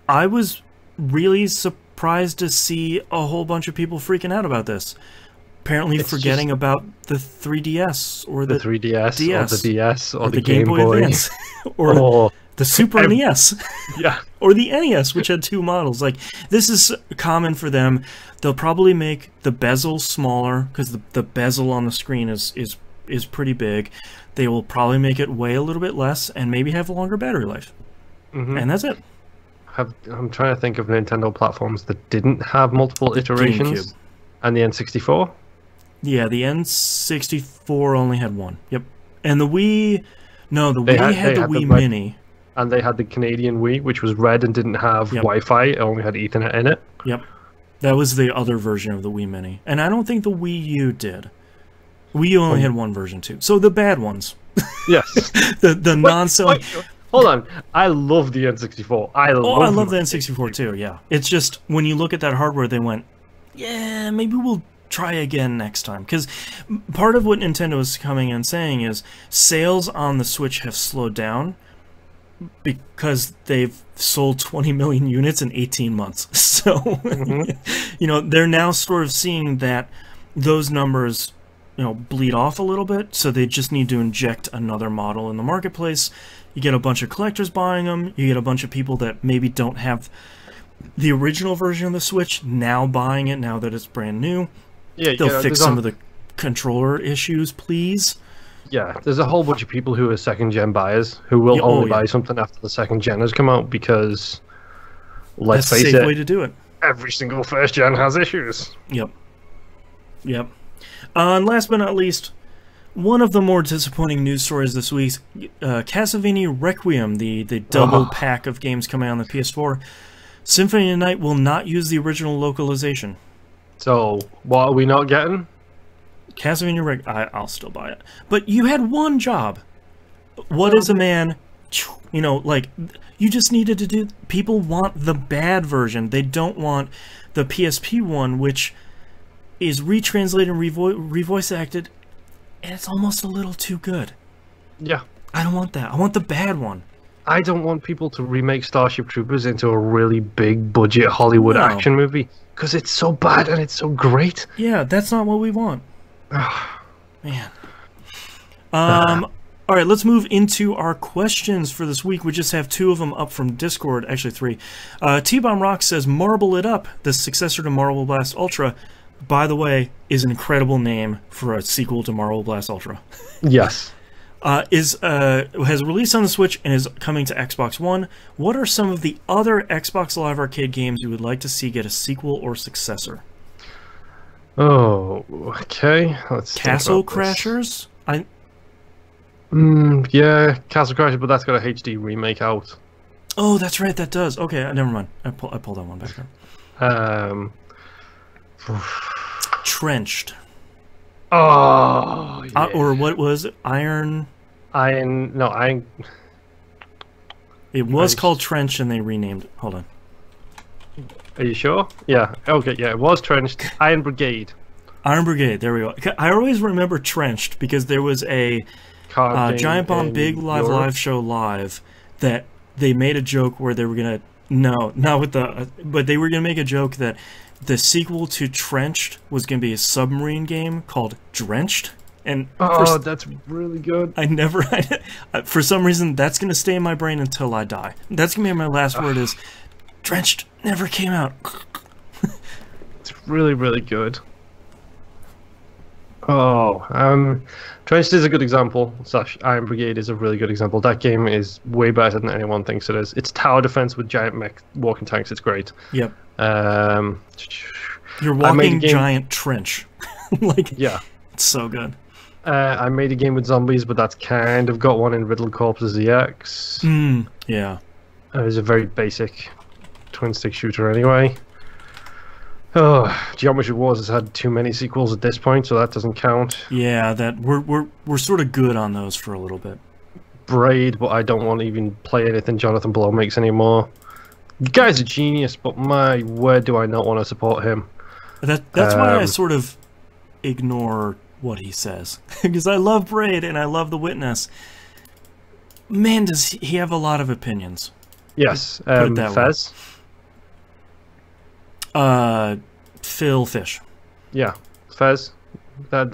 I was really surprised to see a whole bunch of people freaking out about this. Apparently forgetting about the 3DS or the 3DS DS, or the DS or the Game Boy Advance or The Super NES. Yeah. Or the NES, which had 2 models. Like, this is common for them. They'll probably make the bezel smaller, because the bezel on the screen is pretty big. They will probably make it weigh a little bit less, and maybe have a longer battery life. And that's it. I'm trying to think of Nintendo platforms that didn't have multiple iterations. GameCube. And the N64? Yeah, the N64 only had 1. Yep. And the Wii... No, the Wii had the Wii Mini. And they had the Canadian Wii, which was red and didn't have Wi-Fi. It only had Ethernet in it. Yep. That was the other version of the Wii Mini. And I don't think the Wii U did. Wii U only had 1 version, too. So the bad ones. Yes. the non-selling... Hold on. I love the N64. I love the N64, too, yeah. It's just, when you look at that hardware, they went, yeah, maybe we'll try again next time. Because part of what Nintendo is coming and saying is sales on the Switch have slowed down because they've sold 20 million units in 18 months. So, you know, they're now sort of seeing that those numbers, you know, bleed off a little bit, so they just need to inject another model in the marketplace. You get a bunch of collectors buying them, you get a bunch of people that maybe don't have the original version of the Switch now buying it now that it's brand new. Yeah, they'll fix some of the controller issues, please. Yeah, there's a whole bunch of people who are second-gen buyers who will only buy something after the second gen has come out because, let's face it, that's a safe way to do it. Every single first gen has issues. Yep. And last but not least, one of the more disappointing news stories this week, Castlevania Requiem, the double pack of games coming out on the PS4. Symphony of the Night will not use the original localization. So, what are we not getting? Castlevania Requiem, I'll still buy it. But you had one job. What is a man... You know, like, you just needed to do... People want the bad version. They don't want the PSP one, which is retranslated and revoice acted, and it's almost a little too good. Yeah. I don't want that. I want the bad one. I don't want people to remake Starship Troopers into a really big budget Hollywood action movie, because it's so bad and it's so great. Yeah, that's not what we want. Man. Alright, let's move into our questions for this week. We just have 2 of them up from Discord, actually 3. T-Bomb Rock says, Marble It Up, the successor to Marble Blast Ultra, by the way, is an incredible name for a sequel to Marble Blast Ultra. Yes. Has released on the Switch and is coming to Xbox One. What are some of the other Xbox Live Arcade games you would like to see get a sequel or successor? Oh, okay. Let's Castle Crashers? Yeah, Castle Crashers, but that's got a HD remake out. Oh, that's right, that does. Okay, never mind. I pulled that one back up. Trenched. Oh, yeah. Or what was it? Iron... It was called Trench and they renamed it. Hold on. Are you sure? Yeah. Okay, yeah, it was Trenched. Iron Brigade. Iron Brigade, there we go. I always remember Trenched because there was a Giant Bomb Big Live Show Live that they made a joke where they were going to... No, not with the... but they were going to make a joke that the sequel to Trenched was going to be a submarine game called Drenched. And that's really good. For some reason, that's going to stay in my brain until I die. That's going to be my last word is, Drenched never came out. It's really, really good. Trenched is a good example. Iron Brigade is a really good example. That game is way better than anyone thinks it is. It's tower defense with giant mech walking tanks. It's great. Yep. You're walking giant trench. Yeah. It's so good. I made a game with zombies, but that's kind of got one in Riddle Corps ZX. Yeah. It was a very basic twin-stick shooter anyway. Geometry Wars has had too many sequels at this point, so that doesn't count. Yeah, that we're sort of good on those for a little bit. Braid, but I don't want to even play anything Jonathan Blow makes anymore. The guy's a genius, but my word, do I not want to support him. That's why I sort of ignore what he says. Because I love Braid and I love The Witness. Man, does he have a lot of opinions. Yes. Fez? Phil Fish. Yeah. Fez. That's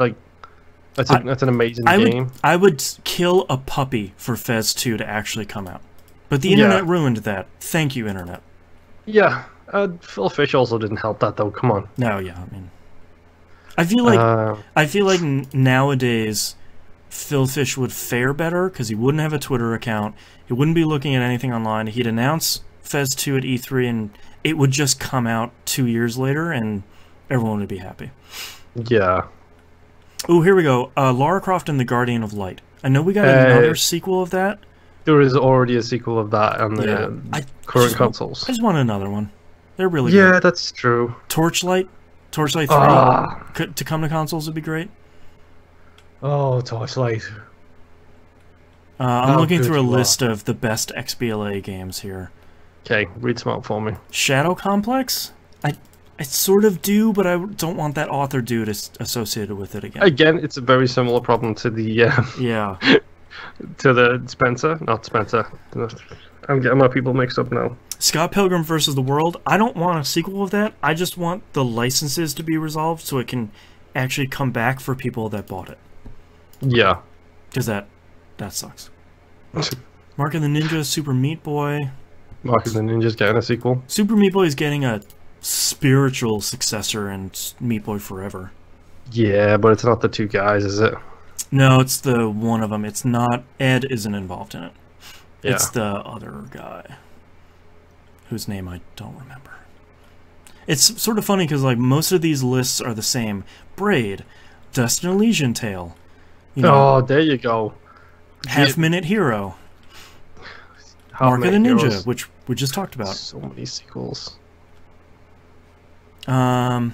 an amazing game. I would kill a puppy for Fez 2 to actually come out. But the internet ruined that. Thank you, internet. Yeah. Phil Fish also didn't help that, though. Come on. No, yeah, I mean... I feel like nowadays Phil Fish would fare better because he wouldn't have a Twitter account. He wouldn't be looking at anything online. He'd announce Fez 2 at E3 and it would just come out 2 years later and everyone would be happy. Yeah. Oh, here we go. Lara Croft and the Guardian of Light. I know we got another sequel of that. There is already a sequel of that on the current consoles. I just want another one. They're really good. Yeah, that's true. Torchlight 3 to come to consoles would be great. Oh, Torchlight. I'm looking through a list of the best XBLA games here. Okay, read some out for me. Shadow Complex? I sort of do, but I don't want that author dude associated with it again. Again, it's a very similar problem to the yeah, to the Spencer, not Spencer. I'm getting my people mixed up now. Scott Pilgrim vs. the World. I don't want a sequel of that. I just want the licenses to be resolved so it can actually come back for people that bought it. Yeah, because that sucks. Mark of the Ninja, Super Meat Boy. Mark of the Ninja's getting a sequel. Super Meat Boy is getting a spiritual successor in Meat Boy Forever. Yeah, but it's not the two guys, is it? No, it's the one of them. It's not... Ed isn't involved in it. Yeah. It's the other guy. Whose name I don't remember. It's sort of funny because like most of these lists are the same. Braid, Dustin Elysian Tale. You know, oh, there you go. Half Minute Hero. Mark of the Ninja, which we just talked about. So many sequels. I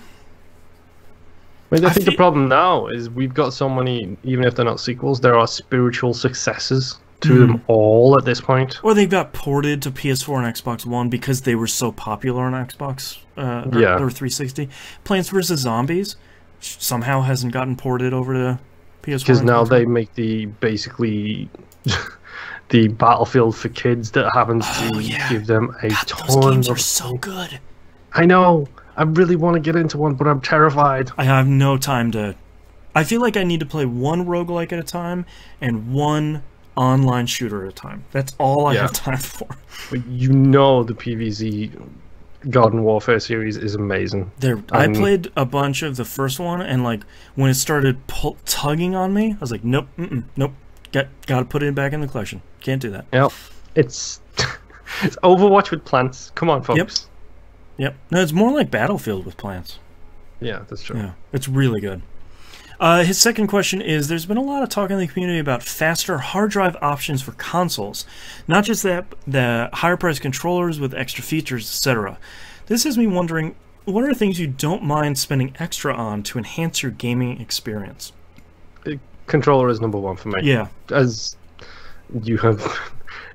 think the problem now is we've got so many, even if they're not sequels, there are spiritual successors to them all at this point. Or they got ported to PS4 and Xbox One because they were so popular on Xbox or 360. Plants vs. Zombies somehow hasn't gotten ported over to PS4. Because now they make basically the Battlefield for kids that happens to give them a ton those games are so good. I know. I really want to get into one, but I'm terrified. I have no time to... I feel like I need to play one roguelike at a time and one online shooter at a time. That's all I have time for. But you know the PvZ Garden Warfare series is amazing. I played a bunch of the first one, and like when it started tugging on me, I was like, nope, nope. Gotta put it back in the collection. Can't do that. Yep. It's Overwatch with plants. Come on, folks. Yep. No, it's more like Battlefield with plants. Yeah, that's true. Yeah, it's really good. His second question is, there's been a lot of talk in the community about faster hard drive options for consoles. Not just that, the higher priced controllers with extra features, etc. This has me wondering, what are things you don't mind spending extra on to enhance your gaming experience? Controller is number one for me. Yeah. As you have...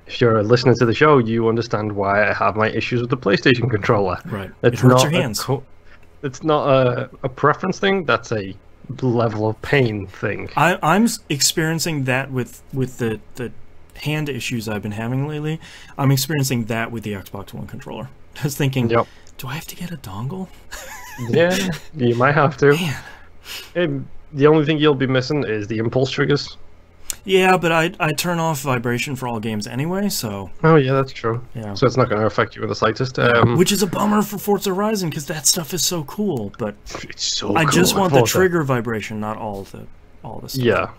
If you're listening to the show, you understand why I have my issues with the PlayStation controller. Right. It's it hurts your hands. It's not a preference thing. That's a level of pain thing. I'm experiencing that with the hand issues I've been having lately. I'm experiencing that with the Xbox One controller. I was thinking, do I have to get a dongle? Yeah, you might have to. Man. The only thing you'll be missing is the impulse triggers. Yeah, but I turn off vibration for all games anyway, so... Oh, yeah, that's true. Yeah. So it's not going to affect you in the slightest. Which is a bummer for Forza Horizon, because that stuff is so cool, but... It's so I cool just want the trigger vibration, not all the stuff. Yeah.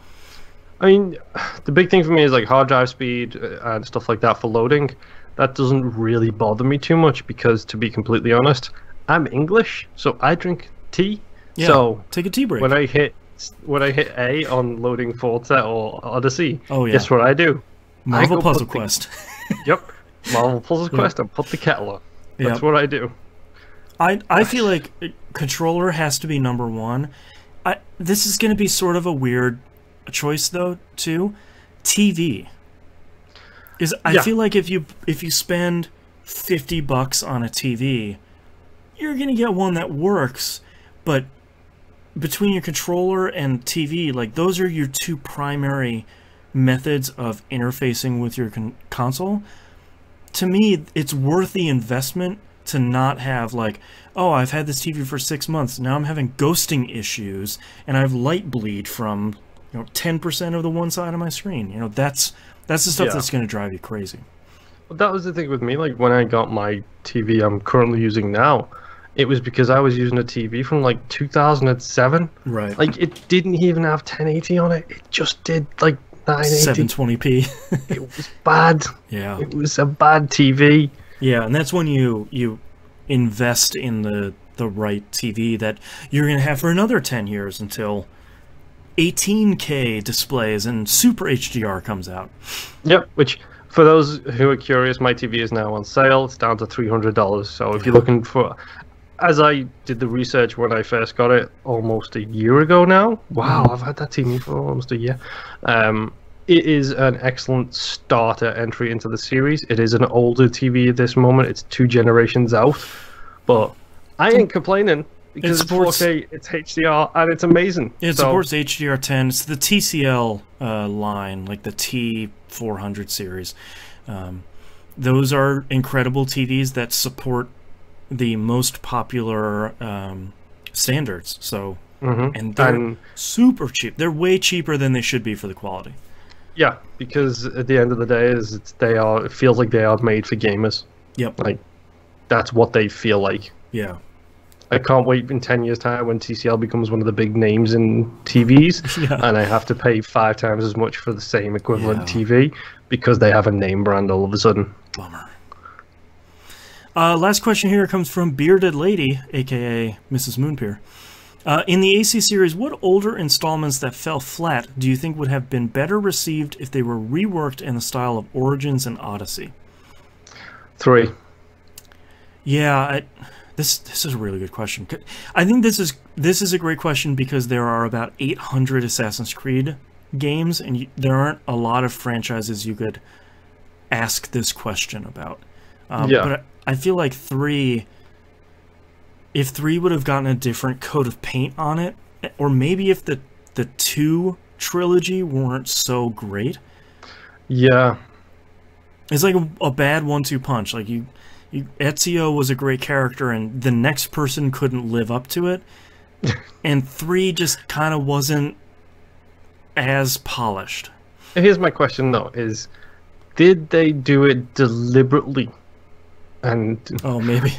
I mean, the big thing for me is like hard drive speed and stuff like that for loading. That doesn't really bother me too much, because to be completely honest, I'm English, so I drink tea. Yeah, so take a tea break. When I hit A on loading Forza or Odyssey, yeah. Guess what I do? Marvel Puzzle Quest. Yep, Marvel Puzzle Quest, and put the kettle on. That's what I do. I feel like controller has to be number one. This is going to be sort of a weird choice though too. TV. Is I feel like if you spend $50 on a TV, you're going to get one that works, but between your controller and TV, like those are your two primary methods of interfacing with your console. To me, it's worth the investment to not have like, oh, I've had this TV for 6 months, now I'm having ghosting issues, and I have light bleed from 10% of the one side of my screen. That's the stuff that's going to drive you crazy. That was the thing with me. Like when I got my TV I'm currently using now, it was because I was using a TV from like 2007. Right. Like it didn't even have 1080 on it. It just did like 980. 720p. It was bad. Yeah. It was a bad TV. Yeah, and that's when you invest in the right TV that you're going to have for another 10 years until 18K displays and Super HDR comes out. Yep, which for those who are curious, my TV is now on sale. It's down to $300. So if you're looking for, as I did the research when I first got it almost a year ago now. Wow, I've had that TV for almost a year. It is an excellent starter entry into the series. It is an older TV at this moment. It's 2 generations out, but I ain't complaining because it's 4K, it's HDR, and it's amazing. It supports HDR10. It's the TCL line, like the T400 series. Those are incredible TVs that support the most popular standards. So, and they're super cheap. They're way cheaper than they should be for the quality. Yeah, because at the end of the day, it feels like they are made for gamers. Yep. Like, that's what they feel like. Yeah. I can't wait in 10 years' time when TCL becomes one of the big names in TVs, and I have to pay 5 times as much for the same equivalent TV because they have a name brand all of a sudden. Bummer. Last question here comes from Bearded Lady, aka Mrs. Moonpier. In the AC series, what older installments that fell flat do you think would have been better received if they were reworked in the style of Origins and Odyssey? 3. Yeah, this is a really good question. I think this is a great question because there are about 800 Assassin's Creed games, and there aren't a lot of franchises you could ask this question about. But I feel like 3... If 3 would have gotten a different coat of paint on it, or maybe if the 2 trilogy weren't so great. Yeah. It's like a bad 1-2 punch. Like Ezio was a great character, and the next person couldn't live up to it. And 3 just kind of wasn't as polished. Here's my question, though, is did they do it deliberately? And oh, maybe.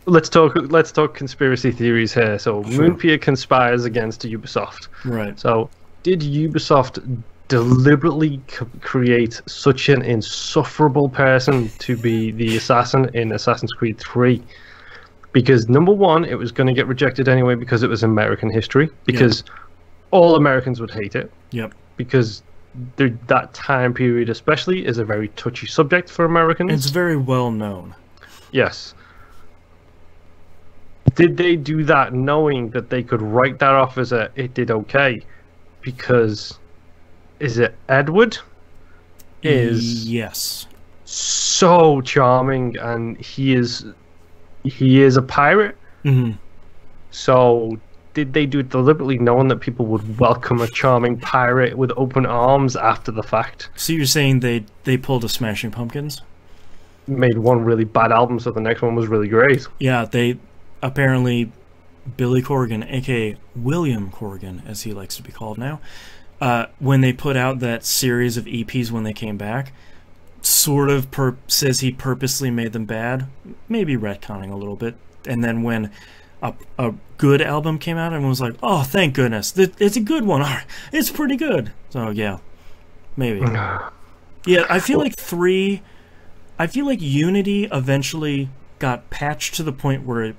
Let's talk conspiracy theories here. So Moonpier conspires against Ubisoft. Right. So did Ubisoft deliberately create such an insufferable person to be the assassin in Assassin's Creed 3? Because number one, it was going to get rejected anyway because it was American history. Because all Americans would hate it. Yep. Because that time period especially is a very touchy subject for Americans. It's very well known. Yes. Did they do that knowing that they could write that off as it did okay? Because is it Edward? Yes. So charming, and he is a pirate. Mm-hmm. So did they do it deliberately knowing that people would welcome a charming pirate with open arms after the fact? So you're saying they pulled a Smashing Pumpkins? Made one really bad album, so the next one was really great. Yeah, they apparently Billy Corgan, aka William Corgan, as he likes to be called now, when they put out that series of EPs when they came back, sort of says he purposely made them bad, maybe retconning a little bit, and then when a good album came out, everyone was like, oh, thank goodness, it's a good one, it's pretty good. So yeah, maybe. Yeah, I feel like Unity eventually got patched to the point where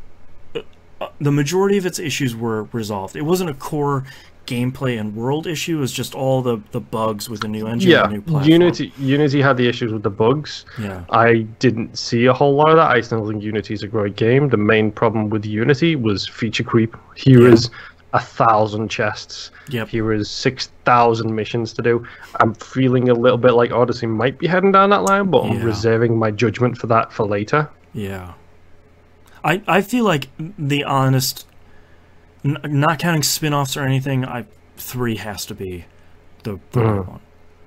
the majority of its issues were resolved. It wasn't a core gameplay and world issue. It was just all the bugs with the new engine and the new platform. Unity had the issues with the bugs. Yeah. I didn't see a whole lot of that. I still think Unity's a great game. The main problem with Unity was feature creep. Here is 1,000 chests. Yep. Here is 6,000 missions to do. I'm feeling a little bit like Odyssey might be heading down that line, but I'm reserving my judgment for that for later. Yeah. I feel like the honest, not counting spin-offs or anything, 3 has to be the right one.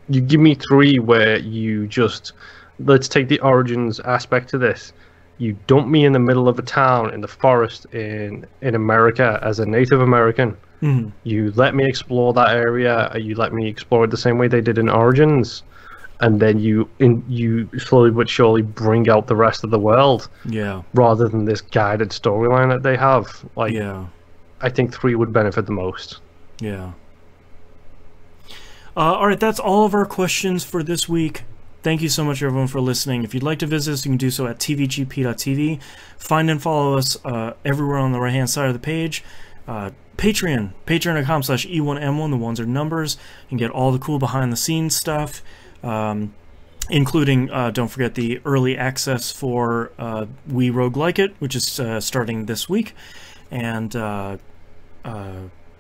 You give me 3 where you just, let's take the Origins aspect to this. You dump me in the middle of a town in the forest in America as a Native American. You let me explore that area. You let me explore it the same way they did in Origins. and then you slowly but surely bring out the rest of the world. Yeah. Rather than this guided storyline that they have. Like, Yeah. I think 3 would benefit the most. Yeah. All right, that's all of our questions for this week. Thank you so much, everyone, for listening. If you'd like to visit us, you can do so at tvgp.tv. Find and follow us everywhere on the right-hand side of the page. Patreon, patreon.com/E1M1. The ones are numbers. You can get all the cool behind-the-scenes stuff, including, don't forget, the early access for We Roguelike It, which is starting this week. And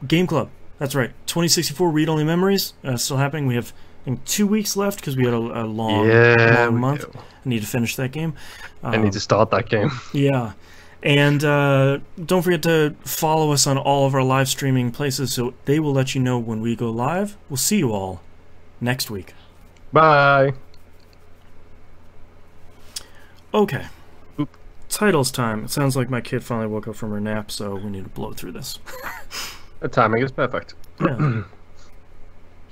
Game Club. That's right. 2064 Read-Only Memories still happening. We have, I think, 2 weeks left because we had a long month. I need to finish that game. I need to start that game. Yeah. And don't forget to follow us on all of our live streaming places so they will let you know when we go live. We'll see you all next week. Bye. Okay. Oop. Titles time. It sounds like my kid finally woke up from her nap, so we need to blow through this. The timing is perfect. Yeah.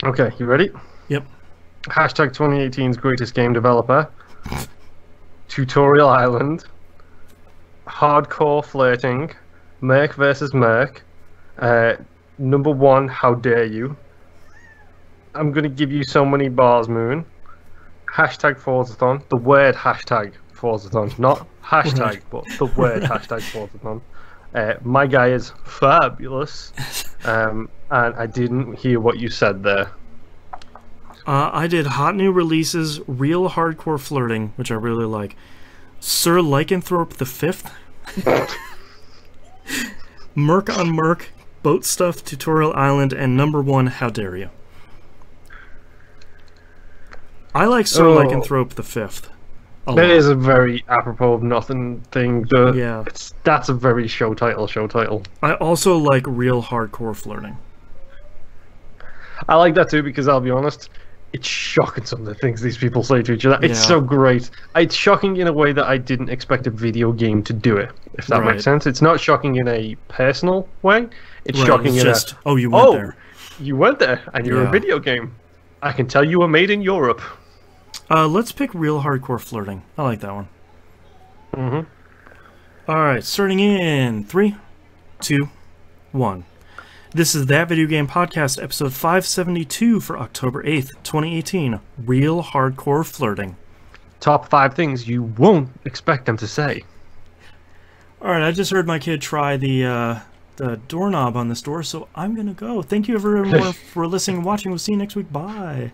Okay, you ready? Yep. Hashtag 2018's greatest game developer. Tutorial Island. Hardcore Flirting. Merc versus Merc. Number 1, How Dare You. I'm going to give you so many bars, Moon. Hashtag Forzathon. The word hashtag Forzathon. Not hashtag, but the word hashtag Forzathon. My guy is fabulous. And I didn't hear what you said there. I did Hot New Releases, Real Hardcore Flirting, which I really like. Sir Lycanthrope the Fifth. Merc on Merc, Boat Stuff, Tutorial Island, and number 1, How Dare You. I like Sir Lycanthrope the Fifth. That is a very apropos of nothing thing. Yeah. That's a very show title. I also like Real Hardcore Flirting. I like that too because I'll be honest, it's shocking some of the things these people say to each other. It's so great. It's shocking in a way that I didn't expect a video game to do it, if that makes sense. It's not shocking in a personal way. It's shocking in just, oh, you went there. You went there, and you're a video game. I can tell you were made in Europe. Let's pick Real Hardcore Flirting. I like that one. Alright, starting in 3, 2, 1. This is That Video Game Podcast, episode 572 for October 8th, 2018. Real Hardcore Flirting. Top 5 things you won't expect them to say. Alright, I just heard my kid try the doorknob on this door, so I'm gonna go. Thank you everyone for listening and watching. We'll see you next week. Bye.